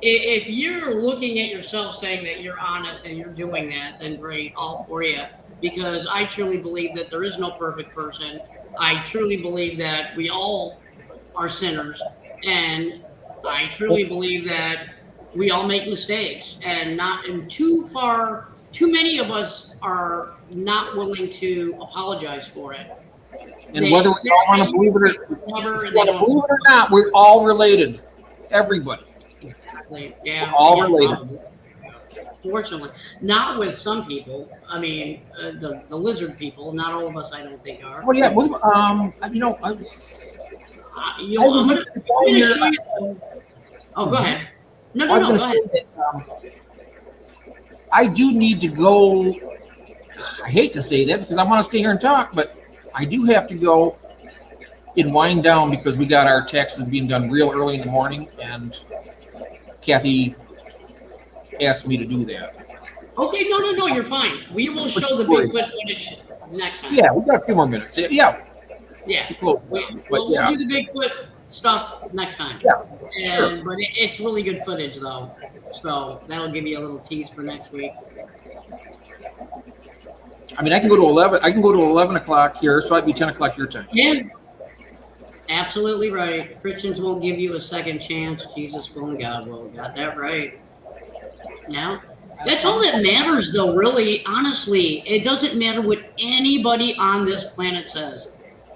If you're looking at yourself saying that you're honest and you're doing that, then great, all for you. Because I truly believe that there is no perfect person. I truly believe that we all are sinners, and I truly believe that we all make mistakes, and too many of us are not willing to apologize for it. And whether we all want to believe it or not, we're all related. Everybody. Exactly. Yeah. All related. Fortunately, not with some people. I mean, the lizard people. Not all of us, I don't think, are. Well, yeah. I was. Oh, go ahead. No, I was go going to ahead. say that I do need to go. I hate to say that because I want to stay here and talk, but I do have to go and wind down because we got our taxes being done real early in the morning, and Kathy asked me to do that. Okay, no, you're fine. We will show the Bigfoot footage next time. Yeah, we got a few more minutes. Yeah. Yeah. To close. We'll do the Bigfoot stuff next time. Yeah, sure. But it's really good footage, though. So that'll give you a little tease for next week. I mean, I can go to 11. I can go to 11 o'clock here, so it'd be 10 o'clock your time. Yeah. Absolutely right. Christians won't give you a second chance. Jesus will and God will. Got that right. Now, that's all that matters, though, really. Honestly, it doesn't matter what anybody on this planet says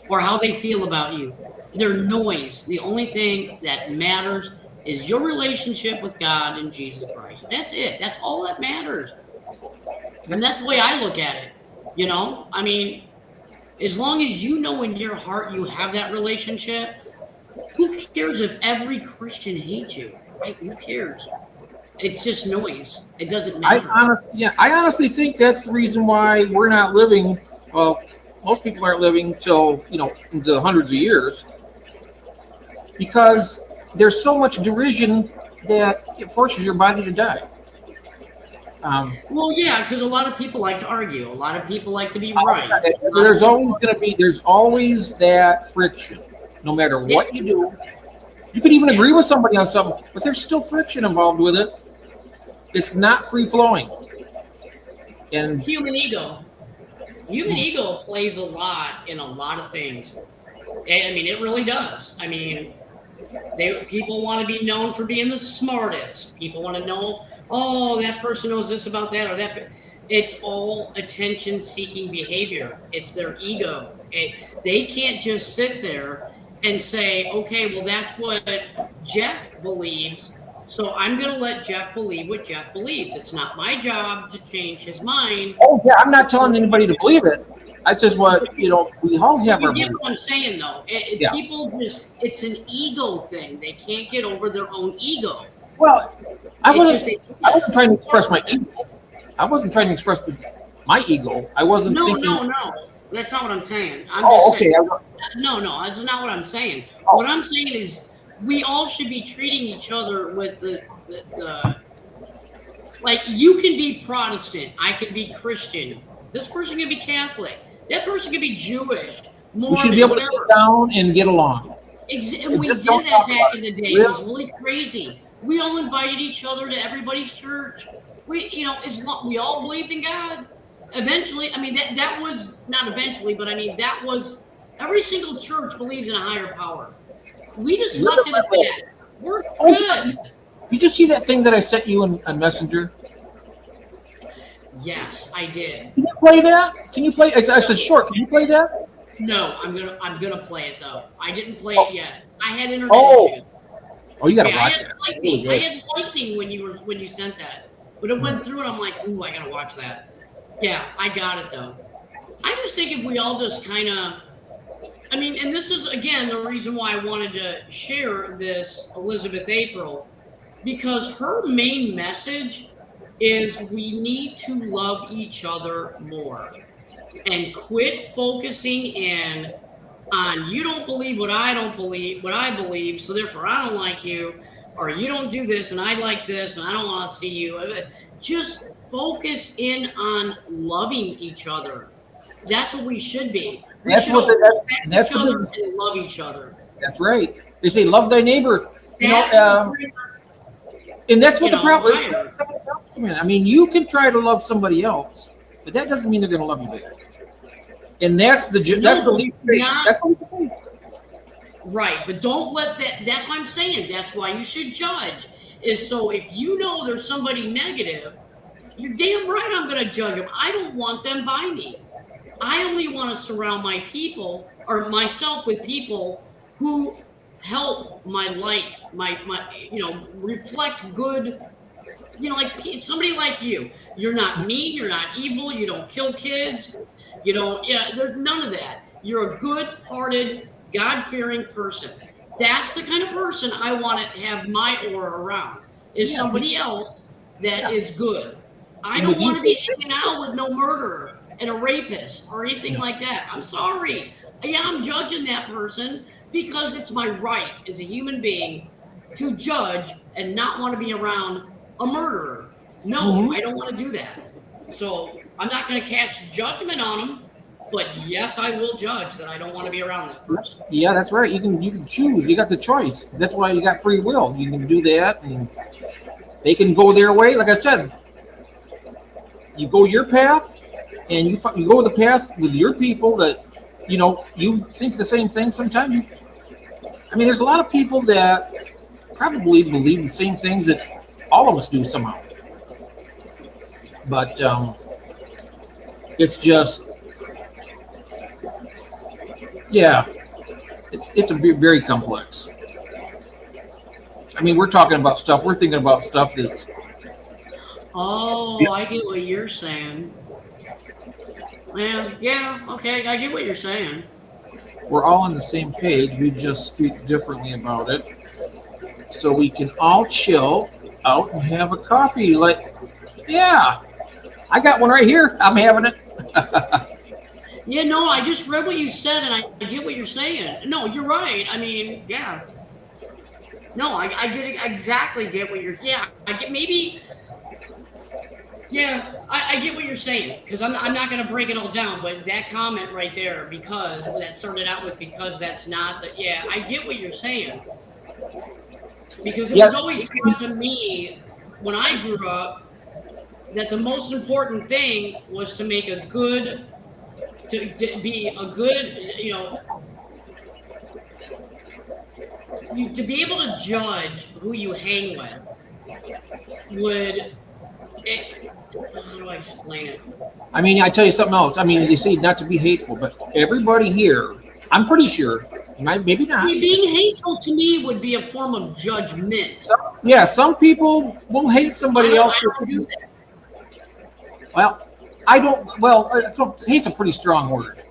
or how they feel about you. They're noise. The only thing that matters is your relationship with God and Jesus Christ. That's it. That's all that matters. And that's the way I look at it. You know, I mean, as long as you know in your heart you have that relationship, who cares if every Christian hates you? Right? Who cares? It's just noise. It doesn't matter. I honestly think that's the reason why we're not living. Well, most people aren't living till into the hundreds of years, because there's so much derision that it forces your body to die. Well, yeah, because a lot of people like to argue. A lot of people like to be right. There's always that friction, no matter what you do. You could even agree with somebody on something, but there's still friction involved with it. It's not free flowing. And human ego plays a lot in a lot of things. I mean, it really does. I mean, people want to be known for being the smartest. People want to know, oh, that person knows this about that or that. It's all attention-seeking behavior. It's their ego. They can't just sit there and say, okay, well, that's what Jeff believes, so I'm going to let Jeff believe what Jeff believes. It's not my job to change his mind. Oh, yeah, I'm not telling anybody to believe it. That's just what, we all have our. You get what I'm saying, though. People it's an ego thing. They can't get over their own ego. Well, I wasn't trying to express my ego. I wasn't trying to express my ego. I wasn't thinking. No. That's not what I'm saying. Okay. No, that's not what I'm saying. Oh. What I'm saying is we all should be treating each other with the like, you can be Protestant. I can be Christian. This person can be Catholic. That person can be Jewish. Mormon, we should be able to sit down and get along. And we did that back in the day. It was really crazy. We all invited each other to everybody's church. We all believed in God. Eventually, I mean, that was not eventually, but I mean, that was every single church believes in a higher power. We just left it at that. We're good. Did you see that thing that I sent you on Messenger? Yes, I did. Can you play that? Can you play? I said short. Can you play that? No, I'm gonna play it though. I didn't play it yet. I had internet issues. Oh, you gotta watch that. I had lightning when you sent that, but it went through, and I'm like, ooh, I gotta watch that. Yeah, I got it though. I just think if we all just kind of, I mean, and this is again the reason why I wanted to share this Elizabeth April, because her main message is we need to love each other more and quit focusing in on you don't believe what I believe, so therefore I don't like you, or you don't do this and I like this and I don't want to see you. Just focus in on loving each other. That's what we should be. That's what each other and love each other. That's right. They say love thy neighbor. And And that's what You the know, problem is. higher. Some of the problems come in. I mean, you can try to love somebody else, but that doesn't mean they're going to love you back. And that's the leap of faith. not- That's the leap of faith. Right, but don't let that. That's what I'm saying. That's why you should judge. Is so if you know there's somebody negative, you're damn right I'm going to judge them. I don't want them by me. I only want to surround my people or myself with people who help my light, my reflect good. Like somebody like you. You're not mean. You're not evil. You don't kill kids. You don't. Yeah, there's none of that. You're a good-hearted, God-fearing person. That's the kind of person I want to have my aura around. Is somebody else that is good. I don't want to be hanging out with no murderer and a rapist or anything like that. I'm sorry. Yeah, I'm judging that person because it's my right as a human being to judge and not want to be around a murderer. No, I don't want to do that. So I'm not going to cast judgment on them, but yes, I will judge that I don't want to be around that person. Yeah, that's right. You can choose. You got the choice. That's why you got free will. You can do that, and they can go their way. Like I said, you go your path, and you go the path with your people that you think the same thing. Sometimes there's a lot of people that probably believe the same things that all of us do somehow. But it's just, yeah, it's very complex. I mean, we're talking about stuff. We're thinking about stuff that's. Oh, I get what you're saying. Yeah, okay, I get what you're saying. We're all on the same page. We just speak differently about it, so we can all chill out and have a coffee. Yeah, I got one right here. I'm having it. Yeah, no, I just read what you said, and I get what you're saying. No, you're right. I mean, yeah. No, I get it, exactly get what you're. Yeah, I get maybe. Yeah, I get what you're saying because I'm not going to break it all down, but that comment right there, because that started out with because that's not the. Yeah, I get what you're saying because it was always taught to me when I grew up that the most important thing was to make a good. To be a good, to be able to judge who you hang with how do I explain it? I mean, I tell you something else. I mean, they say not to be hateful, but everybody here, I'm pretty sure, maybe not. Being hateful to me would be a form of judgment. Some people will hate somebody else. I don't do that. Well, I don't. Well, hate's a pretty strong word.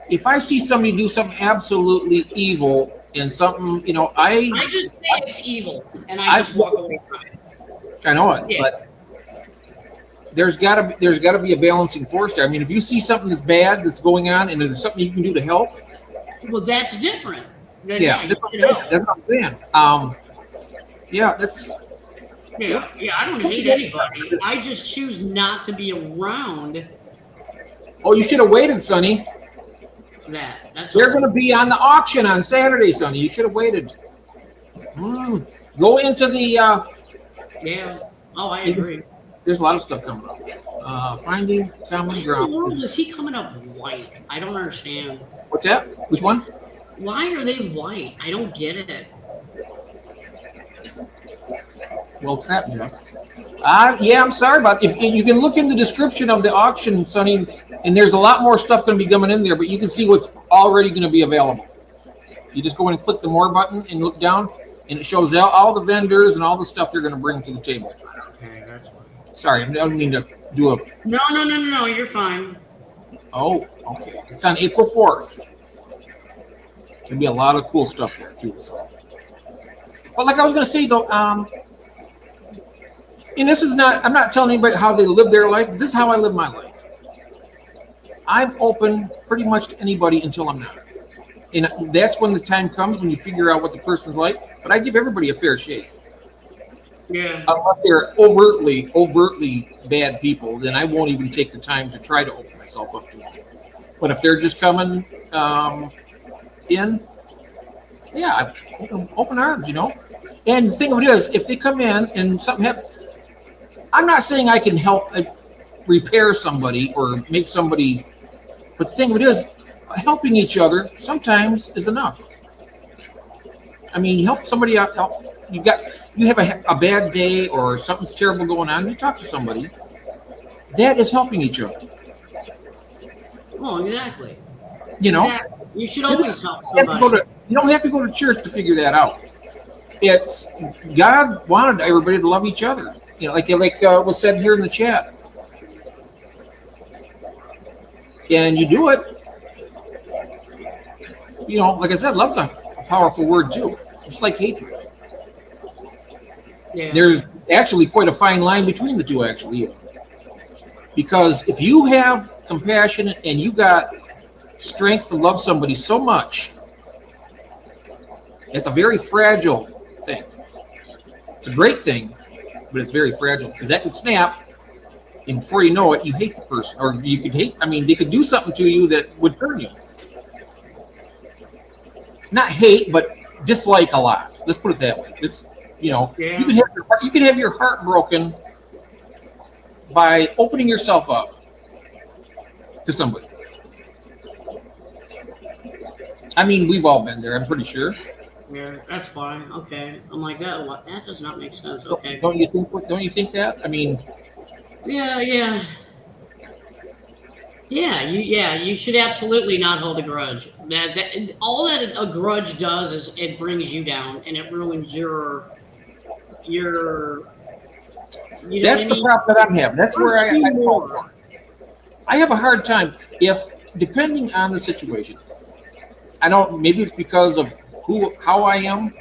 If I see somebody do something absolutely evil and something, I just say it's evil, and I just walk away from it. I know it, but there's got to be a balancing force there. I mean, if you see something that's bad that's going on, and there's something you can do to help, well, that's different. That's what I'm saying. Yeah, that's. Yeah, I don't hate anybody. I just choose not to be around. Oh, you should have waited, Sonny. They're going to be on the auction on Saturday, Sonny. You should have waited. Go into the. Yeah. Oh, I agree. There's a lot of stuff coming up. Finding common ground. Why in the world is he coming up white? I don't understand. What's that? Which one? Why are they white? I don't get it. Well, crap, Jeff. Yeah, I'm sorry about it. If you can look in the description of the auction, Sonny, and there's a lot more stuff going to be coming in there, but you can see what's already going to be available. You just go in and click the more button and look down, and it shows all the vendors and all the stuff they're going to bring to the table. Okay, that's fine. Sorry, I don't mean to do a... No, you're fine. Oh, okay. It's on April 4th. There'll be a lot of cool stuff there, too. So. But like I was going to say, though, and this is not, I'm not telling anybody how they live their life. This is how I live my life. I'm open pretty much to anybody until I'm not. And that's when the time comes when you figure out what the person's like. But I give everybody a fair shake. Yeah. Unless they're overtly bad people, then I won't even take the time to try to open myself up to them. But if they're just coming in, yeah, open arms, And the thing of it is, if they come in and something happens, I'm not saying I can help repair somebody or make somebody, but the thing of it is, helping each other sometimes is enough. I mean, you help somebody out. You have a bad day or something's terrible going on. You talk to somebody. That is helping each other. Oh, exactly. You know, Exactly. You should always help you somebody. don't have to go to church to figure that out. It's God wanted everybody to love each other. You know, like was said here in the chat. And you do it. You know, like I said, love's a powerful word too. It's like hatred. Yeah. There's actually quite a fine line between the two, actually. Because if you have compassion and you got strength to love somebody so much, it's a very fragile thing. It's a great thing, but it's very fragile because that could snap, and before you know it, you hate the person, or you could hate. I mean, they could do something to you that would turn you. Not hate, but dislike a lot. Let's put it that way. You know, Yeah. you can have your heart broken by opening yourself up to somebody. I mean, we've all been there. I'm pretty sure. Yeah, that's fine. Okay. I'm like that. What? That does not make sense. Okay. Don't you think? Don't you think that? I mean, Yeah. You should absolutely not hold a grudge. All that a grudge does is it brings you down and it ruins your. You know that's what I the mean? problem that I'm having. That's where I fall for. I have a hard time depending on the situation. I don't. Maybe it's because of how I am,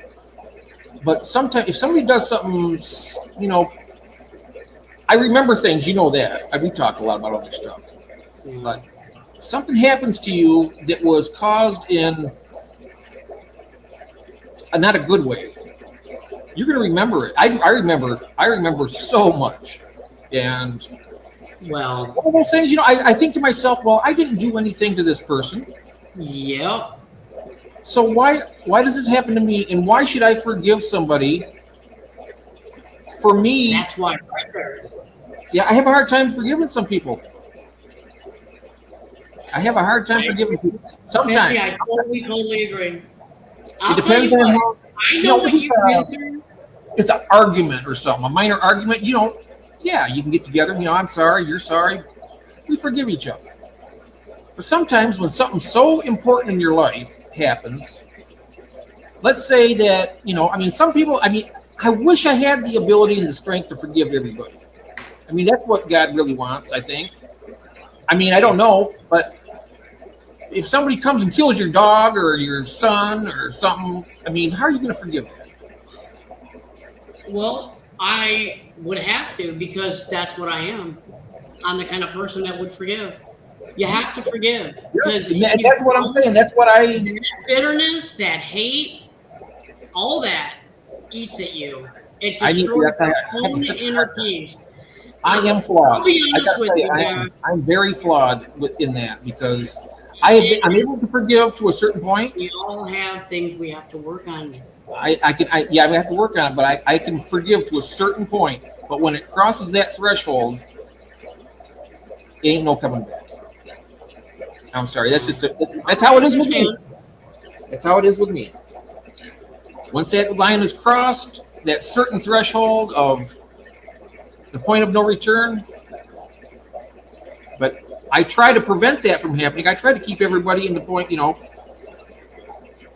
but sometimes if somebody does something, you know, I remember things. You know that we talked a lot about other stuff, but something happens to you that was caused in not a good way. You're going to remember it. I remember so much, and Well, some of those things, you know, I think to myself, well, I didn't do anything to this person. yep. So why does this happen to me, and why should I forgive somebody? For me, That's why right there. yeah, I have a hard time forgiving some people. I have a hard time forgiving people. Sometimes Betsy, I totally agree. I'll it depends tell you on what, how. I know what you've been through. It's an argument or something, a minor argument. You know, yeah, you can get together. You know, I'm sorry, you're sorry. We forgive each other. But sometimes when something so important in your life happens, let's say that, you know, I mean, some people, I mean, I wish I had the ability and the strength to forgive everybody. I mean, that's what God really wants, I think. I mean, I don't know, but if somebody comes and kills your dog or your son or something, I mean, how are you going to forgive that? Well, I would have to because that's what I am. I'm the kind of person that would forgive. You have to forgive because And that's what I'm saying. That's what that bitterness, that hate, all that eats at you. It I need- destroys that's- your I have own such a inner hard time. peace. I am flawed. I'll be I honest gotta with tell you, you, man. I'm very flawed in that because I'm able to forgive to a certain point. We all have things we have to work on. I have to work on it, but I can forgive to a certain point. But when it crosses that threshold, ain't no coming back. I'm sorry. That's how it is with me. That's how it is with me. Once that line is crossed, that certain threshold of the point of no return. But I try to prevent that from happening. I try to keep everybody in the point, you know.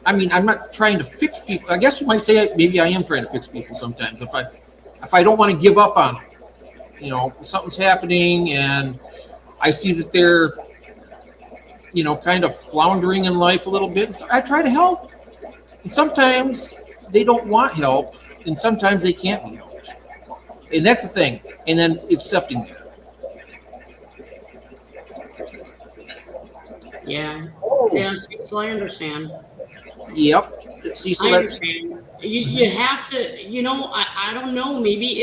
I mean, I'm not trying to fix people. I guess you might say maybe I am trying to fix people sometimes. If I don't want to give up on them, you know, something's happening and I see that they're, you know, kind of floundering in life a little bit. I try to help. And sometimes they don't want help, and sometimes they can't be helped. And that's the thing. And then accepting that. Yeah. Yeah, so I understand. Yep. See, so I that's understand. You have to, you know, I don't know, maybe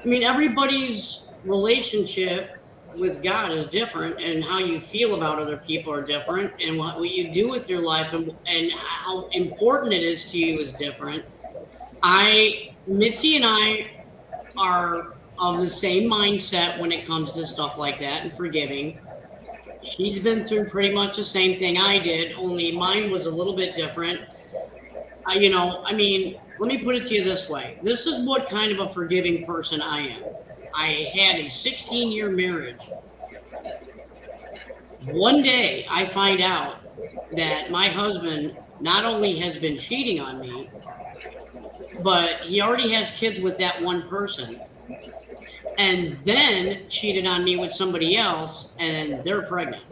everybody's relationship with God is different, and how you feel about other people are different, and what you do with your life and how important it is to you is different. Mitzi and I are of the same mindset when it comes to stuff like that and forgiving. She's been through pretty much the same thing I did, only mine was a little bit different. Let me put it to you this way. This is what kind of a forgiving person I am. I had a 16-year marriage. One day I find out that my husband not only has been cheating on me, but he already has kids with that one person, and then cheated on me with somebody else, and they're pregnant.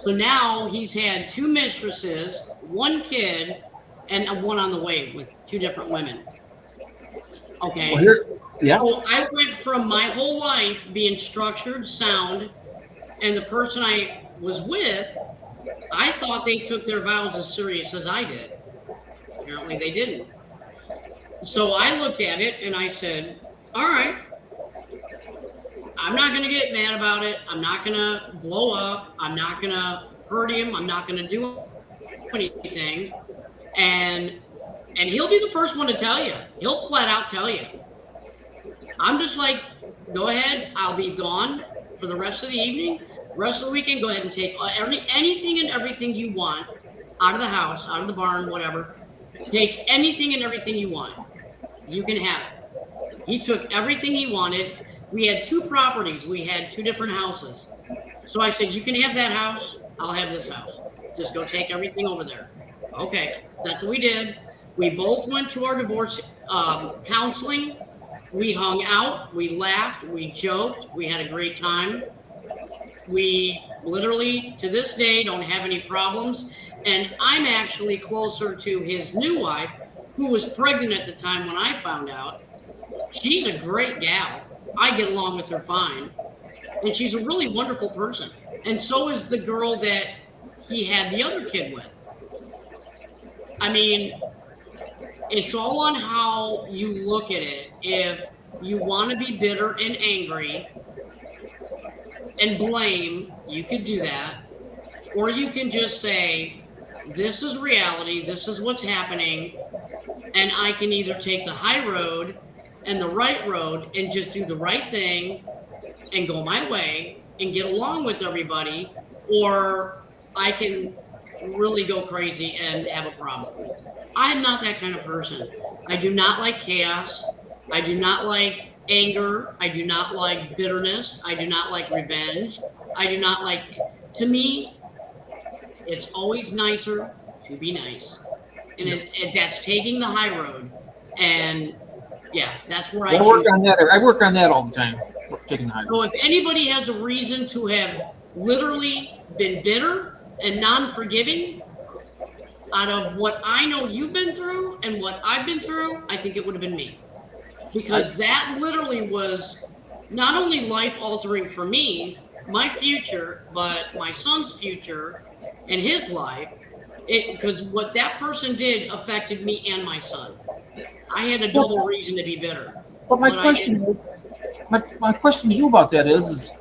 So now he's had 2 mistresses, 1 kid, and one on the way with 2 different women. Okay. Well, yeah. So I went from my whole life being structured, sound, and the person I was with, I thought they took their vows as serious as I did. Apparently they didn't. So I looked at it and I said, all right, I'm not going to get mad about it. I'm not going to blow up. I'm not going to hurt him. I'm not going to do anything. And he'll be the first one to tell you. He'll flat out tell you. I'm just like, go ahead. I'll be gone for the rest of the evening, rest of the weekend. Go ahead and take anything and everything you want out of the house, out of the barn, whatever. Take anything and everything you want. You can have it. He took everything he wanted. We had 2 properties. We had 2 different houses. So I said, you can have that house. I'll have this house. Just go take everything over there. Okay, that's what we did. We both went to our divorce counseling. We hung out. We laughed. We joked. We had a great time. We literally, to this day, don't have any problems. And I'm actually closer to his new wife, who was pregnant at the time when I found out. She's a great gal. I get along with her fine. And she's a really wonderful person. And so is the girl that he had the other kid with. I mean, it's all on how you look at it. If you want to be bitter and angry and blame, you could do that. Or you can just say, this is reality, this is what's happening, and I can either take the high road and the right road and just do the right thing and go my way and get along with everybody, or I can really go crazy and have a problem. I'm not that kind of person. I do not like chaos. I do not like anger. I do not like bitterness. I do not like revenge. I do not like, to me, it's always nicer to be nice. And that's taking the high road. And yeah, that's where I work on that. I work on that all the time, taking the high road. So if anybody has a reason to have literally been bitter and non-forgiving out of what I know you've been through and what I've been through, I think it would have been me. Because that literally was not only life-altering for me, my future, but my son's future and his life. Because what that person did affected me and my son. I had a double reason to be bitter. But my question to you about that is,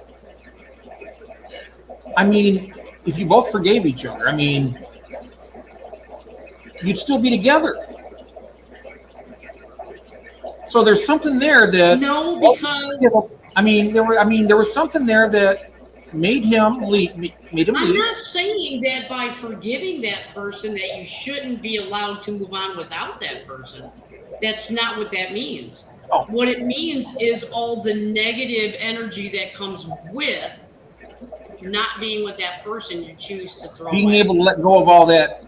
I mean, if you both forgave each other, I mean, you'd still be together. So there's something there that because there was something there that made him leave. I'm not saying that by forgiving that person that you shouldn't be allowed to move on without that person. That's not what that means. Oh. What it means is all the negative energy that comes with not being with that person you choose to throw being away. Able to let go of all that.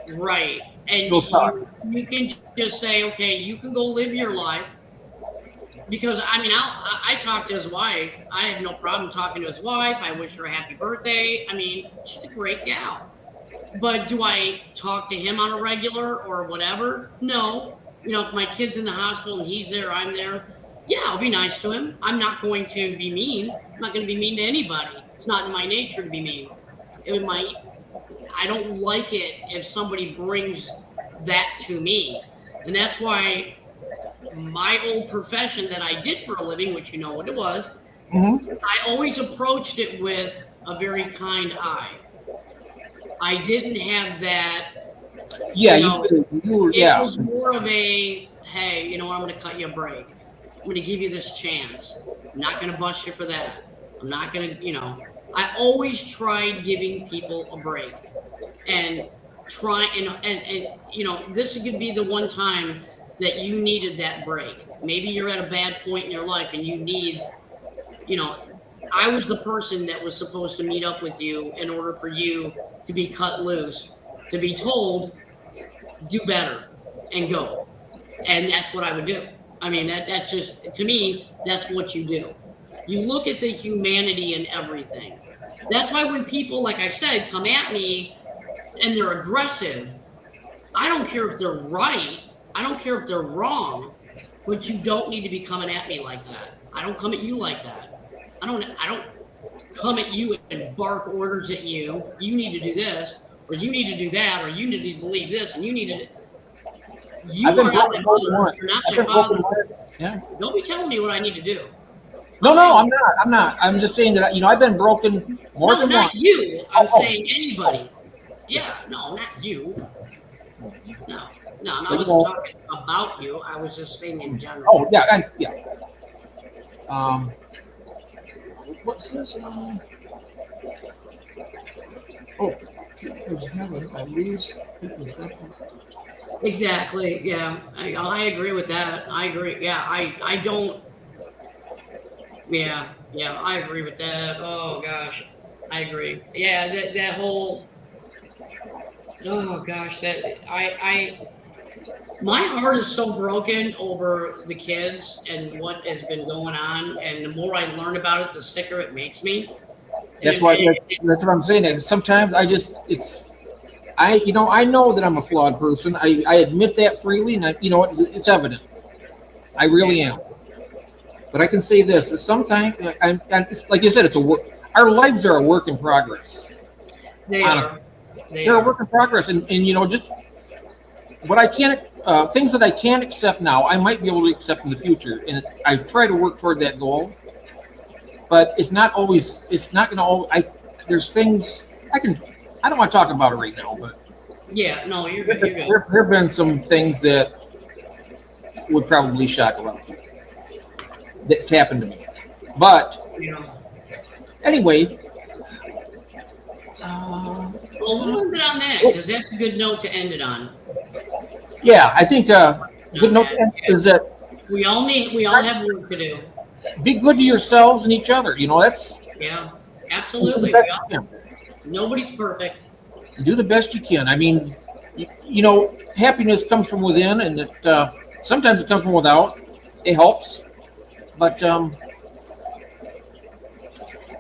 Right. And you can just say, okay, you can go live your life. Because, I mean, I talked to his wife. I have no problem talking to his wife. I wish her a happy birthday. I mean, she's a great gal. But do I talk to him on a regular or whatever? No. You know, if my kid's in the hospital and he's there, I'm there. Yeah, I'll be nice to him. I'm not going to be mean. I'm not going to be mean to anybody. It's not in my nature to be mean. I don't like it if somebody brings that to me. And that's why my old profession that I did for a living, which you know what it was, I always approached it with a very kind eye. I didn't have that Yeah, You know, you were, it yeah. was more of a, hey, you know what, I'm going to cut you a break. I'm going to give you this chance. I'm not going to bust you for that. I'm not going to, I always tried giving people a break and try and this could be the one time that you needed that break. Maybe you're at a bad point in your life and you need, I was the person that was supposed to meet up with you in order for you to be cut loose, to be told, do better and go. And that's what I would do. I mean, that's just, to me, that's what you do. You look at the humanity in everything. That's why when people, like I said, come at me and they're aggressive, I don't care if they're right. I don't care if they're wrong, but you don't need to be coming at me like that. I don't come at you like that. I don't come at you and bark orders at you. You need to do this, or you need to do that, or you need to believe this, and you need to. You I've been are not my broken more father. than once. You're not I've my been broken father. more. Yeah. Don't be telling me what I need to do. No, I'm not. I'm just saying that I've been broken more No, than not once. you. I'm Oh. saying anybody. Yeah, no, not you. No, I Like, wasn't talking about you. I was just saying in general. Oh yeah, yeah. What's this? People's heaven. I lose people's record. Exactly. Yeah, I agree with that. I agree. Yeah, I don't. Yeah, I agree with that. Oh gosh, I agree. Yeah, that whole. Oh gosh, my heart is so broken over the kids and what has been going on, and the more I learn about it, the sicker it makes me. That's And- why. and- That's what I'm saying. Sometimes I know that I'm a flawed person. I admit that freely, and it's evident. I really am. But I can say this: is sometimes, and it's, like you said, it's a work. Our lives are a work in progress. They Honestly. are. They They're a are. work in progress, and just what I can't, things that I can't accept now, I might be able to accept in the future, and I try to work toward that goal. But it's not always. It's not going to always. There's things I can. I don't want to talk about it right now, but Yeah. No, you're good. You're good. there have been some things that would probably shock a lot of people. That's happened to me, but You know. anyway. Well, we'll end it on that because that's a good note to end it on. Yeah, I think good note to end is that We all have work to do. be good to yourselves and each other. That's Yeah, do absolutely. the best you can. Nobody's perfect. Do the best you can. I mean, happiness comes from within, and sometimes it comes from without. It helps, but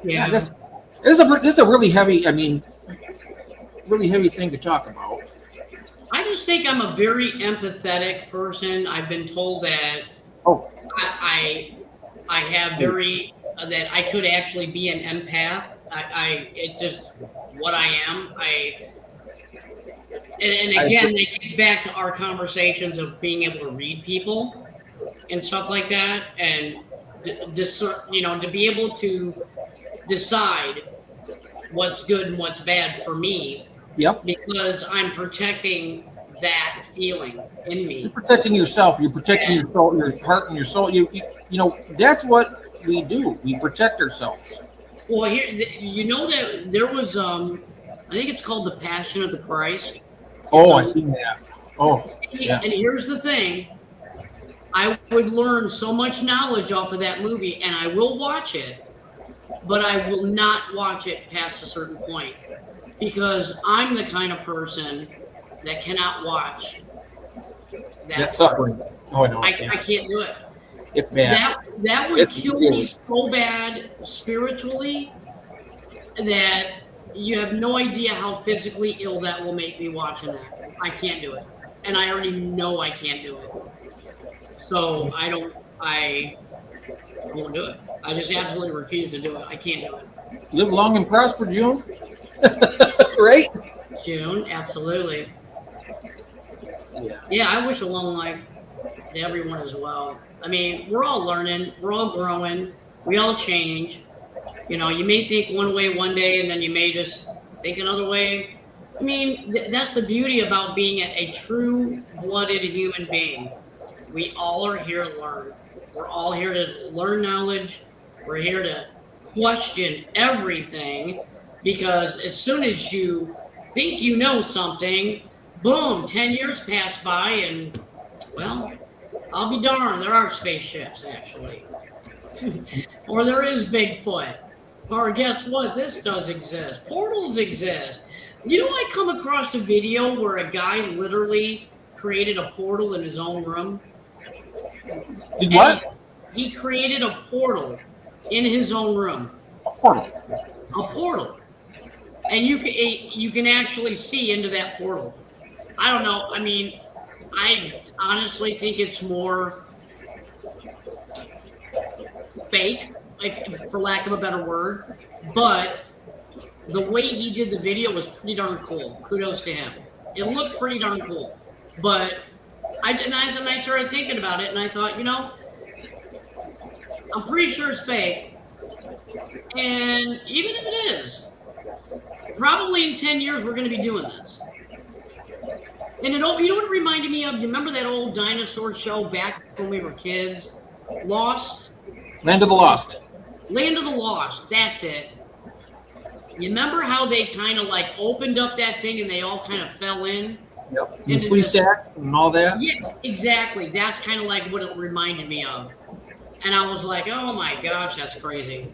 Yeah. this is a really heavy. I mean, really heavy thing to talk about. I just think I'm a very empathetic person. I've been told that Oh, I have very that I could actually be an empath. It's just what I am. And again, it gets back to our conversations of being able to read people and stuff like that, and to be able to decide what's good and what's bad for me, yep. because I'm protecting that feeling in me. You're protecting yourself. You're protecting your soul, your heart, and your soul. That's what we do. We protect ourselves. Well, here, that there was, I think it's called The Passion of the Christ. Oh, I seen that. Oh, yeah. And here's the thing. I would learn so much knowledge off of that movie, and I will watch it, but I will not watch it past a certain point because I'm the kind of person that cannot watch That's suffering. Oh, no. I can't do it. It's bad. That would It's kill really- me so bad spiritually that you have no idea how physically ill that will make me watching that. I can't do it. And I already know I can't do it. So I won't do it. I just absolutely refuse to do it. I can't do it. Live long and prosper, June. Right? June, absolutely. Yeah. Yeah, I wish a long life to everyone as well. I mean, we're all learning, we're all growing, we all change. You may think one way one day, and then you may just think another way I mean, that's the beauty about being a true-blooded human being. We all are here to learn. We're all here to learn knowledge. We're here to question everything because as soon as you think you know something, boom, 10 years pass by and, well, I'll be darned, there are spaceships actually. Or there is Bigfoot. Or guess what? This does exist. Portals exist. You know, I come across a video where a guy literally created a portal in his own room. Did what? He created a portal in his own room. A portal. A portal. And you can actually see into that portal. I don't know. I mean, I honestly think it's more fake, like for lack of a better word. But the way he did the video was pretty darn cool. Kudos to him. It looked pretty darn cool. But I started thinking about it, and I thought, you know, I'm pretty sure it's fake. And even if it is, probably in 10 years we're going to be doing this. And you know what it reminded me of? You remember that old dinosaur show back when we were kids? Lost? Land of the Lost. Land of the Lost. That's it. You remember how they kind of like opened up that thing and they all kind of fell in? Yep. The sleeve stacks and all that. Yeah, exactly. That's kind of like what it reminded me of. And I was like, oh my gosh, that's crazy.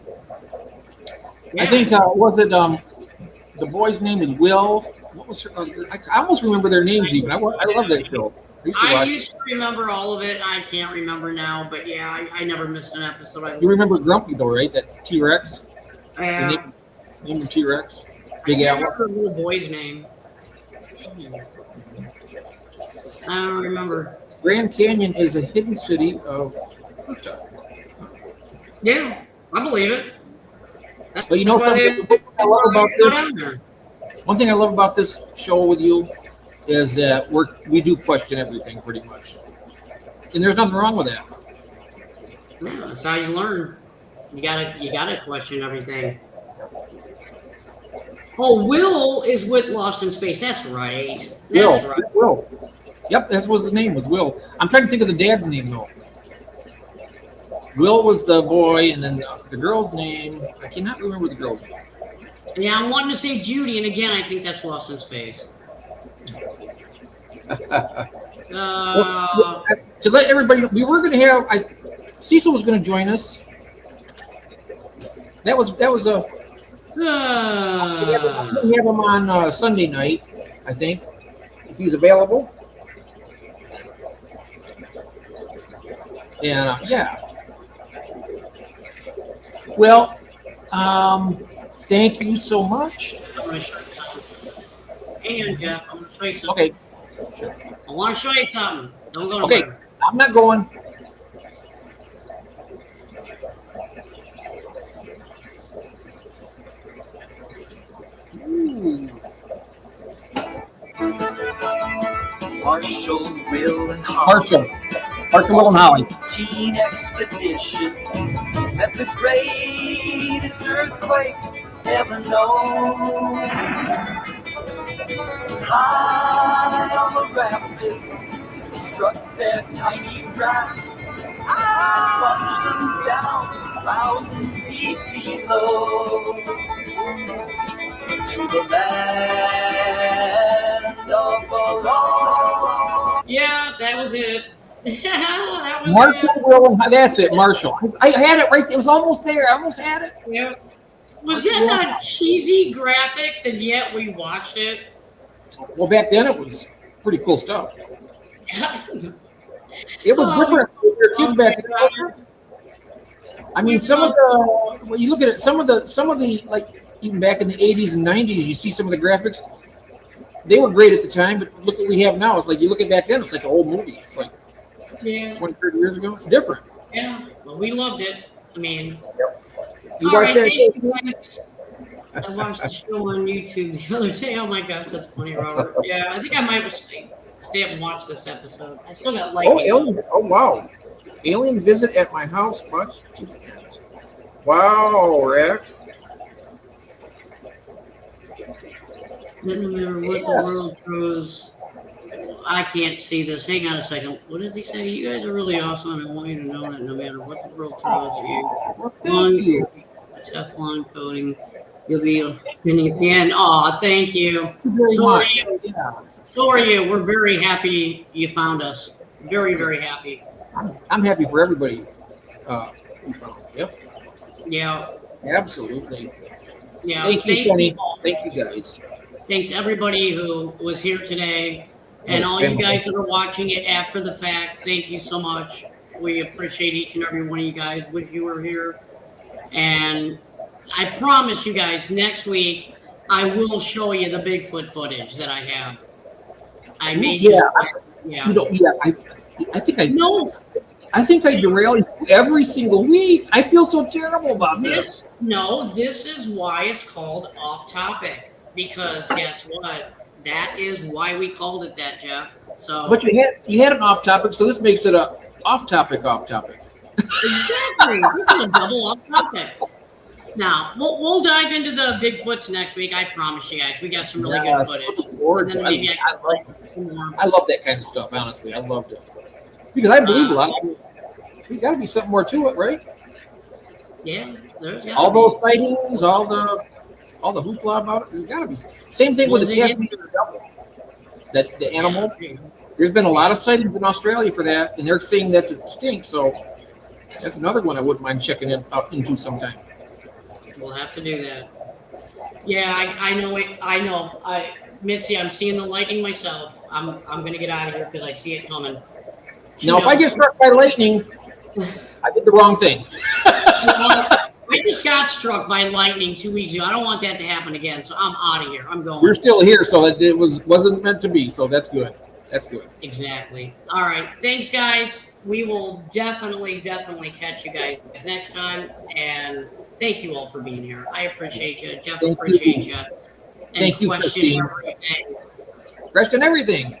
Yeah. I think, was it, the boy's name is Will? What was her, I almost remember their names even. I love that show. I used to remember all of it. I can't remember now, but yeah, I never missed an episode. You remember Grumpy though, right? That T-Rex? Yeah. Name of T-Rex? Big Al. I can't remember the little boy's name. I don't remember. Grand Canyon is a hidden city of Utah. Yeah, I believe it. But you know something I love about this? One thing I love about this show with you is that we do question everything pretty much. And there's nothing wrong with that. Yeah, that's how you learn. You gotta question everything. Oh, Will is with Lost in Space. That's right. That's right. Will. Yep, that was his name, was Will. I'm trying to think of the dad's name, though. Will was the boy, and then the girl's name, I cannot remember the girl's name. Yeah, I'm wanting to say Judy, and again, I think that's Lost in Space. To let everybody know, we were going to have, Cecil was going to join us. That was a... we have him on Sunday night, I think, if he's available. And yeah. Well, thank you so much. I'm going to show you something. And Jeff, I'm going to show you something. Okay. Sure. I want to show you something. Don't go okay. nowhere. I'm not going. Ooh. Marshall, Will, and Holly. Marshall, Will, and Holly. Teen expedition met the greatest earthquake ever known. High on the rapids, they struck their tiny raft, plunged them down 1,000 feet below to the land of the lost. Yeah, that was it. That was Marshall, it. Will, and that's it, Marshall. I had it right. It was almost there. I almost had it. Yeah. Was that not cheesy graphics, and yet we watched it? Well, back then it was pretty cool stuff. It was different for your kids back then, wasn't it? I mean, some of the when you look at it, some of the like even back in the 80s and 90s, you see some of the graphics. They were great at the time, but look what we have now. It's like you look at back then, it's like an old movie. It's like 20, 30 years ago. It's different. Yeah, well, we loved it. I mean, you watched that? I watched the show on YouTube the other day. Oh my gosh, that's funny, Robert. Yeah, I think I might stay up and watch this episode. I still got like. Oh wow! Alien visit at my house. Watch to the end. Wow, Rex. That no matter what the world throws, I can't see this. Hang on a second. What did he say? You guys are really awesome, and I want you to know that no matter what the world throws at you, Well, thank you. Teflon coating, you'll be spinning at the end. Aw, thank you. Thank you very So much. are you. Yeah. So are you. We're very happy you found us. Very, very happy. I'm happy for everybody. We found. Yep. Yeah. Absolutely. Yeah. Thank you, Kenny. Thank you, guys. Thanks everybody who was here today, and all you guys that are watching it after the fact. Thank you so much. We appreciate each and every one of you guys. Wish you were here. And I promise you guys, next week I will show you the Bigfoot footage that I have. I made Yeah. yeah. You know, yeah. I think I No, I think I derail you every single week. I feel so terrible about this. this is why it's called Off Topic. Because guess what? That is why we called it that, Jeff. So But you had an off topic, so this makes it a off topic. exactly. This is a double off topic. Now we'll dive into the Bigfoots next week. I promise you guys. We got some really good footage. Looking forward to And then maybe it. I can play some more. I love that kind of stuff. Honestly, I loved it because I believe a lot. There's got to be something more to it, right? Yeah, there's gotta All be. those sightings, all the hoopla about it. There's got to be same thing with the Tasmanian devil. That the animal. There's been a lot of sightings in Australia for that, and they're saying that's extinct. So that's another one I wouldn't mind checking into sometime. We'll have to do that. Yeah, I know it. I know. Mitzi, I'm seeing the lightning myself. I'm gonna get out of here because I see it coming. Now, if I get struck by lightning, I did the wrong thing. I just got struck by lightning 2 weeks ago. I don't want that to happen again, so I'm out of here. I'm going. You're still here, so it wasn't meant to be. So that's good. That's good. Exactly. All right. Thanks, guys. We will definitely catch you guys next time. And thank you all for being here. I appreciate you. Jeff, Thank appreciate you. you. Thank you, question Christine. everything. Question everything.